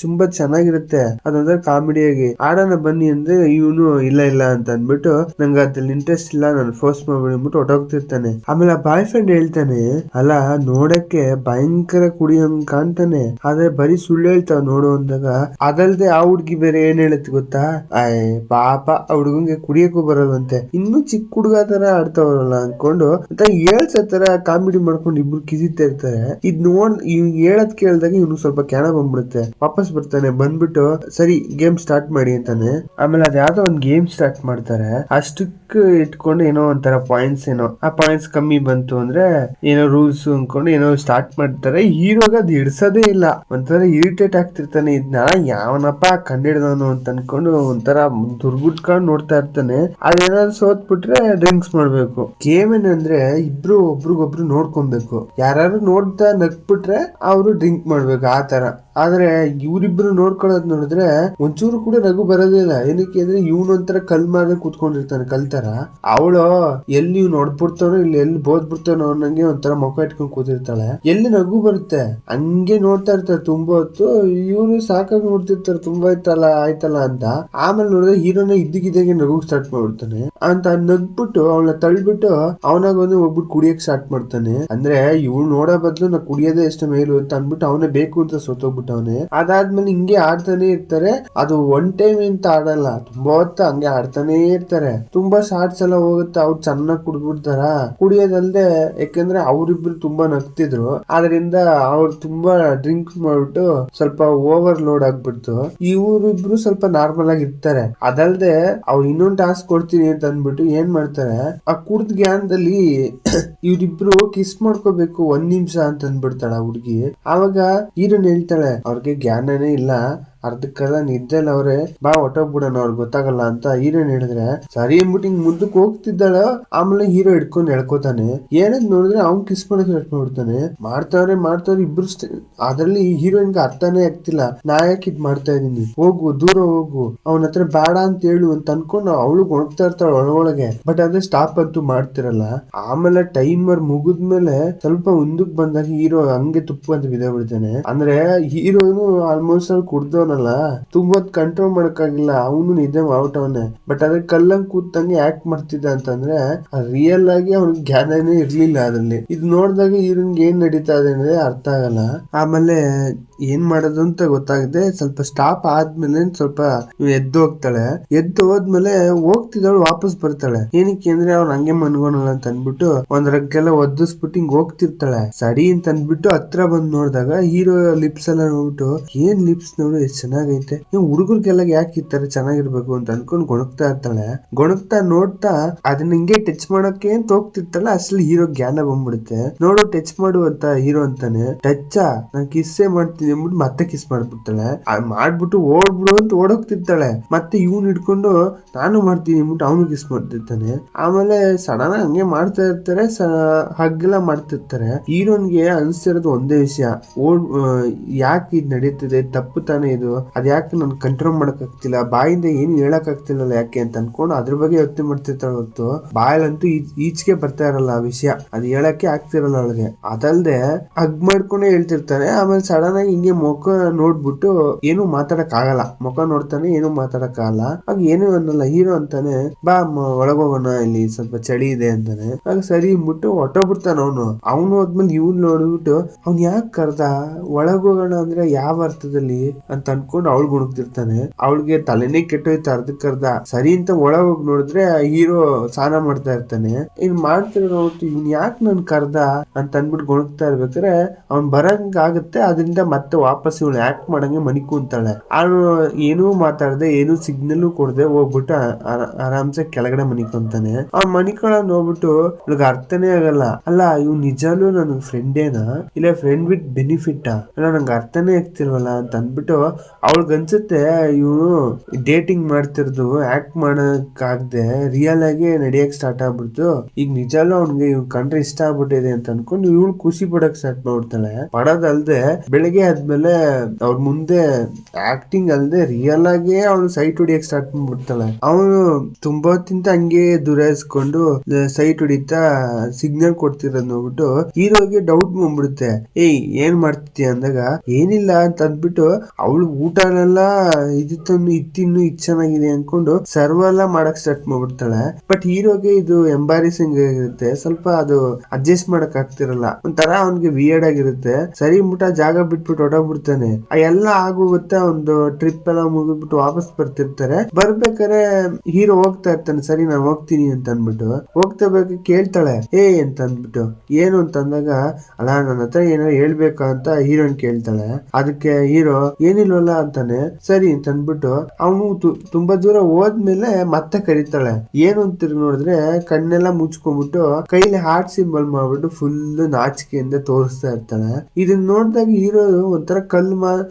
ತುಂಬಾ ಚೆನ್ನಾಗಿರುತ್ತೆ, ಅದಂದ್ರೆ ಕಾಮಿಡಿಯಾಗಿ ಆಡೋಣ ಬನ್ನಿ ಅಂದ್ರೆ ಇವನು ಇಲ್ಲ ಅಂತ ಅಂದ್ಬಿಟ್ಟು ನಂಗೆ ಅದ್ರಲ್ಲಿ ಇಂಟ್ರೆಸ್ಟ್ ಇಲ್ಲ, ನಾನು ಫೋರ್ಸ್ ಮಾಡ್ಬಿಟ್ಟು ಹೊಟ್ಟೋಗ್ತಿರ್ತಾನೆ. ಆಮೇಲೆ ಆ ಬಾಯ್ ಫ್ರೆಂಡ್ ಹೇಳ್ತಾನೆ ಅಲ್ಲ ನೋಡಕ್ಕೆ ಭಯಂಕರ ಕುಡಿಯಂಗ್ ಕಾಣ್ತಾನೆ, ಆದ್ರೆ ಬರೀ ಸುಳ್ಳು ಹೇಳ್ತಾವ ನೋಡು ಅಂದಾಗ. ಅದಲ್ದೆ ಆ ಹುಡ್ಗಿ ಬೇರೆ ಏನ್ ಹೇಳುತ್ತೆ ಗೊತ್ತಾ, ಪಾಪ ಆ ಹುಡುಗಂಗೆ ಕುಡಿಯಕ್ಕೂ ಬರಲ್ವಂತೆ, ಇನ್ನು ಚಿಕ್ಕ ಹುಡುಗ ತರ ಆಡ್ತಾವಲ್ಲ ಅನ್ಕೊಂಡು ಅಂತ ತರ ಕಾಮಿಡಿ ಮಾಡ್ಕೊಂಡು ಇಬ್ರು ಕಿಸಿತಾ ಇರ್ತಾರೆ. ಇದ್ ನೋಡ್ ಇವ್ ಹೇಳದ್ ಕೇಳ್ದಾಗ ಇವ್ನು ಸ್ವಲ್ಪ ಕ್ಯಾನ ಬಂದ್ಬಿಡುತ್ತೆ. ವಾಪಸ್ ಬರ್ತಾನೆ, ಬಂದ್ಬಿಟ್ಟು ಸರಿ ಗೇಮ್ ಸ್ಟಾರ್ಟ್ ಮಾಡಿ ಅಂತಾನೆ. ಆಮೇಲೆ ಅದ್ ಯಾವ್ದೋ ಒಂದ್ ಗೇಮ್ ಸ್ಟಾರ್ಟ್ ಮಾಡ್ತಾರೆ. ಅಷ್ಟಕ್ಕೆ ಇಟ್ಕೊಂಡು ಏನೋ ಒಂಥರ ಪಾಯಿಂಟ್ಸ್ ಆ ಪಾಯಿಂಟ್ಸ್ ಕಮ್ಮಿ ಬಂತು ಅಂದ್ರೆ ಏನೋ ರೂಲ್ಸ್ ಅನ್ಕೊಂಡು ಏನೋ ಸ್ಟಾರ್ಟ್ ಮಾಡ್ತಾರೆ. ಹೀರೋಗ ಅದ್ ಹಿಡ್ಸೋದೇ ಇಲ್ಲ, ಒಂಥರ ಇರಿಟೇಟ್ ಆಗ್ತಿರ್ತಾನೆ. ಇದನ್ನ ಯಾವನಪ್ಪ ಕಂಡಿಡ್ದವನು ಅಂತ ಅನ್ಕೊಂಡು ಒಂಥರ ದುರ್ಗುಟ್ಕೊಂಡು ನೋಡ್ತಾ ಇರ್ತಾನೆ. ಅದೇನಾದ್ರು ಸೋತ್ ಬಿಟ್ರೆ ಡ್ರಿಂಕ್ಸ್ ಮಾಡ್ಬೇಕು. ಗೇಮ್ ಏನಂದ್ರೆ ಇಬ್ರು ಒಬ್ರಿಗೊಬ್ರು ನೋಡ್ಕೊಬೇಕು, ಯಾರು ನೋಡ್ತಾ ನಗ್ಬಿಟ್ರೆ ಅವರು ಡ್ರಿಂಕ್ ಮಾಡ್ಬೇಕು ಆ ತರ. ಆದ್ರೆ ಇವ್ರಿಬ್ರು ನೋಡ್ಕೊಳ್ಳೋದ್ ನೋಡಿದ್ರೆ ಒಂಚೂರು ಕೂಡ ನಗು ಬರೋದಿಲ್ಲ. ಏನಕ್ಕೆ ಅಂದ್ರೆ ಇವನು ಒಂಥರ ಕಲ್ ಮಾರ್ರೆ ಕೂತ್ಕೊಂಡಿರ್ತಾನೆ ಕಲ್ತರ, ಅವಳು ಎಲ್ಲಿ ಇವ್ನು ಹೊಡ್ಬಿಡ್ತಾನೋ ಇಲ್ಲಿ ಎಲ್ಲಿ ಬೋದ್ ಬಿಡ್ತಾನೋ ಅನ್ನಂಗೆ ಒಂಥರ ಮುಖ ಇಟ್ಕೊಂಡು ಕೂತಿರ್ತಾಳೆ. ಎಲ್ಲಿ ನಗು ಬರುತ್ತೆ ಹಂಗೆ ನೋಡ್ತಾ ಇರ್ತಾರೆ ತುಂಬಾ ಹೊತ್ತು. ಇವ್ರು ಸಾಕಾಗಿ ನೋಡ್ತಿರ್ತಾರೆ ತುಂಬಾ ಆಯ್ತಲ್ಲ ಅಂತ. ಆಮೇಲೆ ನೋಡಿದ್ರೆ ಹೀರೋನ ಇದ್ದಕ್ಕಿದ್ದಾಗೆ ನಗು ಸ್ಟಾರ್ಟ್ ಮಾಡ್ಬಿಡ್ತಾನೆ. ಅಂತ ನಗ್ಬಿಟ್ಟು ಅವಳನ್ನ ತಳ್ಬಿಟ್ಟು ಅವನಾಗ ಹೋಗ್ಬಿಟ್ಟು ಕುಡಿಯಕ್ ಸ್ಟಾರ್ಟ್ ಮಾಡ್ತಾನೆ. ಅಂದ್ರೆ ಇವ್ಳು ನೋಡೋ ಬದ್ಲು ನಾ ಕುಡಿಯೋದೇ ಎಷ್ಟು ಮೇಲು ಅಂತ ಅನ್ಬಿಟ್ಟು ಅವನೇ ಬೇಕು ಅಂತ ಸೋತೋಗ್ಬಿಟ್ಟವನೆ. ಅದಾದ್ಮೇಲೆ ಹಿಂಗೆ ಆಡ್ತಾನೆ ಇರ್ತಾರೆ. ಅದು ಒನ್ ಟೈಮ್ ಅಂತ ಆಡಲ್ಲ, ತುಂಬಾ ಹೊತ್ತು ಹಂಗೆ ಆಡ್ತಾನೆ ಇರ್ತಾರೆ. ತುಂಬಾ ಶಾರ್ಟ್ಸ್ ಎಲ್ಲ ಹೋಗುತ್ತೆ. ಅವ್ರು ಚೆನ್ನಾಗಿ ಕುಡ್ಬಿಡ್ತಾರ. ಕುಡಿಯೋದಲ್ದೆ ಯಾಕಂದ್ರೆ ಅವ್ರಿಬ್ರು ತುಂಬಾ ನಗ್ತಿದ್ರು, ಆದ್ರಿಂದ ಅವ್ರು ತುಂಬಾ ಡ್ರಿಂಕ್ ಮಾಡ್ಬಿಟ್ಟು ಸ್ವಲ್ಪ ಓವರ್ ಲೋಡ್ ಆಗ್ಬಿಡ್ತು. ಇವ್ರಿಬ್ರು ಸ್ವಲ್ಪ ನಾರ್ಮಲ್ ಆಗಿ ಇರ್ತಾರೆ. ಅದಲ್ದೆ ಅವ್ರು ಇನ್ನೊಂದು ಟಾಸ್ಕ್ ಕೊಡ್ತೀನಿ ಅಂತ ಅಂದ್ಬಿಟ್ಟು ಏನ್ ಮಾಡ್ತಾರೆ, ಆ ಕುಡ್ದ ಜ್ಞಾನದಲ್ಲಿ ಇವ್ರಿಬ್ರು ಕಿಸ್ ಮಾಡ್ಕೋಬೇಕು 1 ನಿಮಿಷ ಅಂತ ಅಂದ್ಬಿಡ್ತಾಳ ಹುಡ್ಗಿ. ಆವಾಗ ಹೀರೋನ್ ಹೇಳ್ತಾಳೆ ಅವ್ರಿಗೆ ಜ್ಞಾನನೇ ಇಲ್ಲ, ಅರ್ಧಕ್ಕಲ್ಲ ನಿದ್ದೆಲ್ಲ ಅವ್ರೆ, ಬಾ ಹೊಟ್ಟೋಗ್ಬಿಡೋಣ ಅವ್ರಿಗೆ ಗೊತ್ತಾಗಲ್ಲ ಅಂತ ಹೀರೋನ್ ಹೇಳಿದ್ರೆ ಸರಿ ಅಂದ್ಬಿಟ್ಟು ಹಿಂಗ್ ಮುಂದಕ್ಕೆ ಹೋಗ್ತಿದ್ದಾಳ. ಆಮೇಲೆ ಹೀರೋ ಹಿಡ್ಕೊಂಡು ಎಳ್ಕೋತಾನೆ. ಏನಂತ ನೋಡಿದ್ರೆ ಅವ್ನ್ ಕಿಸ್ ಮಾಡಕ್ ಸ್ಟಾರ್ಟ್ ಮಾಡ್ತಾನೆ. ಮಾಡ್ತಾವ್ರೆ ಇಬ್ರು. ಅದ್ರಲ್ಲಿ ಹೀರೋಯಿನ್ಗೆ ಅರ್ಥನೇ ಆಗ್ತಿಲ್ಲ, ನಾ ಯಾಕೆ ಇದ್ ಮಾಡ್ತಾ ಇದೀನಿ, ಹೋಗು ದೂರ ಹೋಗು, ಅವನ ಹತ್ರ ಬೇಡ ಅಂತ ಹೇಳು ಅಂತ ಅನ್ಕೊಂಡು ಅವಳು ಒಣಗ್ತಾ ಇರ್ತಾಳ ಒಳಗೊಳಗೆ. ಬಟ್ ಅದೇ ಸ್ಟಾಪ್ ಅಂತೂ ಮಾಡ್ತಿರಲ್ಲ. ಆಮೇಲೆ ಟೈಮರ್ ಮುಗಿದ್ಮೇಲೆ ಸ್ವಲ್ಪ ಮುಂದಕ್ಕೆ ಬಂದಾಗ ಹೀರೋ ಹಂಗೆ ತುಪ್ಪ ಅಂತ ಬಿದ್ದಾಗ್ಬಿಡ್ತಾನೆ. ಅಂದ್ರೆ ಹೀರೋನು ಆಲ್ಮೋಸ್ಟ್ ಅಲ್ಲಿ ಕುಡ್ದವನಲ್ಲ, ತುಂಬಾ ಕಂಟ್ರೋಲ್ ಮಾಡಕ್ಕಾಗಿಲ್ಲ, ಅವನು ನಿದ್ದೆ ಮಾಡ್ಬಿಟ್ಟವನೆ. ಬಟ್ ಅದ್ರ ಕಲ್ಲಂಗ್ ಕೂತಂಗೆ ಆಕ್ಟ್ ಮಾಡ್ತಿದ್ದ ಅಂತಂದ್ರೆ ರಿಯಲ್ ಆಗಿ ಅವ್ನಿಗೆ ಜ್ಞಾನನೇ ಇರ್ಲಿಲ್ಲ ಅದ್ರಲ್ಲಿ. ಇದು ನೋಡಿದಾಗ ಹೀರೋನ್ಗೆ ಏನ್ ನಡೀತಾ ಇದೆ ಅಂದ್ರೆ ಅರ್ಥ ಆಗಲ್ಲ. ಆಮೇಲೆ ಏನ್ ಮಾಡೋದು ಅಂತ ಗೊತ್ತಾಗದೆ ಸ್ವಲ್ಪ ಸ್ಟಾಪ್ ಆದ್ಮೇಲೆ ಸ್ವಲ್ಪ ಎದ್ದು ಹೋಗ್ತಾಳೆ. ಎದ್ದು ಹೋದ್ಮೇಲೆ ಹೋಗ್ತಿದ್ದವಳು ವಾಪಸ್ ಬರ್ತಾಳೆ. ಏನಕ್ಕೆ ಅಂದ್ರೆ ಅವ್ನು ಹಂಗೆ ಮನ್ಗೋನಲ್ಲ ಅಂತ ಅನ್ಬಿಟ್ಟು ಒಂದ್ ರಗ್ಗೆಲ್ಲ ಒದಿಸ್ಬಿಟ್ಟು ಹಿಂಗ್ ಹೋಗ್ತಿರ್ತಾಳೆ. ಸರಿ ಅಂತ ಅನ್ಬಿಟ್ಟು ಹತ್ರ ಬಂದ್ ನೋಡಿದಾಗ ಹೀರೋ ಲಿಪ್ಸ್ ಎಲ್ಲ ನೋಡ್ಬಿಟ್ಟು ಏನ್ ಲಿಪ್ಸ್ ನೋಡು ಎಷ್ಟ್ ಚೆನ್ನಾಗೈತೆ, ಹುಡುಗರಿಗೆಲ್ಲ ಯಾಕೆ ಈ ತರ ಚೆನ್ನಾಗಿರ್ಬೇಕು ಅಂತ ಅನ್ಕೊಂಡ್ ಗೊಣಗ್ತಾ ಇರ್ತಾಳೆ. ಗೊಣಗ್ತಾ ನೋಡ್ತಾ ಅದನ್ನ ಹಿಂಗೆ ಟಚ್ ಮಾಡಕ್ಕೆ ಅಂತ ಹೋಗ್ತಿರ್ತಾಳೆ. ಅಷ್ಟ್ರಲ್ಲಿ ಹೀರೋ ಜ್ಞಾನ ಬಂದ್ಬಿಡುತ್ತೆ. ನೋಡು ಟಚ್ ಮಾಡು ಅಂತ ಹೀರೋ ಅಂತಾನೆ. ಟಚ್ಚಾ ನಾನ್ ಕಿಸ್ಸೇ ಮಾಡ್ತೀನಿ ಅಂದ್ಬಿಟ್ಟು ಮತ್ತೆ ಕಿಸ್ ಮಾಡ್ಬಿಡ್ತಾಳೆ. ಮಾಡ್ಬಿಟ್ಟು ಓಡ್ಬಿಡು ಅಂತ ಓಡೋಗ್ತಿರ್ತಾಳೆ. ಮತ್ತೆ ಇವ್ನು ಹಿಡ್ಕೊಂಡು ನಾನು ಮಾಡ್ತೀನಿ ಅಂದ್ಬಿಟ್ಟು ಅವನು ಕಿಸ್ ಮಾಡ್ತಿರ್ತಾನೆ. ಆಮೇಲೆ ಸಡನ್ ಹಂಗೆ ಮಾಡ್ತಾ ಇರ್ತಾರೆ, ಹಗ್ಗೆಲ್ಲ ಮಾಡ್ತಿರ್ತಾರೆ. ಹೀರೋನ್ಗೆ ಅನ್ಸ್ತಿರೋದು ಒಂದೇ ವಿಷಯ, ಯಾಕೆ ಇದ್ ನಡೀತಿದೆ, ತಪ್ಪು ತಾನೇ ಇದು, ಅದ್ ಯಾಕೆ ನನ್ ಕಂಟ್ರೋಲ್ ಮಾಡಕ್ ಆಗ್ತಿಲ್ಲ, ಬಾಯಿಂದ ಏನು ಹೇಳಕ್ ಆಗ್ತಿಲ್ಲ ಯಾಕೆ ಅಂತ ಅನ್ಕೊಂಡು ಅದ್ರ ಬಗ್ಗೆ ಯೋಚನೆ ಮಾಡ್ತಿರ್ತಾಳೆ ಹೊತ್ತು ಬಾಯಲ್ಲಂತೂ ಈಚೆಗೆ ಬರ್ತಾ ಇರಲ್ಲ ಆ ವಿಷಯ, ಅದ್ ಹೇಳಕ್ಕೆ ಆಗ್ತಿರಲ್ಲ ಅವಳಿಗೆ. ಅದಲ್ದೆ ಹಗ್ ಮಾಡ್ಕೊಂಡೇ ಹೇಳ್ತಿರ್ತಾನೆ. ಆಮೇಲೆ ಸಡನ್ ಆಗಿ ಹಿಂಗೆ ಮುಖ ನೋಡ್ಬಿಟ್ಟು ಏನು ಮಾತಾಡಕ್ ಆಗಲ್ಲ, ಮುಖ ನೋಡ್ತಾನೆ ಏನು ಮಾತಾಡಕ್ ಆಗಲ್ಲ. ಆಗ ಏನು ಅನ್ನಲ್ಲ. ಹೀರೋ ಅಂತಾನೆ ಬಾ ಒಳಗೋಗೋಣ, ಇಲ್ಲಿ ಸ್ವಲ್ಪ ಚಳಿ ಇದೆ ಅಂತಾನೆ. ಆಗ ಸರಿ ಅಂದ್ಬಿಟ್ಟು ಹೊಟ್ಟೋಗ್ಬಿಡ್ತಾನ ಅವನು ಹೋದ್ಮೇಲೆ ಇವ್ನು ನೋಡ್ಬಿಟ್ಟು ಅವ್ನ್ ಯಾಕೆ ಕರ್ದ, ಒಳಗೋಗೋಣ ಅಂದ್ರೆ ಯಾವ ಅರ್ಥದಲ್ಲಿ ಅಂತ ಅನ್ಕೊಂಡು ಅವಳು ಗುಣಗ್ತಿರ್ತಾನೆ. ಅವಳಿಗೆ ತಲೆನೇ ಕೆಟ್ಟೋಯ್ತು ಅರ್ಧಕ್ಕರ್ಧ. ಸರಿ ಅಂತ ಒಳ ಹೋಗಿ ನೋಡಿದ್ರೆ ಹೀರೋ ಸ್ನಾನ ಮಾಡ್ತಾ ಇರ್ತಾನೆ. ಇನ್ ಮಾಡ್ತಿರೋ ಇವ್ನ್ ಯಾಕೆ ನನ್ ಕರ್ದ ಅಂತ ಅನ್ಬಿಟ್ಟು ಗೊಣಗ್ತಾ ಇರ್ಬೇಕಾದ್ರೆ ಅವ್ನ್ ಬರಂಗ ಆಗುತ್ತೆ. ಅದರಿಂದ ಮತ್ತೆ ವಾಪಸ್ ಇವಳು ಆಕ್ಟ್ ಮಾಡಂಗೆ ಮನಿ ಕೂಂತಾಳೆ. ಅವನು ಏನೂ ಮಾತಾಡದೆ ಏನೂ ಸಿಗ್ನಲ್ ಕೊಡದೆ ಹೋಗ್ಬಿಟ್ಟು ಆರಾಮ್ಸೆ ಕೆಳಗಡೆ ಮನಿಕೊಂತಾನೆ. ಅವ್ನ್ ಮನಿಕೊಳ್ಳೋದ್ ನೋಡ್ಬಿಟ್ಟು ಇವ್ಳಿಗೆ ಅರ್ಥನೇ ಆಗಲ್ಲ. ಅಲ್ಲ ಇವ್ ನಿಜಾಲು ನನ್ ಫ್ರೆಂಡೇನಾ ಇಲ್ಲ ಫ್ರೆಂಡ್ ವಿತ್ ಬೆನಿಫಿಟ್ ಅಲ್ಲ ನಂಗೆ ಅರ್ಥನೇ ಆಗ್ತಿಲ್ವಲ್ಲ ಅಂತ ಅಂದ್ಬಿಟ್ಟು ಅವಳಿಗೆ ಅನ್ಸುತ್ತೆ ಇವನು ಡೇಟಿಂಗ್ ಮಾಡ್ತಿರೋದು ಆಕ್ಟ್ ಮಾಡಕ್ ಆಗದೆ ರಿಯಲ್ ಆಗಿ ನಡಿಯಕ್ ಸ್ಟಾರ್ಟ್ ಆಗ್ಬಿಡ್ತು. ಈಗ ನಿಜಾಲು ಅವ್ನಿಗೆ ಇವ್ ಕಂಡ್ರೆ ಇಷ್ಟ ಆಗ್ಬಿಟ್ಟಿದೆ ಅಂತ ಅನ್ಕೊಂಡು ಇವಳು ಖುಷಿ ಪಡಕ್ ಸ್ಟಾರ್ಟ್ ಮಾಡ್ತಾಳೆ. ಪಡೋದಲ್ದೆ ಬೆಳಿಗ್ಗೆ ಆದ್ಮೇಲೆ ಅವ್ರ ಮುಂದೆ ಆಕ್ಟಿಂಗ್ ಅಲ್ದೆ ರಿಯಲ್ ಆಗಿ ಅವಳು ಸೈಟ್ ಹೊಡಿಯಕ್ ಸ್ಟಾರ್ಟ್ ಮಾಡ್ಬಿಡ್ತಾಳೆ. ಅವನು ತುಂಬಾ ಹೊತ್ತಿಂದ ಹಂಗೆ ದುರಾಯಿಸ್ಕೊಂಡು ಸೈಟ್ ಹೊಡಿತಾ ಸಿಗ್ನಲ್ ಕೊಡ್ತಿರೋದ್ ನೋಡ್ಬಿಟ್ಟು ಹೀರೋಗೆ ಡೌಟ್ ಬಂದ್ಬಿಡುತ್ತೆ. ಏಯ್ ಏನ್ ಮಾಡ್ತಿದ್ಯಾ ಅಂದಾಗ ಏನಿಲ್ಲ ಅಂತ ಅಂದ್ಬಿಟ್ಟು ಅವಳು ಊಟನೆಲ್ಲ ಇತ್ತಿನ್ನು ಇದು ಚೆನ್ನಾಗಿದೆ ಅನ್ಕೊಂಡು ಸರ್ವ್ ಎಲ್ಲ ಮಾಡಕ್ ಸ್ಟಾರ್ಟ್ ಮಾಡ್ಬಿಡ್ತಾಳೆ. ಬಟ್ ಹೀರೋಗೆ ಇದು ಎಂಬಾರಿಸಿಂಗ್ ಆಗಿರುತ್ತೆ. ಸ್ವಲ್ಪ ಅದು ಅಡ್ಜಸ್ಟ್ ಮಾಡಕ್ ಆಗ್ತಿರಲ್ಲ. ಒಂಥರ ಅವ್ನಿಗೆ ವಿಯರ್ಡ್ ಆಗಿರುತ್ತೆ. ಸರಿ ಮುಟ್ಟ ಜಾಗ ಬಿಟ್ಬಿಟ್ಟು ಹೊಡೋಗ್ಬಿಡ್ತಾನೆ. ಎಲ್ಲ ಆಗೋಗುತ್ತೆ. ಒಂದು ಟ್ರಿಪ್ ಎಲ್ಲ ಮುಗಿದ್ಬಿಟ್ಟು ವಾಪಸ್ ಬರ್ತಿರ್ತಾರೆ. ಬರ್ಬೇಕಾರೆ ಹೀರೋ ಹೋಗ್ತಾ ಇರ್ತಾನೆ. ಸರಿ ನಾನು ಹೋಗ್ತೀನಿ ಅಂತ ಅಂದ್ಬಿಟ್ಟು ಹೋಗ್ತಾ ಬೇಕು ಕೇಳ್ತಾಳೆ ಅಂತ ಅಂದ್ಬಿಟ್ಟು ಏನು ಅಂತ ಅಂದಾಗ ಅಲ್ಲ ನನ್ನ ಹತ್ರ ಏನೋ ಹೇಳ್ಬೇಕಾ ಅಂತ ಹೀರೋನ್ ಕೇಳ್ತಾಳೆ. ಅದಕ್ಕೆ ಹೀರೋ ಏನಿಲ್ವಲ್ಲ ಅಂತಾನೆ. ಸರಿ ಅಂತ ಅಂದ್ಬಿಟ್ಟು ಅವನು ತುಂಬಾ ದೂರ ಹೋದ್ಮೇಲೆ ಮತ್ತೆ ಕರೀತಾಳೆ. ಏನು ಅಂತ ನೋಡಿದ್ರೆ ಕಣ್ಣೆಲ್ಲ ಮುಚ್ಕೊಂಡ್ಬಿಟ್ಟು ಕೈಲಿ ಹಾರ್ಟ್ ಸಿಂಬಲ್ ಮಾಡ್ಬಿಟ್ಟು ಫುಲ್ ನಾಚಿಕೆಯಿಂದ ತೋರಿಸ್ತಾ ಇರ್ತಾಳೆ. ಇದನ್ನ ನೋಡಿದಾಗ ಹೀರೋ ಒಂಥರ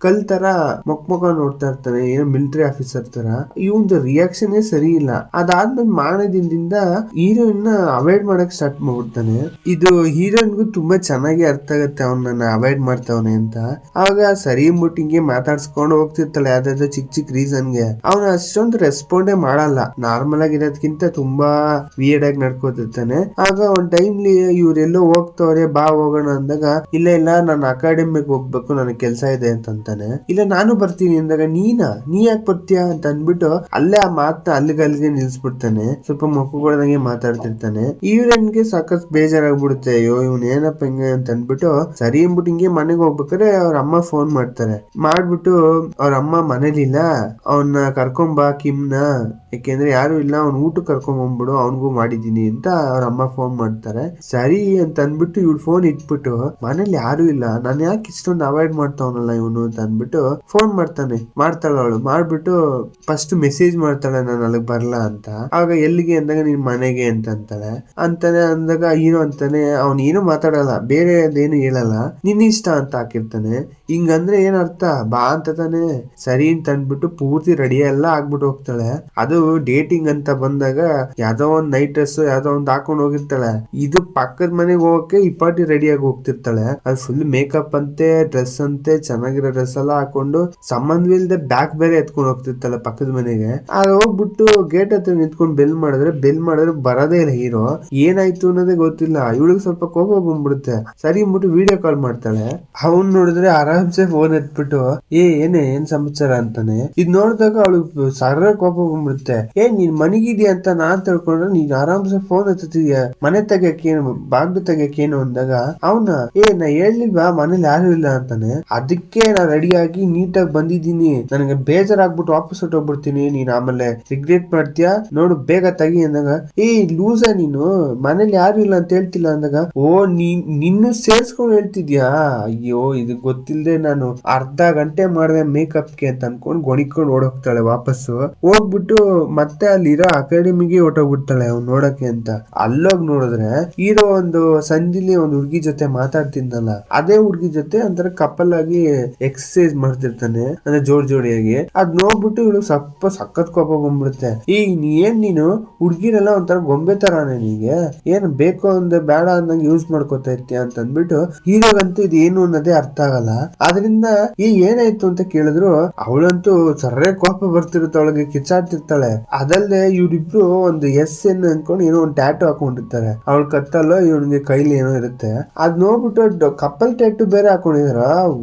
ಕಲ್ ತರ ಮೊಕ್ಕ ನೋಡ್ತಾ ಇರ್ತಾನೆ. ಏನೋ ಮಿಲಿಟರಿ ಆಫೀಸರ್ ತರ. ಇವಂದು ರಿಯಾಕ್ಷನ್ ಸರಿ ಇಲ್ಲ. ಅದಾದ್ಮೇಲೆ ಮಾನದಿಂದ ಹೀರೋಯಿನ್ ಅವಾಯ್ಡ್ ಮಾಡಕ್ ಸ್ಟಾರ್ಟ್ ಮಾಡ್ಬಿಡ್ತಾನೆ. ಇದು ಹೀರೋಯಿನ್ಗೂ ತುಂಬಾ ಚೆನ್ನಾಗಿ ಅರ್ಥ ಆಗತ್ತೆ ಅವನನ್ನ ಅವಾಯ್ಡ್ ಮಾಡ್ತಾವನೆ ಅಂತ. ಆಗ ಸರಿ ಮುಟ್ಟಿಂಗೆ ಮಾತಾಡ್ಸ್ಕೊಂಡು ಹೋಗ್ತಿರ್ತಾಳೆ ಯಾವ್ದಾದ್ರು ಚಿಕ್ಕ ರೀಸನ್ಗೆ. ಅವನು ಅಷ್ಟೊಂದು ರೆಸ್ಪಾಂಡೇ ಮಾಡಲ್ಲ. ನಾರ್ಮಲ್ ಆಗಿರೋದಕ್ಕಿಂತ ತುಂಬಾ ವಿಯರ್ಡ್ ಆಗಿ ನಡ್ಕೋತಿರ್ತಾನೆ. ಆಗ ಒಂದ್ ಟೈಮ್ಲಿ ಇವ್ರೆಲ್ಲೋ ಹೋಗ್ತವ್ರೆ ಬಾ ಹೋಗೋಣ ಅಂದಾಗ ಇಲ್ಲ ನಾನು ಅಕಾಡೆಮಿಗ್ ಹೋಗ್ಬೇಕು ನನಗೆ ಕೆಲ್ಸ ಇದೆ ಅಂತಾನೆ. ಇಲ್ಲ ನಾನು ಬರ್ತೀನಿ ಅಂದಾಗ ನೀ ಯಾಕೆ ಬರ್ತೀಯಾ ಅಂತ ಅಂದ್ಬಿಟ್ಟು ಅಲ್ಲೇ ಆ ಮಾತನ್ನ ಅಲ್ಲಿಗೆ ನಿಲ್ಸ್ಬಿಡ್ತಾನೆ. ಸ್ವಲ್ಪ ಮಕ್ಕಳಂಗೆ ಮಾತಾಡ್ತಿರ್ತಾನೆ. ಇವ್ರನ್ಗೆ ಸಾಕಷ್ಟು ಬೇಜಾರಾಗ್ಬಿಡುತ್ತೆ. ಅಯ್ಯೋ ಇವ್ನ ಏನಪ್ಪ ಹಿಂಗೆ ಅಂತ ಅಂದ್ಬಿಟ್ಟು ಸರಿ ಅಂದ್ಬಿಟ್ಟು ಹಿಂಗೆ ಮನೆಗೆ ಹೋಗ್ಬೇಕಾರೆ ಅವ್ರ ಅಮ್ಮ ಫೋನ್ ಮಾಡ್ತಾರೆ. ಮಾಡ್ಬಿಟ್ಟು ಅವ್ರ ಅಮ್ಮ ಮನೇಲಿಲ್ಲ ಅವನ್ನ ಕರ್ಕೊಂಬಾ ಕಿಮ್ನ, ಯಾಕೆಂದ್ರೆ ಯಾರು ಇಲ್ಲ ಅವ್ನ ಊಟ ಕರ್ಕೊಂಬಂದ್ಬಿಡು ಅವನ್ಗೂ ಮಾಡಿದೀನಿ ಅಂತ ಅವ್ರ ಅಮ್ಮ ಫೋನ್ ಮಾಡ್ತಾರೆ. ಸರಿ ಅಂತ ಅಂದ್ಬಿಟ್ಟು ಇವ್ಳು ಫೋನ್ ಇಟ್ಬಿಟ್ಟು ಮನೇಲಿ ಯಾರು ಇಲ್ಲ ನಾನು ಯಾಕೆ ಇಷ್ಟೊಂದು ಅವಾಯ್ಡ್ ಮಾಡ್ತಾವನಲ್ಲ ಇವನು ಅಂತ ಅಂದ್ಬಿಟ್ಟು ಫೋನ್ ಮಾಡ್ತಾಳ ಅವಳು. ಮಾಡ್ಬಿಟ್ಟು ಫಸ್ಟ್ ಮೆಸೇಜ್ ಮಾಡ್ತಾಳೆ ನಾನು ಅಲ್ಲಿಗೆ ಬರ್ಲಾ ಅಂತ. ಆಗ ಎಲ್ಲಿಗೆ ಅಂದಾಗ ನಿನ್ ಮನೆಗೆ ಅಂತಾಳೆ. ಅಂದಾಗ ಹೀರೋ ಅಂತಾನೆ ಅವ್ನು ಏನು ಮಾತಾಡಲ್ಲ, ಬೇರೆ ಅದೇನು ಹೇಳಲ್ಲ, ನಿನ್ನ ಇಷ್ಟ ಅಂತ ಹಾಕಿರ್ತಾನೆ. ಹಿಂಗಂದ್ರೆ ಏನ್ ಅರ್ಥ ಬಾ ಅಂತ ತಾನೆ. ಸರಿ ಅಂತ ಅಂದ್ಬಿಟ್ಟು ಪೂರ್ತಿ ರೆಡಿ ಎಲ್ಲ ಆಗ್ಬಿಟ್ಟು ಹೋಗ್ತಾಳೆ. ಅದು ಡೇಟಿಂಗ್ ಅಂತ ಬಂದಾಗ ಯಾವ್ದೋ ಒಂದ್ ನೈಟ್ ಡ್ರೆಸ್ ಯಾವ್ದೋ ಒಂದ್ ಹಾಕೊಂಡ್ ಹೋಗಿರ್ತಾಳೆ. ಇದು ಪಕ್ಕದ ಮನೆಗೆ ಹೋಗಕ್ಕೆ ಇಪ್ಪಾಟಿ ರೆಡಿ ಆಗಿ ಹೋಗ್ತಿರ್ತಾಳೆ. ಅದು ಫುಲ್ ಮೇಕಪ್ ಅಂತೆ, ಡ್ರೆಸ್ ಅಂತೆ, ಚೆನ್ನಾಗಿರೋ ಡ್ರೆಸ್ ಎಲ್ಲ ಹಾಕೊಂಡು ಸಂಬಂಧವಿಲ್ದೆ ಬ್ಯಾಗ್ ಬೇರೆ ಎತ್ಕೊಂಡು ಹೋಗ್ತಿರ್ತಾಳೆ ಪಕ್ಕದ ಮನೆಗೆ. ಅದು ಹೋಗ್ಬಿಟ್ಟು ಗೇಟ್ ಹತ್ರ ನಿಂತ್ಕೊಂಡು ಬೆಲ್ ಮಾಡಿದ್ರೆ ಬರೋದೇ ಇಲ್ಲ ಹೀರೋ. ಏನಾಯ್ತು ಅನ್ನೋದೇ ಗೊತ್ತಿಲ್ಲ. ಇವಳಿಗೆ ಸ್ವಲ್ಪ ಕೋಪ ಬಂದ್ಬಿಡುತ್ತೆ. ಸರಿ ಅಂದ್ಬಿಟ್ಟು ವಿಡಿಯೋ ಕಾಲ್ ಮಾಡ್ತಾಳೆ. ಅವನ್ ನೋಡಿದ್ರೆ ಆರಾಮ್ಸೆ ಫೋನ್ ಎತ್ಬಿಟ್ಟು ಏನ್ ಸಮಾಚಾರ ಅಂತಾನೆ. ಇದ್ ನೋಡಿದಾಗ ಅವಳು ಸರ ಕೋಪ ಬಂದ್ಬಿಡುತ್ತೆ. ನೀನ್ ಮನೆಗಿದ್ಯಾ ಅಂತ ನಾನ್ ತಿಳ್ಕೊಂಡ್ರೆ ನೀನ್ ಆರಾಮ್ಸೆ ಫೋನ್ ಎತ್ತಿದ್ಯಾ, ಮನೆ ತೆಗಿಯಕೇನು ಬಾಗ್ಲು ತೆಗಿಯಕೇನು ಅಂದಾಗ ಅವನ ನಾ ಹೇಳಿಲ್ವಾ ಮನೇಲಿ ಯಾರು ಇಲ್ಲ ಅಂತಾನೆ. ಅದಕ್ಕೆ ನಾ ರೆಡಿ ಆಗಿ ನೀಟಾಗಿ ಬಂದಿದ್ದೀನಿ, ನನಗೆ ಬೇಜಾರಾಗ್ಬಿಟ್ಟು ವಾಪಸ್ ಹೊಟ್ಟೋಗ್ಬಿಡ್ತೀನಿ, ನೀನ್ ಆಮೇಲೆ ರಿಗ್ರೆಟ್ ಮಾಡ್ತೀಯಾ ನೋಡು ಬೇಗ ತೆಗಿ ಅಂದಾಗ ಲೂಸ ನೀನು ಮನೇಲಿ ಯಾರು ಇಲ್ಲ ಅಂತ ಹೇಳ್ತಿಲ್ಲ ಅಂದಾಗ ನಿನ್ನ ಸೇರ್ಸ್ಕೊಂಡು ಹೇಳ್ತಿದ್ಯಾ. ಅಯ್ಯೋ ಇದು ಗೊತ್ತಿಲ್ಲದೆ ನಾನು ಅರ್ಧ ಗಂಟೆ ಮಾಡಿದೆ ಮೇಕಪ್ಗೆ ಅಂತ ಅನ್ಕೊಂಡು ಗೊಣಿಕೊಂಡು ಓಡೋಗ್ತಾಳೆ. ವಾಪಸ್ಸು ಹೋಗ್ಬಿಟ್ಟು ಮತ್ತೆ ಅಲ್ಲಿರೋ ಅಕಾಡೆಮಿಗೆ ಹೊಟ್ಟೋಗ್ಬಿಡ್ತಾಳೆ ಅವ್ನು ನೋಡಕ್ಕೆ ಅಂತ. ಅಲ್ಲೋಗ್ ನೋಡಿದ್ರೆ ಹೀರೋ ಒಂದು ಸಂಜಿಲಿ ಒಂದು ಹುಡ್ಗಿ ಜೊತೆ ಮಾತಾಡ್ತಿದ್ನಲ್ಲ, ಅದೇ ಹುಡ್ಗಿ ಜೊತೆ ಒಂಥರ ಕಪಲ್ ಆಗಿ ಎಕ್ಸರ್ಸೈಸ್ ಮಾಡ್ತಿರ್ತಾನೆ, ಅಂದ್ರೆ ಜೋಡಿಯಾಗಿ. ಅದ್ ನೋಡ್ಬಿಟ್ಟು ಇವಳು ಸಖತ್ ಕೋಪ ಬಂದ್ಬಿಡುತ್ತೆ. ನೀನು ಹುಡ್ಗಿರೆಲ್ಲ ಒಂಥರ ಗೊಂಬೆ ತರಾನೆ, ನಿಂಗೆ ಏನ್ ಬೇಕು ಅಂದ್ರೆ ಬೇಡ ಅಂದಂಗೆ ಯೂಸ್ ಮಾಡ್ಕೋತಾ ಇರ್ತೀಯ ಅಂತ ಅಂದ್ಬಿಟ್ಟು ಹೀರೋಗಂತೂ ಇದು ಏನು ಅನ್ನೋದೇ ಅರ್ಥ ಆಗಲ್ಲ. ಆದ್ರಿಂದ ಏನಾಯ್ತು ಅಂತ ಕೇಳಿದ್ರು ಅವಳಂತೂ ಸರ್ರೇ ಕೋಪ ಬರ್ತಿರುತ್ತೆ, ಅವಳಿಗೆ ಕಿಚ್ಚಾಡ್ತಿರ್ತಾಳೆ. ಅದಲ್ಲದೆ ಇವ್ರಿಬ್ರು ಒಂದು ಎನ್ ಅನ್ಕೊಂಡು ಏನೋ ಒಂದು ಟ್ಯಾಟು ಹಾಕೊಂಡಿರ್ತಾರೆ. ಅವಳ ಕತ್ತಲ್ಲೋ ಇವನಿಗೆ ಕೈಲಿ ಏನೋ ಇರುತ್ತೆ. ಅದ್ ನೋಡ್ಬಿಟ್ಟು ಕಪಲ್ ಟ್ಯಾಟು ಬೇರೆ ಹಾಕೊಂಡಿದಾರ.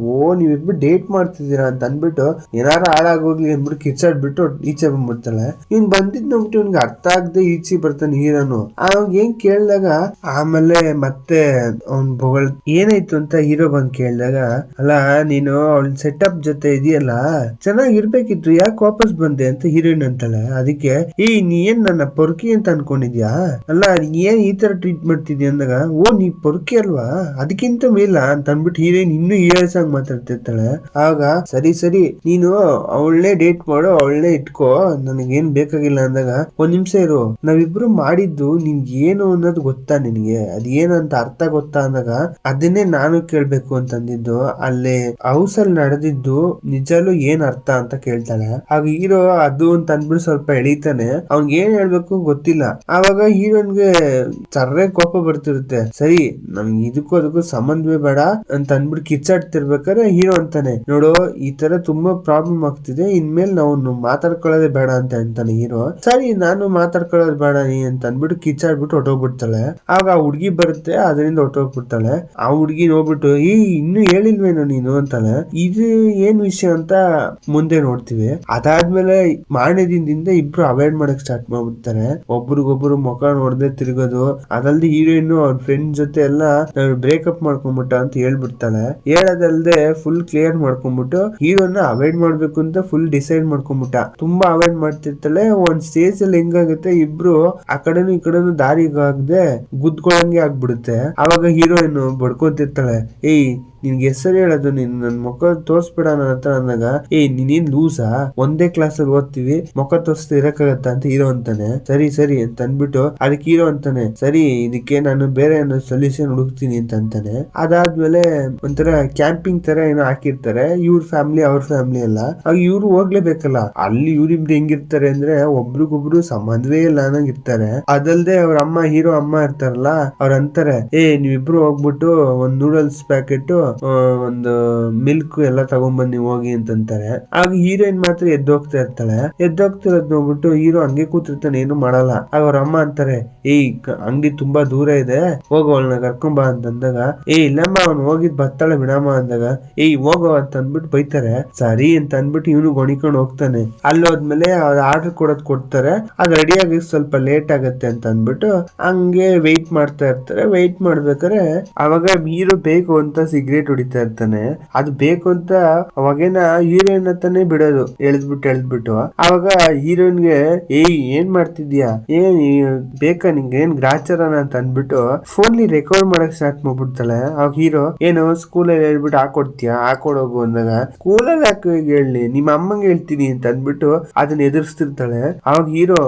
ನೀವಿಬ್ರು ಡೇಟ್ ಮಾಡ್ತಿದ್ದೀರಾ ಅಂತ ಅಂದ್ಬಿಟ್ಟು ಏನಾರ ಹಾಳಾಗೋಗ್ಲಿ ಅಂದ್ಬಿಟ್ಟು ಕಿಚ್ಚಾಡ್ಬಿಟ್ಟು ಈಚೆ ಬಂದ್ಬಿಡ್ತಾಳೆ. ಇವ್ನ್ ಬಂದಿದ್ ನೋಡ್ಬಿಟ್ಟು ಇವ್ನಿಗೆ ಅರ್ಥ ಆಗದೆ ಈಚೆ ಬರ್ತಾನೆ ಹೀರೋನು. ಅವಾಗ ಏನ್ ಕೇಳಿದಾಗ ಆಮೇಲೆ ಮತ್ತೆ ಅವ್ನ್ ಏನಾಯ್ತು ಅಂತ ಹೀರೋ ಬಂದ್ ಕೇಳಿದಾಗ ಅಲ್ಲ ನೀನು ಅವಳ ಸೆಟಪ್ ಜೊತೆ ಇದೆಯಲ್ಲ ಚೆನ್ನಾಗಿರ್ಬೇಕಿತ್ತು, ಯಾಕೆ ವಾಪಸ್ ಬಂದೆ ಅಂತ ಹೀರೋಯಿನ್ ಅಂತಾಳೆ. ಅದಕ್ಕೆ ನೀ ಏನ್ ನನ್ನ ಪೊರ್ಕಿ ಅಂತ ಅನ್ಕೊಂಡಿದ್ಯಾ, ಅಲ್ಲ ನೀ ಏನ್ ಈ ತರ ಟ್ರೀಟ್ ಮಾಡ್ತಿದ್ಯಾ ಅಂದಾಗ, ಓ ನೀ ಪೊರ್ಕಿ ಅಲ್ವಾ ಅದಕ್ಕಿಂತ ಮೇಲ ಅಂತ ಅನ್ಬಿಟ್ಟು ಹೀರೋಯಿನ್ ಇನ್ನೂ ಏಳ್ಸಂಗ್ ಮಾತಾಡ್ತಿರ್ತಾಳೆ. ಆಗ ಸರಿ ಸರಿ ನೀನು ಅವಳನ್ನೇ ಡೇಟ್ ಮಾಡು, ಅವಳನ್ನೇ ಇಟ್ಕೋ, ನನಗೇನ್ ಬೇಕಾಗಿಲ್ಲ ಅಂದಾಗ, ಒಂದ್ ನಿಮಿಷ ಇರು, ನಾವಿಬ್ರು ಮಾಡಿದ್ದು ನಿನ್ಗೆ ಏನು ಅನ್ನೋದು ಗೊತ್ತಾ, ನಿನಗೆ ಅದೇನು ಅಂತ ಅರ್ಥ ಗೊತ್ತಾ ಅಂದಾಗ, ಅದನ್ನೇ ನಾನು ಕೇಳ್ಬೇಕು ಅಂತಂದಿದ್ದು, ಅಲ್ಲಿ ಹೌಸ್ ಅಲ್ಲಿ ನಡೆದಿದ್ದು ನಿಜಲ್ಲೂ ಏನ್ ಅರ್ಥ ಅಂತ ಕೇಳ್ತಾಳೆ. ಆಗ ಹೀರೋ ಅದು ಅಂತ ಅಂದ್ಬಿಟ್ಟು ಸ್ವಲ್ಪ ಎಳಿತಾನೆ, ಅವ್ನ್ಗೆ ಏನ್ ಹೇಳ್ಬೇಕು ಗೊತ್ತಿಲ್ಲ. ಆವಾಗ ಹೀರೋನ್ಗೆ ಸರ್ರೆ ಕೋಪ ಬರ್ತಿರುತ್ತೆ. ಸರಿ ನಮ್ಗೆ ಇದಕ್ಕೂ ಅದಕ್ಕೂ ಸಂಬಂಧವೇ ಬೇಡ ಅಂತ ಅಂದ್ಬಿಟ್ಟು ಕಿಚ್ಚಾಡ್ತಿರ್ಬೇಕಾದ್ರೆ ಹೀರೋ ಅಂತಾನೆ, ನೋಡು ಈ ತರ ತುಂಬಾ ಪ್ರಾಬ್ಲಮ್ ಆಗ್ತಿದೆ, ಇನ್ಮೇಲೆ ನಾವು ಮಾತಾಡ್ಕೊಳ್ಳೋದೇ ಬೇಡ ಅಂತ ಅಂತಾನೆ ಹೀರೋ. ಸರಿ ನಾನು ಮಾತಾಡ್ಕೊಳ್ಳೋದು ಬೇಡ ನೀ ಅಂತ ಅಂದ್ಬಿಟ್ಟು ಕಿಚ್ಚಾಡ್ಬಿಟ್ಟು ಹೊಟ್ಟೋಗ್ಬಿಡ್ತಾಳೆ. ಆಗ ಆ ಹುಡ್ಗಿ ಬರುತ್ತೆ, ಅದರಿಂದ ಹೊಟ್ಟೋಗ್ಬಿಡ್ತಾಳೆ. ಆ ಹುಡ್ಗಿ ನೋಡ್ಬಿಟ್ಟು ಇನ್ನು ಹೇಳಿಲ್ವೇನೋ ನೀನು ಅಂತಾಳೆ. ಇದು ಏನ್ ವಿಷಯ ಅಂತ ಮುಂದೆ ನೋಡ್ತೀವಿ. ಅದಾದ್ಮೇಲೆ ಮಾರನೇದಿಂದ ಇಬ್ರು ಅವಾಯ್ಡ್ ಮಾಡಕ್ ಸ್ಟಾರ್ಟ್ ಮಾಡ್ಬಿಡ್ತಾರೆ, ಒಬ್ರಿಗೊಬ್ರು ಮುಖ ನೋಡದೆ ತಿರುಗೋದು. ಅದಲ್ದೆ ಹೀರೋಯಿನ್ ಅವ್ರ ಫ್ರೆಂಡ್ ಜೊತೆ ಎಲ್ಲ ಬ್ರೇಕಪ್ ಮಾಡ್ಕೊಂಡ್ಬಿಟ್ಟ ಅಂತ ಹೇಳ್ಬಿಡ್ತಾಳೆ. ಹೇಳೋದಲ್ದೆ ಫುಲ್ ಕ್ಲಿಯರ್ ಮಾಡ್ಕೊಂಡ್ಬಿಟ್ಟು ಹೀರೋನ ಅವಾಯ್ಡ್ ಮಾಡ್ಬೇಕು ಅಂತ ಫುಲ್ ಡಿಸೈಡ್ ಮಾಡ್ಕೊಂಡ್ಬಿಟ್ಟ. ತುಂಬಾ ಅವಾಯ್ಡ್ ಮಾಡ್ತಿರ್ತಾಳೆ. ಒಂದ್ ಸ್ಟೇಜ್ ಅಲ್ಲಿ ಹೆಂಗಾಗುತ್ತೆ, ಇಬ್ರು ಆ ಕಡೆನು ಈ ಕಡೆನು ದಾರಿಗಾಗದೆ ಗುದ್ಕೊಳಂಗೆ ಆಗ್ಬಿಡುತ್ತೆ. ಅವಾಗ ಹೀರೋಯಿನ್ ಬಡ್ಕೊಂತಿರ್ತಾಳೆ, ನಿನ್ಗೆ ಹೆಸರು ಹೇಳೋದು, ನೀನ್ ನನ್ ಮುಖ ತೋರ್ಸ್ಬೇಡ ನನ್ನ ಹತ್ರ ಅಂದಾಗ, ನೀನೇನ್ ಲೂಸಾ, ಒಂದೇ ಕ್ಲಾಸ್ ಅಲ್ಲಿ ಓದ್ತೀವಿ, ಮುಖ ತೋರ್ಸ್ತಾ ಇರಕ್ಕಾಗತ್ತ ಅಂತ ಹೀರೋ ಅಂತಾನೆ. ಸರಿ ಸರಿ ಅಂತ ಅನ್ಬಿಟ್ಟು ಅದಕ್ಕೆ ಹೀರೋ ಅಂತಾನೆ, ಸರಿ ಇದಕ್ಕೆ ನಾನು ಬೇರೆ ಸೊಲ್ಯೂಷನ್ ಹುಡುಕ್ತೀನಿ ಅಂತ ಅಂತಾನೆ. ಅದಾದ್ಮೇಲೆ ಒಂಥರ ಕ್ಯಾಂಪಿಂಗ್ ತರ ಏನೋ ಹಾಕಿರ್ತಾರೆ, ಇವ್ರ ಫ್ಯಾಮಿಲಿ ಅವ್ರ ಫ್ಯಾಮಿಲಿ ಎಲ್ಲ. ಆಗ ಇವ್ರು ಹೋಗ್ಲೇಬೇಕಲ್ಲ. ಅಲ್ಲಿ ಇವ್ರಿಬ್ರು ಹೆಂಗಿರ್ತಾರೆ ಅಂದ್ರೆ ಒಬ್ರಿಗೊಬ್ರು ಸಂಬಂಧವೇ ಇಲ್ಲ ಅನ್ನಂಗ್ ಇರ್ತಾರೆ. ಅದಲ್ದೆ ಅವ್ರ ಅಮ್ಮ, ಹೀರೋ ಅಮ್ಮ ಇರ್ತಾರಲ್ಲ, ಅವ್ರ ಅಂತಾರೆ, ನೀವಿಬ್ರು ಹೋಗ್ಬಿಟ್ಟು ಒಂದ್ ನೂಡಲ್ಸ್ ಪ್ಯಾಕೆಟ್, ಒಂದು ಮಿಲ್ಕ್ ಎಲ್ಲ ತಗೊಂಡ್ಬಂದು ಹೋಗಿ ಅಂತಂತಾರೆ. ಆಗ ಹೀರೋಯಿನ್ ಮಾತ್ರ ಎದ್ದೋಗ್ತಾ ಇರ್ತಾಳೆ. ಎದ್ದೋಗ್ತಿರೋದ್ ನೋಡ್ಬಿಟ್ಟು ಹೀರೋ ಹಂಗೆ ಕೂತಿರ್ತಾನೆ, ಏನು ಮಾಡಲ್ಲ. ಆಗ ಅವ್ರ ಅಮ್ಮ ಅಂತಾರೆ, ಅಂಗಡಿ ತುಂಬಾ ದೂರ ಇದೆ, ಹೋಗೋ ಅವಳನ್ನ ಕರ್ಕೊಂಬ ಅಂತಂದಾಗ, ಇಲ್ಲಮ್ಮ ಅವ್ನು ಹೋಗಿದ್ ಬರ್ತಾಳೆ ಬಿಡಮ್ಮ ಅಂದಾಗ, ಹೋಗೋ ಅಂತ ಅಂದ್ಬಿಟ್ಟು ಬೈತಾರೆ. ಸರಿ ಅಂತ ಅಂದ್ಬಿಟ್ಟು ಇವನು ಗೊಣಿಕೊಂಡು ಹೋಗ್ತಾನೆ. ಅಲ್ಲೋದ್ಮೇಲೆ ಅವ್ರ ಆರ್ಡರ್ ಕೊಡ್ತಾರೆ. ಅದ್ ರೆಡಿ ಆಗಿ ಸ್ವಲ್ಪ ಲೇಟ್ ಆಗತ್ತೆ ಅಂತ ಅಂದ್ಬಿಟ್ಟು ಹಂಗೆ ವೆಯ್ಟ್ ಮಾಡ್ತಾ ಇರ್ತಾರೆ. ವೆಯ್ಟ್ ಮಾಡ್ಬೇಕಾದ್ರೆ ಅವಾಗ ಹೀರೋ ಬೇಕು ಅಂತ ಸಿಗರೇಟ್ ಹೊಡಿತಾ ಇರ್ತಾನೆ. ಅದು ಬೇಕು ಅಂತ ಅವಾಗೇನ ಹೀರೋಯಿನ್ ಹತ್ತಾನೆ ಬಿಡೋದು, ಎಳ್ದ್ಬಿಟ್ಟು. ಅವಾಗ ಹೀರೋಯಿನ್ಗೆ ಏನ್ ಮಾಡ್ತಿದ್ಯಾ, ಬೇಕಾ ನಿಂಗೆ, ಏನ್ ಗ್ರಾಚಾರನ ಅಂತ ಅಂದ್ಬಿಟ್ಟು ಫೋನ್ಲಿ ರೆಕಾರ್ಡ್ ಮಾಡಕ್ ಸ್ಟಾರ್ಟ್ ಮಾಡ್ಬಿಡ್ತಾಳೆ. ಅವಾಗ ಹೀರೋ, ಏನು ಸ್ಕೂಲಲ್ಲಿ ಹೇಳ್ಬಿಟ್ಟು ಹಾಕೊಡೋಗು ಅಂದಾಗ, ಸ್ಕೂಲಲ್ಲಿ ಯಾಕೆ ಹೇಳಿ, ನಿಮ್ಮ ಅಮ್ಮಂಗೆ ಹೇಳ್ತೀನಿ ಅಂತ ಅಂದ್ಬಿಟ್ಟು ಅದನ್ನ ಎದುರಿಸ್ತಿರ್ತಾಳೆ. ಅವಾಗ ಹೀರೋ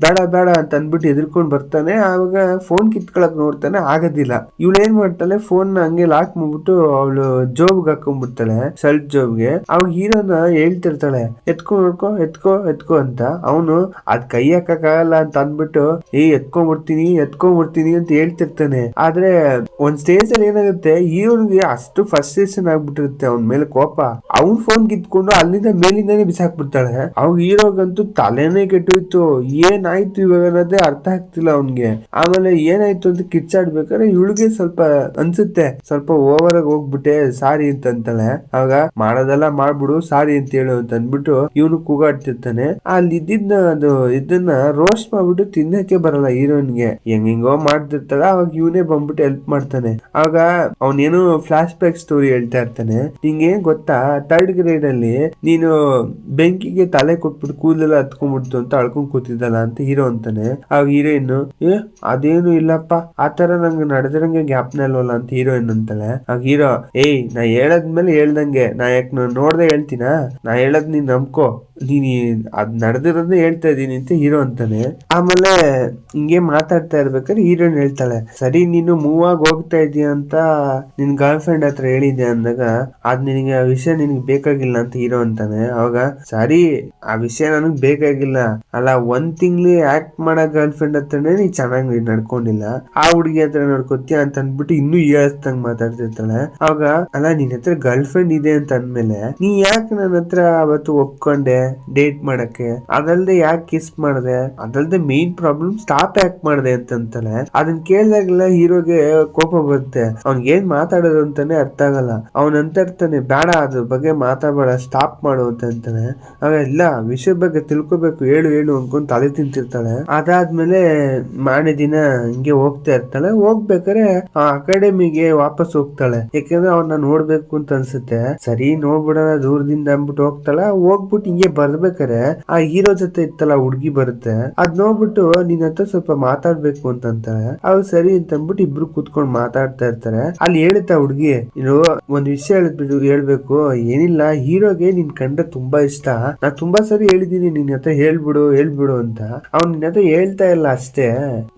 ಬೇಡ ಬೇಡ ಅಂತ ಅಂದ್ಬಿಟ್ಟು ಎದುರ್ಕೊಂಡ್ ಬರ್ತಾನೆ. ಆವಾಗ ಫೋನ್ ಕಿತ್ಕೊಳಕ್ ನೋಡ್ತಾನೆ, ಆಗೋದಿಲ್ಲ. ಇವಳು ಏನ್ ಮಾಡ್ತಾಳೆ, ಫೋನ್ ಹಂಗೆ ಲಾಕ್ ಮಾಡ್ಬಿಟ್ಟು ಅವಳು ಜೋಬ್ಗೆ ಹಾಕೊಂಡ್ಬಿಡ್ತಾಳೆ, ಶರ್ಟ್ ಜೋಬ್ಗೆ. ಅವಾಗ ಹೀರೋನ ಹೇಳ್ತಿರ್ತಾಳೆ, ಎತ್ಕೋ ಅಂತ. ಅವನು ಅದ್ ಕೈ ಹಾಕಕ್ಕಾಗಲ್ಲ ಅಂತ ಅಂದ್ಬಿಟ್ಟು ಎತ್ಕೊಂಡ್ಬಿಡ್ತೀನಿ ಅಂತ ಹೇಳ್ತಿರ್ತಾನೆ. ಆದ್ರೆ ಒಂದ್ ಸ್ಟೇಜ್ ಅಲ್ಲಿ ಏನಾಗುತ್ತೆ, ಹೀರೋನ್ಗೆ ಅಷ್ಟು ಫ್ರಸ್ಟ್ರೇಷನ್ ಆಗ್ಬಿಟ್ಟಿರುತ್ತೆ ಅವನ್ ಮೇಲೆ ಕೋಪ. ಅವ್ನ್ ಫೋನ್ ಕಿತ್ಕೊಂಡು ಅಲ್ಲಿಂದ ಮೇಲಿಂದಾನೆ ಬಿಸಾಕ್ಬಿಡ್ತಾಳೆ. ಅವಾಗ ಹೀರೋಗಂತೂ ತಲೆನೇ ಕೆಟ್ಟೋಯ್ತು, ಏನಾಯ್ತು ಇವಾಗ ಅನ್ನೋದೇ ಅರ್ಥ ಆಗ್ತಿಲ್ಲ ಅವನ್ಗೆ. ಆಮೇಲೆ ಏನಾಯ್ತು ಅಂತ ಕಿಚ್ಚಾಡ್ಬೇಕಾದ್ರೆ ಇವಳಿಗೆ ಸ್ವಲ್ಪ ಅನ್ಸುತ್ತೆ, ಸ್ವಲ್ಪ ಓವರ್ ಆಗಿ ಹೋಗ್ಬಿಟ್ಟೆ, ಸಾರಿ ಅಂತ ಅಂತಾಳೆ. ಆಗ ಮಾಡೋದೆಲ್ಲ ಮಾಡ್ಬಿಡು, ಸಾರಿ ಅಂತ ಹೇಳು ಅಂತ ಅಂದ್ಬಿಟ್ಟು ಇವನು ಕೂಗಾಡ್ತಿರ್ತಾನೆ. ಅಲ್ಲಿ ಇದನ್ನ ರೋಸ್ಟ್ ಮಾಡ್ಬಿಟ್ಟು ತಿನ್ನಕ್ಕೆ ಬರಲ್ಲ ಹೀರೋಯಿನ್ಗೆ, ಹೆಂಗೋ ಮಾಡ್ತಿರ್ತಾಳ. ಅವಾಗ ಇವನೇ ಬಂದ್ಬಿಟ್ಟು ಹೆಲ್ಪ್ ಮಾಡ್ತಾನೆ. ಆಗ ಅವನೇನು ಫ್ಲಾಶ್ ಬ್ಯಾಕ್ ಸ್ಟೋರಿ ಹೇಳ್ತಾ ಇರ್ತಾನೆ. ನಿಂಗೆ ಗೊತ್ತಾ, 3rd ಗ್ರೇಡ್ ಅಲ್ಲಿ ನೀನು ಬೆಂಕಿಗೆ ತಲೆ ಕೊಟ್ಬಿಟ್ಟು ಕೂದಲೆಲ್ಲ ಹತ್ಕೊಂಡ್ಬಿಡ್ತು ಅಂತ ಅಳ್ಕೊಂಡ್ ಕೂತಿದ್ದಲ್ಲ ಅಂತ ಹೀರೋ ಅಂತಾನೆ. ಆಗ ಹೀರೋಯಿನ್, ಅದೇನು ಇಲ್ಲಪ್ಪ, ಆತರ ನಂಗೆ ನಡೆದಿರಂಗೆ ಜ್ಞಾಪನ ಇಲ್ವಲ್ಲ ಅಂತ ಹೀರೋಯಿನ್ ಅಂತಾಳೆ. ಆಗ ಹೀರೋ, ನಾ ಹೇಳದ್ಮೇಲೆ ಹೇಳ್ದಂಗೆ, ನಾ ಯಾಕೆ ನೋಡ್ದೆ ಹೇಳ್ತೀನ, ನಾ ಹೇಳದ್ ನೀನ್ ನಂಬ್ಕೋ, ನೀನ್ ಅದ್ ನಡೆದಿರೋದೇ ಹೇಳ್ತಾ ಇದೀನಿ ಅಂತ ಹೀರೋ ಅಂತಾನೆ. ಆಮೇಲೆ ಹಿಂಗೆ ಮಾತಾಡ್ತಾ ಇರ್ಬೇಕಾದ್ರೆ ಹೀರೋಯಿನ್ ಹೇಳ್ತಾಳೆ, ಸರಿ ನೀನು ಮೂವ್ ಆಗಿ ಹೋಗ್ತಾ ಇದೀಯ ಅಂತ ನಿನ್ ಗರ್ಲ್ ಫ್ರೆಂಡ್ ಹತ್ರ ಹೇಳಿದ್ದೆ ಅಂದಾಗ, ಅದ್ ನಿನಗೆ ಆ ವಿಷಯ ನಿನಗೆ ಬೇಕಾಗಿಲ್ಲ ಅಂತ ಹೀರೋ ಅಂತಾನೆ. ಅವಾಗ ಸರಿ ಆ ವಿಷಯ ನನಗ್ ಬೇಕಾಗಿಲ್ಲ, ಅಲ್ಲ 1 ತಿಂಗ್ಳು ಆಕ್ಟ್ ಮಾಡೋ ಗರ್ಲ್ ಫ್ರೆಂಡ್ ಹತ್ರನೇ ನೀ ಚೆನ್ನಾಗಿ ನಡ್ಕೊಂಡಿಲ್ಲ, ಆ ಹುಡುಗಿ ಹತ್ರ ನಡ್ಕೊತೀಯ ಅಂತ ಅಂದ್ಬಿಟ್ಟು ಇನ್ನೂ ಹೇಳ್ತಂಗ್ ಮಾತಾಡ್ತಿರ್ತಾಳೆ. ಅವಾಗ ಅಲ್ಲ ನಿನ್ ಹತ್ರ ಗರ್ಲ್ ಫ್ರೆಂಡ್ ಇದೆ ಅಂತ ಅಂದ್ಮೇಲೆ ನೀ ಯಾಕೆ ನನ್ನ ಹತ್ರ ಅವತ್ತು ಒಪ್ಕೊಂಡೆ, ಡೇಟ್ ಮಾಡಕ್ಕೆ, ಅದಲ್ದೆ ಯಾಕೆ ಕಿಸ್ ಮಾಡ್ದೆ, ಅದಲ್ದೆ ಮೇನ್ ಪ್ರಾಬ್ಲಮ್ ಸ್ಟಾಪ್ ಯಾಕೆ ಮಾಡ್ದೆ ಅಂತಂತಾನೆ. ಅದನ್ನ ಕೇಳಿದಾಗೆಲ್ಲ ಹೀರೋಗೆ ಕೋಪ ಬರುತ್ತೆ. ಅವ್ನ್ಗೆ ಏನ್ ಮಾತಾಡೋದು ಅಂತಾನೆ ಅರ್ಥ ಆಗಲ್ಲ. ಅವನ್ ಅಂತ ಇರ್ತಾನೆ, ಬೇಡ ಅದ್ರ ಬಗ್ಗೆ ಮಾತಾಡಬೇಡ, ಸ್ಟಾಪ್ ಮಾಡು ಅಂತ ಅಂತಾನೆ. ಅವೆಲ್ಲ ವಿಷಯ ಬಗ್ಗೆ ತಿಳ್ಕೊಬೇಕು, ಹೇಳು ಹೇಳು ಅನ್ಕೊಂಡ್ ತಲೆ ತಿಂತಿರ್ತಾಳೆ. ಅದಾದ್ಮೇಲೆ ಮಾರನೇ ದಿನ ಹಿಂಗೆ ಹೋಗ್ತಾ ಇರ್ತಾಳೆ. ಹೋಗ್ಬೇಕಾರೆ ಆ ಅಕಾಡೆಮಿಗೆ ವಾಪಸ್ ಹೋಗ್ತಾಳೆ, ಯಾಕಂದ್ರೆ ಅವನ್ನ ನೋಡ್ಬೇಕು ಅಂತ ಅನ್ಸುತ್ತೆ. ಸರಿ ನೋಡ್ಬಿಡೋಣ ದೂರದಿಂದ ಅಂದ್ಬಿಟ್ಟು ಹೋಗ್ತಾಳೆ. ಹೋಗ್ಬಿಟ್ಟು ಹಿಂಗೆ ಬರ್ಬೇಕಾರೆ ಆ ಹೀರೋ ಜೊತೆ ಇತ್ತಲ್ಲ ಹುಡ್ಗಿ ಬರುತ್ತೆ. ಅದ್ ನೋಡ್ಬಿಟ್ಟು ನಿನ್ ಹತ್ರ ಸ್ವಲ್ಪ ಮಾತಾಡ್ಬೇಕು ಅಂತ ಅಂತಾಳೆ. ಅವ್ರು ಸರಿ ಅಂತ ಅಂದ್ಬಿಟ್ಟು ಇಬ್ರು ಕೂತ್ಕೊಂಡ್ ಮಾತಾಡ್ತಾ ಇರ್ತಾರೆ. ಅಲ್ಲಿ ಹೇಳುತ್ತಾ ಹುಡ್ಗಿ, ಇದು ಒಂದ್ ವಿಷಯ ಹೇಳ್ಬೇಕು, ಏನಿಲ್ಲ, ಹೀರೋಗೆ ನಿನ್ ಕಂಡ್ರೆ ತುಂಬಾ ಇಷ್ಟ. ನಾ ತುಂಬಾ ಸರಿ ಹೇಳಿದೀನಿ ನಿನ್ ಹತ್ರ ಹೇಳ್ಬಿಡು ಅಂತ. ಅವ್ನ್ ನಿನ್ನ ಹತ್ರ ಹೇಳ್ತಾ ಇಲ್ಲ ಅಷ್ಟೇ,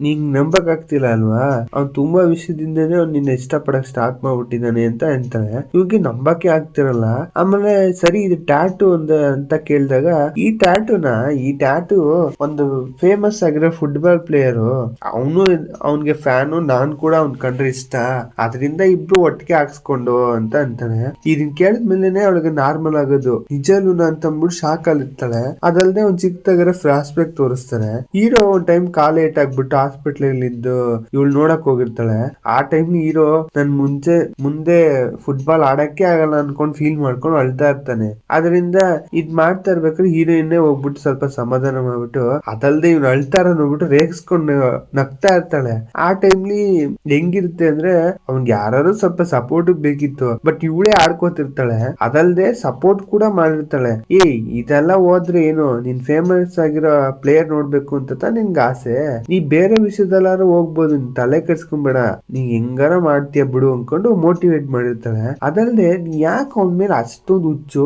ನಿಂಗ್ ನಂಬಕ್ ಆಗ್ತಿಲ್ಲ ಅಲ್ವಾ. ಅವ್ನ್ ತುಂಬಾ ವಿಷಯದಿಂದನೇ ಅವ್ನ್ ನಿನ್ನ ಇಷ್ಟ ಪಡಕ್ ಸ್ಟಾರ್ಟ್ ಮಾಡ್ಬಿಟ್ಟಿದ್ದಾನೆ ಅಂತ ಅಂತಾಳೆ. ಇವ್ಗೆ ನಂಬಕ್ಕೆ ಆಗ್ತಿರಲ್ಲ. ಆಮೇಲೆ ಸರಿ ಇದು ಟ್ಯಾಟೂ ಅಂತ ಕೇಳಿದಾಗ, ಈ ಟ್ಯಾಟೂ ಒಂದು ಫೇಮಸ್ ಆಗಿರೋ ಫುಟ್ಬಾಲ್ ಪ್ಲೇಯರು, ಅವನ್ಗೆ ಫ್ಯಾನು, ನಾನ್ ಕೂಡ ಅವ್ನ್ ಕಂಡ್ರೆ ಇಷ್ಟ, ಅದರಿಂದ ಇಬ್ರು ಒಟ್ಟಿಗೆ ಹಾಕ್ಸ್ಕೊಂಡು ಅಂತ ಅಂತಾನೆ. ಇದನ್ ಕೇಳಿದ್ಮೇಲೆ ಅವಳಿಗೆ ನಾರ್ಮಲ್ ಆಗೋದು, ನಿಜಲೂನ ಅಂತ ಅಂದ್ಬಿಟ್ಟು ಶಾಕ್ ಆಗಿರ್ತಾಳೆ. ಅದಲ್ದೆ ಒಂದ್ ಚಿಕ್ಕದಾಗಿರೋ ಫ್ಲಾಶ್ ಬ್ಯಾಕ್ ತೋರಿಸ್ತಾರೆ. ಹೀರೋ ಒಂದ್ ಟೈಮ್ ಕಾಲ್ ಏಟ್ ಆಗ್ಬಿಟ್ಟು ಹಾಸ್ಪಿಟ್ಲ್ ಇದ್ದು ಇವಳು ನೋಡಕ್ ಹೋಗಿರ್ತಾಳೆ. ಆ ಟೈಮ್ ಹೀರೋ ನನ್ ಮುಂದೆ ಫುಟ್ಬಾಲ್ ಆಡಕ್ಕೆ ಆಗಲ್ಲ ಅನ್ಕೊಂಡ್ ಫೀಲ್ ಮಾಡ್ಕೊಂಡು ಅಳ್ತಾ ಇರ್ತಾನೆ. ಅದರಿಂದ ಇದ್ ಮಾಡ್ತಾ ಇರ್ಬೇಕಾದ್ರೆ ಹೀರೋಯಿನ್ನೇ ಹೋಗ್ಬಿಟ್ಟು ಸ್ವಲ್ಪ ಸಮಾಧಾನ ಮಾಡ್ಬಿಟ್ಟು, ಅದಲ್ದೆ ಇವ್ನು ಅಳ್ತಾರ ನೋಡ್ಬಿಟ್ಟು ರೇಗಿಸ್ಕೊಂಡು ನಗ್ತಾ ಇರ್ತಾಳೆ. ಆ ಟೈಮ್ಲಿ ಹೆಂಗಿರುತ್ತೆ ಅಂದ್ರೆ ಅವ್ನ್ಗೆ ಯಾರು ಸ್ವಲ್ಪ ಸಪೋರ್ಟ್ ಬೇಕಿತ್ತು, ಬಟ್ ಇವಳೇ ಆಡ್ಕೋತಿರ್ತಾಳೆ. ಅದಲ್ದೆ ಸಪೋರ್ಟ್ ಕೂಡ ಮಾಡಿರ್ತಾಳೆ. ಇದೆಲ್ಲ ಹೋದ್ರೆ ಏನು, ನೀನ್ ಫೇಮಸ್ ಆಗಿರೋ ಪ್ಲೇಯರ್ ನೋಡ್ಬೇಕು ಅಂತ ನಿನ್ಗೆ ಆಸೆ, ನೀ ಬೇರೆ ವಿಷಯದಲ್ಲಾರು ಹೋಗ್ಬೋದು, ನೀನ್ ತಲೆ ಕೆಡ್ಸ್ಕೊಂಬೇಡ, ನೀ ಹೆಂಗಾರ ಮಾಡ್ತೀಯ ಬಿಡು ಅನ್ಕೊಂಡು ಮೋಟಿವೇಟ್ ಮಾಡಿರ್ತಾಳೆ. ಅದಲ್ದೆ ನೀ ಯಾಕೆ ಅವನ ಮೇಲೆ ಅಷ್ಟೊಂದು ಹುಚ್ಚು,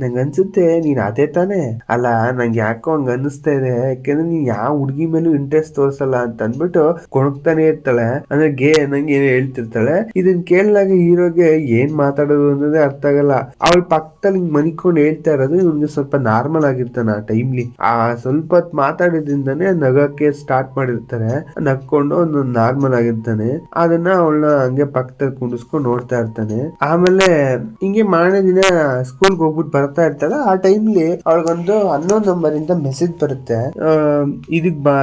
ನಂಗೆ ಅನ್ಸುತ್ತೆ ನೀನ್ ಅದೇ ತಾನೆ ಅಲ್ಲ, ನಂಗೆ ಯಾಕೋ ಹಂಗ ಅನಿಸ್ತಾ ಇದೆ, ಯಾಕೆಂದ್ರೆ ನೀನ್ ಯಾವ ಹುಡ್ಗಿ ಮೇಲೂ ಇಂಟ್ರೆಸ್ಟ್ ತೋರ್ಸಲ್ಲ ಅಂತ ಅಂದ್ಬಿಟ್ಟು ಕೊಣಕ್ತಾನೆ ಇರ್ತಾಳೆ. ಅಂದ್ರೆ ನಂಗೆ ಏನೋ ಹೇಳ್ತಿರ್ತಾಳೆ. ಇದನ್ ಕೇಳಿದಾಗ ಹೀರೋಗೆ ಏನ್ ಮಾತಾಡೋದು ಅನ್ನೋದೇ ಅರ್ಥ ಆಗಲ್ಲ. ಅವಳ ಪಕ್ಕದಲ್ಲಿ ಮನಿಕೊಂಡು ಹೇಳ್ತಾ ಇರೋದು ಇವ್ನಿಗೆ ಸ್ವಲ್ಪ ನಾರ್ಮಲ್ ಆಗಿರ್ತಾನೆ. ಆ ಟೈಮ್ಲಿ ಆ ಸ್ವಲ್ಪ ಹೊತ್ತು ಮಾತಾಡಿದ್ರಿಂದಾನೆ ನಗಕ್ಕೆ ಸ್ಟಾರ್ಟ್ ಮಾಡಿರ್ತಾರೆ. ನಕ್ಕೊಂಡು ಒಂದು ನಾರ್ಮಲ್ ಆಗಿರ್ತಾನೆ. ಅದನ್ನ ಅವಳನ್ನ ಹಂಗೆ ಪಕ್ಕದಲ್ಲಿ ಕುಂಡಿಸ್ಕೊಂಡು ನೋಡ್ತಾ ಇರ್ತಾನೆ. ಆಮೇಲೆ ಹಿಂಗೆ ಮಾರನೇ ದಿನ ಸ್ಕೂಲ್ಗೆ ಹೋಗ್ಬಿಟ್ಟು ಬರ್ತಾ ಇರ್ತಾಳೆ. ಆ ಟೈಮ್ಲಿ ಅವಳಿಗೊಂದು 11 ನಂಬರ್ ಇಂದ ಮೆಸೇಜ್ ಬರುತ್ತೆ, ಇದಕ್ ಬಾ,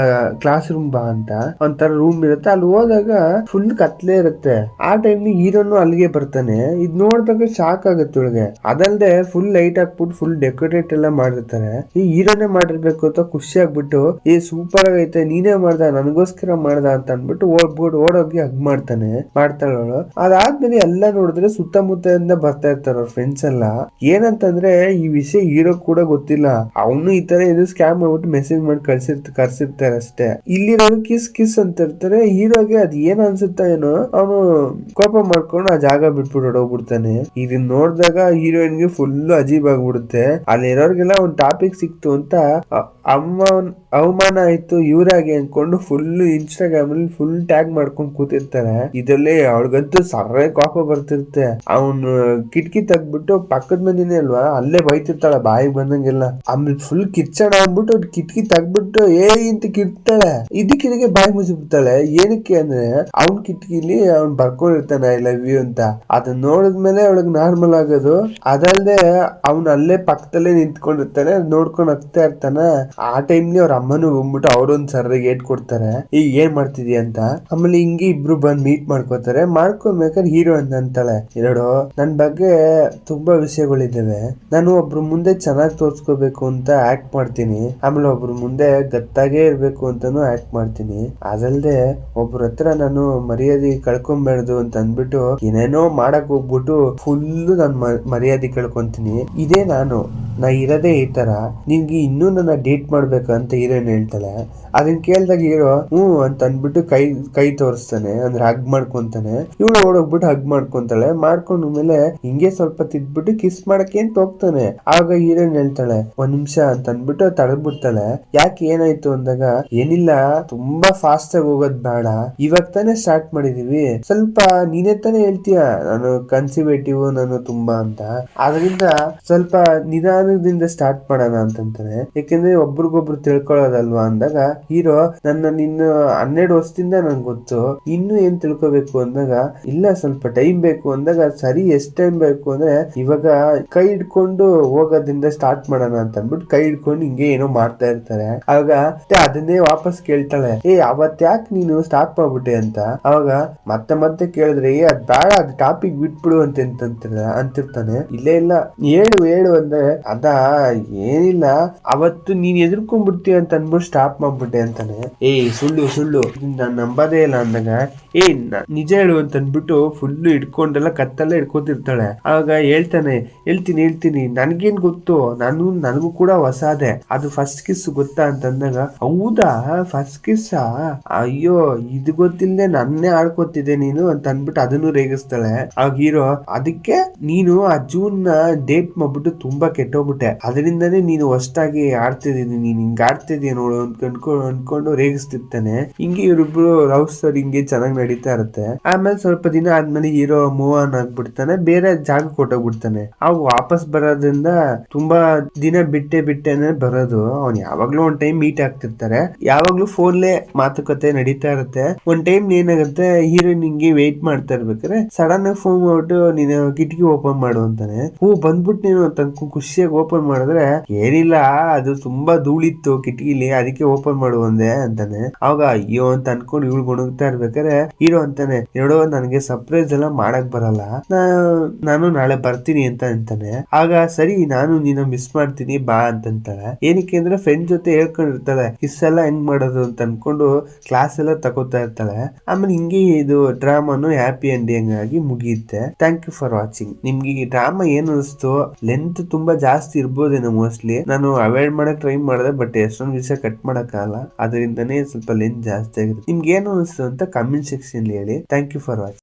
ಕ್ಲಾಸ್ ರೂಮ್ ಬಾ ಅಂತ. ಒಂಥರ ರೂಮ್ ಇರುತ್ತೆ. ಅಲ್ಲಿ ಹೋದಾಗ ಫುಲ್ ಕತ್ಲೆ ಇರುತ್ತೆ. ಆ ಟೈಮ್ಲಿ ಹೀರೋನು ಅಲ್ಲಿಗೆ ಬರ್ತಾನೆ. ಇದ್ ನೋಡಿದಾಗ ಶಾಕ್ ಆಗುತ್ತೆ ಒಳಗೆ. ಅದಲ್ದೆ ಫುಲ್ ಲೈಟ್ ಹಾಕ್ಬಿಟ್ಟು ಫುಲ್ ಡೆಕೋರೇಟ್ ಎಲ್ಲ ಮಾಡಿರ್ತಾರೆ. ಈ ಹೀರೋನೇ ಮಾಡಿರ್ಬೇಕು ಅಂತ ಖುಷಿ ಆಗ್ಬಿಟ್ಟು, ಸೂಪರ್ ಆಗೈತೆ, ನೀನೇ ಮಾಡ್ದ, ನನಗೋಸ್ಕರ ಮಾಡ್ದ ಅಂತ ಅನ್ಬಿಟ್ಟು ಓಡೋಗಿ ಹಗ್ ಮಾಡ್ತಾಳೆ ಅವಳು. ಅದಾದ್ಮೇಲೆ ಎಲ್ಲ ನೋಡಿದ್ರೆ ಸುತ್ತಮುತ್ತದಿಂದ ಬರ್ತಾ ಇರ್ತಾರ ಅವ್ರ ಫ್ರೆಂಡ್ಸ್ ಎಲ್ಲ. ಏನಂತಂದ್ರೆ ಈ ವಿಷಯ ಹೀರೋ ಕೂಡ ಗೊತ್ತಿಲ್ಲ. ಅವನು ಈ ತರ ಇದು ಸ್ಕ್ಯಾಮ್ ಮಾಡ್ಬಿಟ್ಟು ಮೆಸೇಜ್ ಮಾಡಿ ಕರ್ಸಿರ್ತಾರೆ ಅಷ್ಟೇ. ಇಲ್ಲಿರೋರು ಕಿಸ್ ಅಂತ ಇರ್ತಾರೆ. ಹೀರೋಗೆ ಅದ್ ಏನ್ ಅನ್ಸುತ್ತಾ ಏನೋ, ಅವನು ಕೋಪ ಮಾಡ್ಕೊಂಡು ಆ ಜಾಗ ಬಿಟ್ಬಿಟ್ಟು ಹೊಡೋಗ್ಬಿಡ್ತಾನೆ. ಇದನ್ನ ನೋಡಿದಾಗ ಹೀರೋಯಿನ್ಗೆ ಫುಲ್ ಅಜೀಬ್ ಆಗ್ಬಿಡುತ್ತೆ. ಅಲ್ಲಿರೋರ್ಗೆಲ್ಲ ಒಂದ್ ಟಾಪಿಕ್ ಸಿಕ್ತು ಅಂತ ಅವಮಾನ ಆಯ್ತು ಇವ್ರಾಗೆ ಅನ್ಕೊಂಡು ಫುಲ್ ಇನ್ಸ್ಟಾಗ್ರಾಮ್ ಅಲ್ಲಿ ಫುಲ್ ಟ್ಯಾಗ್ ಮಾಡ್ಕೊಂಡು ಕೂತಿರ್ತಾರೆ. ಇದರಲ್ಲಿ ಅವಳಿಗಂತೂ ಸರ್ರೆ ಕೋಪ ಬರ್ತಿರುತ್ತೆ. ಅವನು ಕಿಟಕಿ ತೆಗ್ದ್ಬಿಟ್ಟು ಪಕ್ಕದ ಮನೇನೆ ಅಲ್ವಾ, ಅಲ್ಲೇ ಬೈತಿರ್ತಾಳೆ ಬಾಯಿಗೆ ಬಂದಂಗೆಲ್ಲ. ಆಮೇಲೆ ಫುಲ್ ಕಿಚ್ಚಣ ಅಂದ್ಬಿಟ್ಟು ಕಿಟಕಿ ತೆಗ್ದ್ಬಿಟ್ಟು ಇಂತ ಕಿರ್ತಾಳೆ. ಇದಕ್ಕೆ ಬಾಯಿ ಮುಚ್ಚಿಬಿಡ್ತಾಳೆ. ಏನಕ್ಕೆ ಅಂದ್ರೆ ಅವ್ನ್ ಕಿಟಕಿಲಿ ಅವ್ನ್ ಬರ್ಕೊಂಡಿರ್ತಾನೆ ಐ ಲವ್ ಯು ಅಂತ. ಅದನ್ನ ನೋಡಿದ್ಮೇಲೆ ಅವಳಿಗೆ ನಾರ್ಮಲ್ ಆಗೋದು. ಅದಲ್ದೆ ಅವ್ನ್ ಅಲ್ಲೇ ಪಕ್ಕದಲ್ಲೇ ನಿಂತ್ಕೊಂಡಿರ್ತಾನೆ, ನೋಡ್ಕೊಂಡ್ ಹಗ್ತಾ ಇರ್ತಾನ. ಆ ಟೈಮ್ಲಿ ಅವ್ರ ಅಮ್ಮನು ಬಂದ್ಬಿಟ್ಟು ಅವ್ರೊಂದ್ ಸರ್ರಿಗೆ ಏಟ್ ಕೊಡ್ತಾರೆ, ಈಗ ಏನ್ ಮಾಡ್ತಿದ್ಯಾ ಅಂತ. ಆಮೇಲೆ ಹಿಂಗೆ ಇಬ್ರು ಬಂದ್ ಮೀಟ್ ಮಾಡ್ಕೋತಾರೆ. ಮಾಡ್ಕೊಬೇಕಾದ್ರೆ ಹೀರೋ ಅಂತಾಳೆ, ಎರಡು ನನ್ ಬಗ್ಗೆ ತುಂಬಾ ವಿಷಯಗಳಿದ್ದಾವೆ, ನಾನು ಒಬ್ರು ಮುಂದೆ ಚೆನ್ನಾಗಿ ತೋರ್ಸ್ಕೋಬೇಕು ಅಂತ ಆಕ್ಟ್ ಮಾಡ್ತೀನಿ, ಆಮೇಲೆ ಒಬ್ರು ಮುಂದೆ ಗತ್ತಾಗೇ ಇರ್ಬೇಕು ಅಂತಾನು ಆಕ್ಟ್ ಮಾಡ್ತೀನಿ. ಅದಲ್ದೆ ಒಬ್ರ ಹತ್ರ ನಾನು ಮರ್ಯಾದೆ ಕಳ್ಕೊಂಬೇಡ್ದು ಅಂತ ಅಂದ್ಬಿಟ್ಟು ಏನೇನೋ ಮಾಡಕ್ ಹೋಗ್ಬಿಟ್ಟು ಫುಲ್ ನಾನ್ ಮರ್ಯಾದೆ ಕಳ್ಕೊಂತೀನಿ. ಇದೇ ನಾ ಇರೋದೇ ಈ ತರ, ನಿನ್ಗೆ ಇನ್ನೂ ನನ್ನ ಡೇಟ್ ಮಾಡ್ಬೇಕಂತ ಹೀರೋಯಿನ್ ಹೇಳ್ತಾಳೆ. ಅದನ್ನ ಕೇಳ್ದಾಗ ಹೀರೋ ಅಂತ ಅಂದ್ಬಿಟ್ಟು ಕೈ ತೋರಿಸ್ತಾನೆ, ಅಂದ್ರೆ ಹಗ್ ಮಾಡ್ಕೊಂತಾನೆ. ಇವಳು ಓಡೋಗ್ಬಿಟ್ಟು ಹಗ್ ಮಾಡ್ಕೊಂತಾಳೆ. ಮಾಡ್ಕೊಂಡ್ಮೇಲೆ ಹಿಂಗೆ ಸ್ವಲ್ಪ ತಿದ್ಬಿಟ್ಟು ಕಿಸ್ ಮಾಡಕ್ಕೆ ಅಂತ ಹೋಗ್ತಾನೆ. ಆಗ ಹೀರೋಯಿನ್ ಹೇಳ್ತಾಳೆ, ಒಂದ್ ನಿಮಿಷ ಅಂತ ಅಂದ್ಬಿಟ್ಟು ತಡೆದ್ಬಿಡ್ತಾಳೆ. ಯಾಕೆ ಏನಾಯ್ತು ಅಂದಾಗ, ಏನಿಲ್ಲ, ತುಂಬಾ ಫಾಸ್ಟ್ ಆಗಿ ಹೋಗೋದ್ ಬೇಡ, ಇವಾಗ ತಾನೇ ಸ್ಟಾರ್ಟ್ ಮಾಡಿದೀವಿ, ಸ್ವಲ್ಪ ನೀನೇ ತಾನೇ ಹೇಳ್ತೀಯ ನಾನು ಕನ್ಸಿವೇಟಿವ್ ನಾನು ತುಂಬಾ ಅಂತ, ಅದರಿಂದ ಸ್ವಲ್ಪ ನಿಧಾನದಿಂದ ಸ್ಟಾರ್ಟ್ ಮಾಡೋಣ ಅಂತಂತಾನೆ. ಯಾಕೆಂದ್ರೆ ಒಬ್ರಿಗೊಬ್ರು ತಿಳ್ಕೊಳ್ಳೋದಲ್ವಾ ಅಂದಾಗ ಹೀರೋ ಇನ್ನು 12 ವರ್ಷದಿಂದ ನಂಗೆ ಗೊತ್ತು, ಇನ್ನು ಏನ್ ತಿಳ್ಕೊಬೇಕು ಅಂದಾಗ ಇಲ್ಲ ಸ್ವಲ್ಪ ಟೈಮ್ ಬೇಕು ಅಂದಾಗ ಸರಿ ಎಷ್ಟ್ ಟೈಮ್ ಬೇಕು ಅಂದ್ರೆ ಇವಾಗ ಕೈ ಹಿಡ್ಕೊಂಡು ಹೋಗೋದ್ರಿಂದ ಸ್ಟಾರ್ಟ್ ಮಾಡೋಣ ಅಂತ ಅಂದ್ಬಿಟ್ಟು ಕೈ ಹಿಡ್ಕೊಂಡು ಹಿಂಗೆ ಏನೋ ಮಾಡ್ತಾ ಇರ್ತಾರೆ. ಆಗ ಅದನ್ನೇ ವಾಪಸ್ ಕೇಳ್ತಾಳೆ, ಅವತ್ ಯಾಕೆ ನೀನು ಸ್ಟಾರ್ಟ್ ಮಾಡ್ಬಿಟ್ಟೆ ಅಂತ. ಅವಾಗ ಮತ್ತೆ ಮತ್ತೆ ಕೇಳಿದ್ರೆ ಅದ್ ಬೇಡ, ಅದ್ ಟಾಪಿಕ್ ಬಿಟ್ಬಿಡು ಅಂತಿರ್ತಾನೆ. ಇಲ್ಲೇ ಇಲ್ಲ ಹೇಳು ಅಂದ್ರೆ ಏನಿಲ್ಲ ಅವತ್ತು ನೀನ್ ಎದುರ್ಕೊಂಡ್ಬಿಡ್ತೀಯ ಅಂತ ಅನ್ಬಿಟ್ಟು ಸ್ಟಾಪ್ ಮಾಡ್ಬಿಟ್ಟೆ ಅಂತಾನೆ. ಸುಳ್ಳು ನಾನ್ ನಂಬದೇ ಇಲ್ಲ ಅಂದಾಗ ನಿಜ ಹೇಳು ಅಂತ ಅನ್ಬಿಟ್ಟು ಫುಲ್ಲು ಹಿಡ್ಕೊಂಡೆಲ್ಲ ಕತ್ತಲ್ಲ ಹಿಡ್ಕೊತಿರ್ತಾಳೆ. ಆಗ ಹೇಳ್ತೀನಿ ನನ್ಗೇನ್ ಗೊತ್ತು, ನನಗೂ ಕೂಡ ಹೊಸಾದೆ, ಅದು ಫಸ್ಟ್ ಕಿಸ್ ಗೊತ್ತಾ ಅಂತಂದಾಗ ಹೌದಾ ಫಸ್ಟ್ ಕಿಸ್, ಅಯ್ಯೋ ಇದು ಗೊತ್ತಿಲ್ಲದೆ ನನ್ನೇ ಆಡ್ಕೊತಿದ್ದೆ ನೀನು ಅಂತ ಅನ್ಬಿಟ್ಟು ಅದನ್ನು ರೇಗಿಸ್ತಾಳೆ. ಆಗ ಹೀರೋ ಅದಕ್ಕೆ ನೀನು ಆ ಜೂನ್ ಡೇಟ್ ಮಾಡ್ಬಿಟ್ಟು ತುಂಬಾ ಕೆಟ್ಟೋಗ್ಬಿಟ್ಟೆ, ಅದರಿಂದನೇ ನೀನು ಹೊಸ್ತಾಗಿ ಆಡ್ತಿದ್ದೀನಿ, ನೀನ್ ಹಿಂಗ್ ಆಡ್ತಿದೀಯ ನೋಡು ಅನ್ಕೊಂಡು ರೇಗಿಸ್ತಿರ್ತಾನೆ. ಹಿಂಗೆ ಇವ್ರಿಬ್ರು ಲವ್ ಸ್ಟೋರಿ ಹಿಂಗೆ ಚೆನ್ನಾಗಿ ನಡೀತಾ ಇರುತ್ತೆ. ಆಮೇಲೆ ಸ್ವಲ್ಪ ದಿನ ಆದ್ಮೇಲೆ ಹೀರೋ ಮೂವ್ ಆನ್ ಆಗ್ಬಿಡ್ತಾನೆ, ಬೇರೆ ಜಾಗ ಕೊಟ್ಟೋಗ್ಬಿಡ್ತಾನೆ. ಅವ್ ವಾಪಸ್ ಬರೋದ್ರಿಂದ ತುಂಬಾ ದಿನ ಬಿಟ್ಟೆನೆ ಬರೋದು. ಅವ್ನ್ ಯಾವಾಗ್ಲೂ ಒಂದ್ ಟೈಮ್ ಮೀಟ್ ಆಗ್ತಿರ್ತಾರೆ, ಯಾವಾಗ್ಲೂ ಫೋನ್ಲೇ ಮಾತುಕತೆ ನಡೀತಾ ಇರುತ್ತೆ. ಒಂದ್ ಟೈಮ್ ಏನಾಗುತ್ತೆ, ಹೀರೋಯಿನ್ ಹಿಂಗೆ ವೇಟ್ ಮಾಡ್ತಾ ಇರ್ಬೇಕಾದ್ರೆ ಸಡನ್ ಆಗಿ ಫೋನ್ ಮಾಡ್ಬಿಟ್ಟು ನೀನು ಕಿಟಕಿ ಓಪನ್ ಮಾಡು ಅಂತಾನೆ. ಬಂದ್ಬಿಟ್ಟು ನೀನು ತನಕ ಖುಷಿಯಾಗಿ ಓಪನ್ ಮಾಡಿದ್ರೆ ಏನಿಲ್ಲ ಅದು ತುಂಬಾ ಧೂಳಿತ್ತು ಕಿಟಕಿಲಿ ಅದಕ್ಕೆ ಓಪನ್ ಮಾಡು ಅಂದೆ ಅಂತಾನೆ. ಅವಾಗ ಅಯ್ಯೋ ಅಂತ ಅನ್ಕೊಂಡು ಇವಳು ಗುಣಗ್ತಾ ಇರ್ಬೇಕಾದ್ರೆ ಹೀರೋ ಅಂತಾನೆ, ನೋಡೋ ನನಗೆ ಸರ್ಪ್ರೈಸ್ ಎಲ್ಲ ಮಾಡಕ್ ಬರಲ್ಲ, ನಾನು ನಾಳೆ ಬರ್ತೀನಿ ಅಂತ ಅಂತಾನೆ. ಆಗ ಸರಿ ನಾನು ನೀನು ಮಿಸ್ ಮಾಡ್ತೀನಿ ಬಾ ಅಂತಂತಾಳೆ. ಏನಕ್ಕೆ ಅಂದ್ರೆ ಫ್ರೆಂಡ್ ಜೊತೆ ಹೇಳ್ಕೊಂಡಿರ್ತಾಳೆ ಕಿಸ್ ಎಲ್ಲ ಹೆಂಗ್ ಮಾಡೋದು ಅಂತ ಅನ್ಕೊಂಡು ಕ್ಲಾಸ್ ಎಲ್ಲ ತಗೋತಾ ಇರ್ತಾಳೆ. ಆಮೇಲೆ ಹಿಂಗೆ ಇದು ಡ್ರಾಮಾನು ಹ್ಯಾಪಿ ಎಂಡಿಂಗ್ ಆಗಿ ಮುಗಿಯುತ್ತೆ. Thank you for watching. ನಿಮ್ಗೆ ಈ ಡ್ರಾಮಾ ಏನ್ ಅನಿಸ್ತು? ಲೆಂತ್ ತುಂಬಾ ಜಾಸ್ತಿ ಇರ್ಬೋದೇನೋ ಮೋಸ್ಟ್ಲಿ, ನಾನು ಅವಾಯ್ಡ್ ಮಾಡಕ್ ಟ್ರೈ ಮಾಡಿದೆ, ಬಟ್ ಎಷ್ಟೊಂದು ವಿಷಯ ಕಟ್ ಮಾಡಕ್ ಆಗಲ್ಲ, ಅದರಿಂದನೇ ಸ್ವಲ್ಪ ಲೆಂತ್ ಜಾಸ್ತಿ ಆಗಿದೆ. ನಿಮ್ಗೆ ಏನು ಅನಿಸ್ತು ಅಂತ ಕಮೆಂಟ್ ಸೆಕ್ಷನ್ ಹೇಳಿ. Thank you for watching.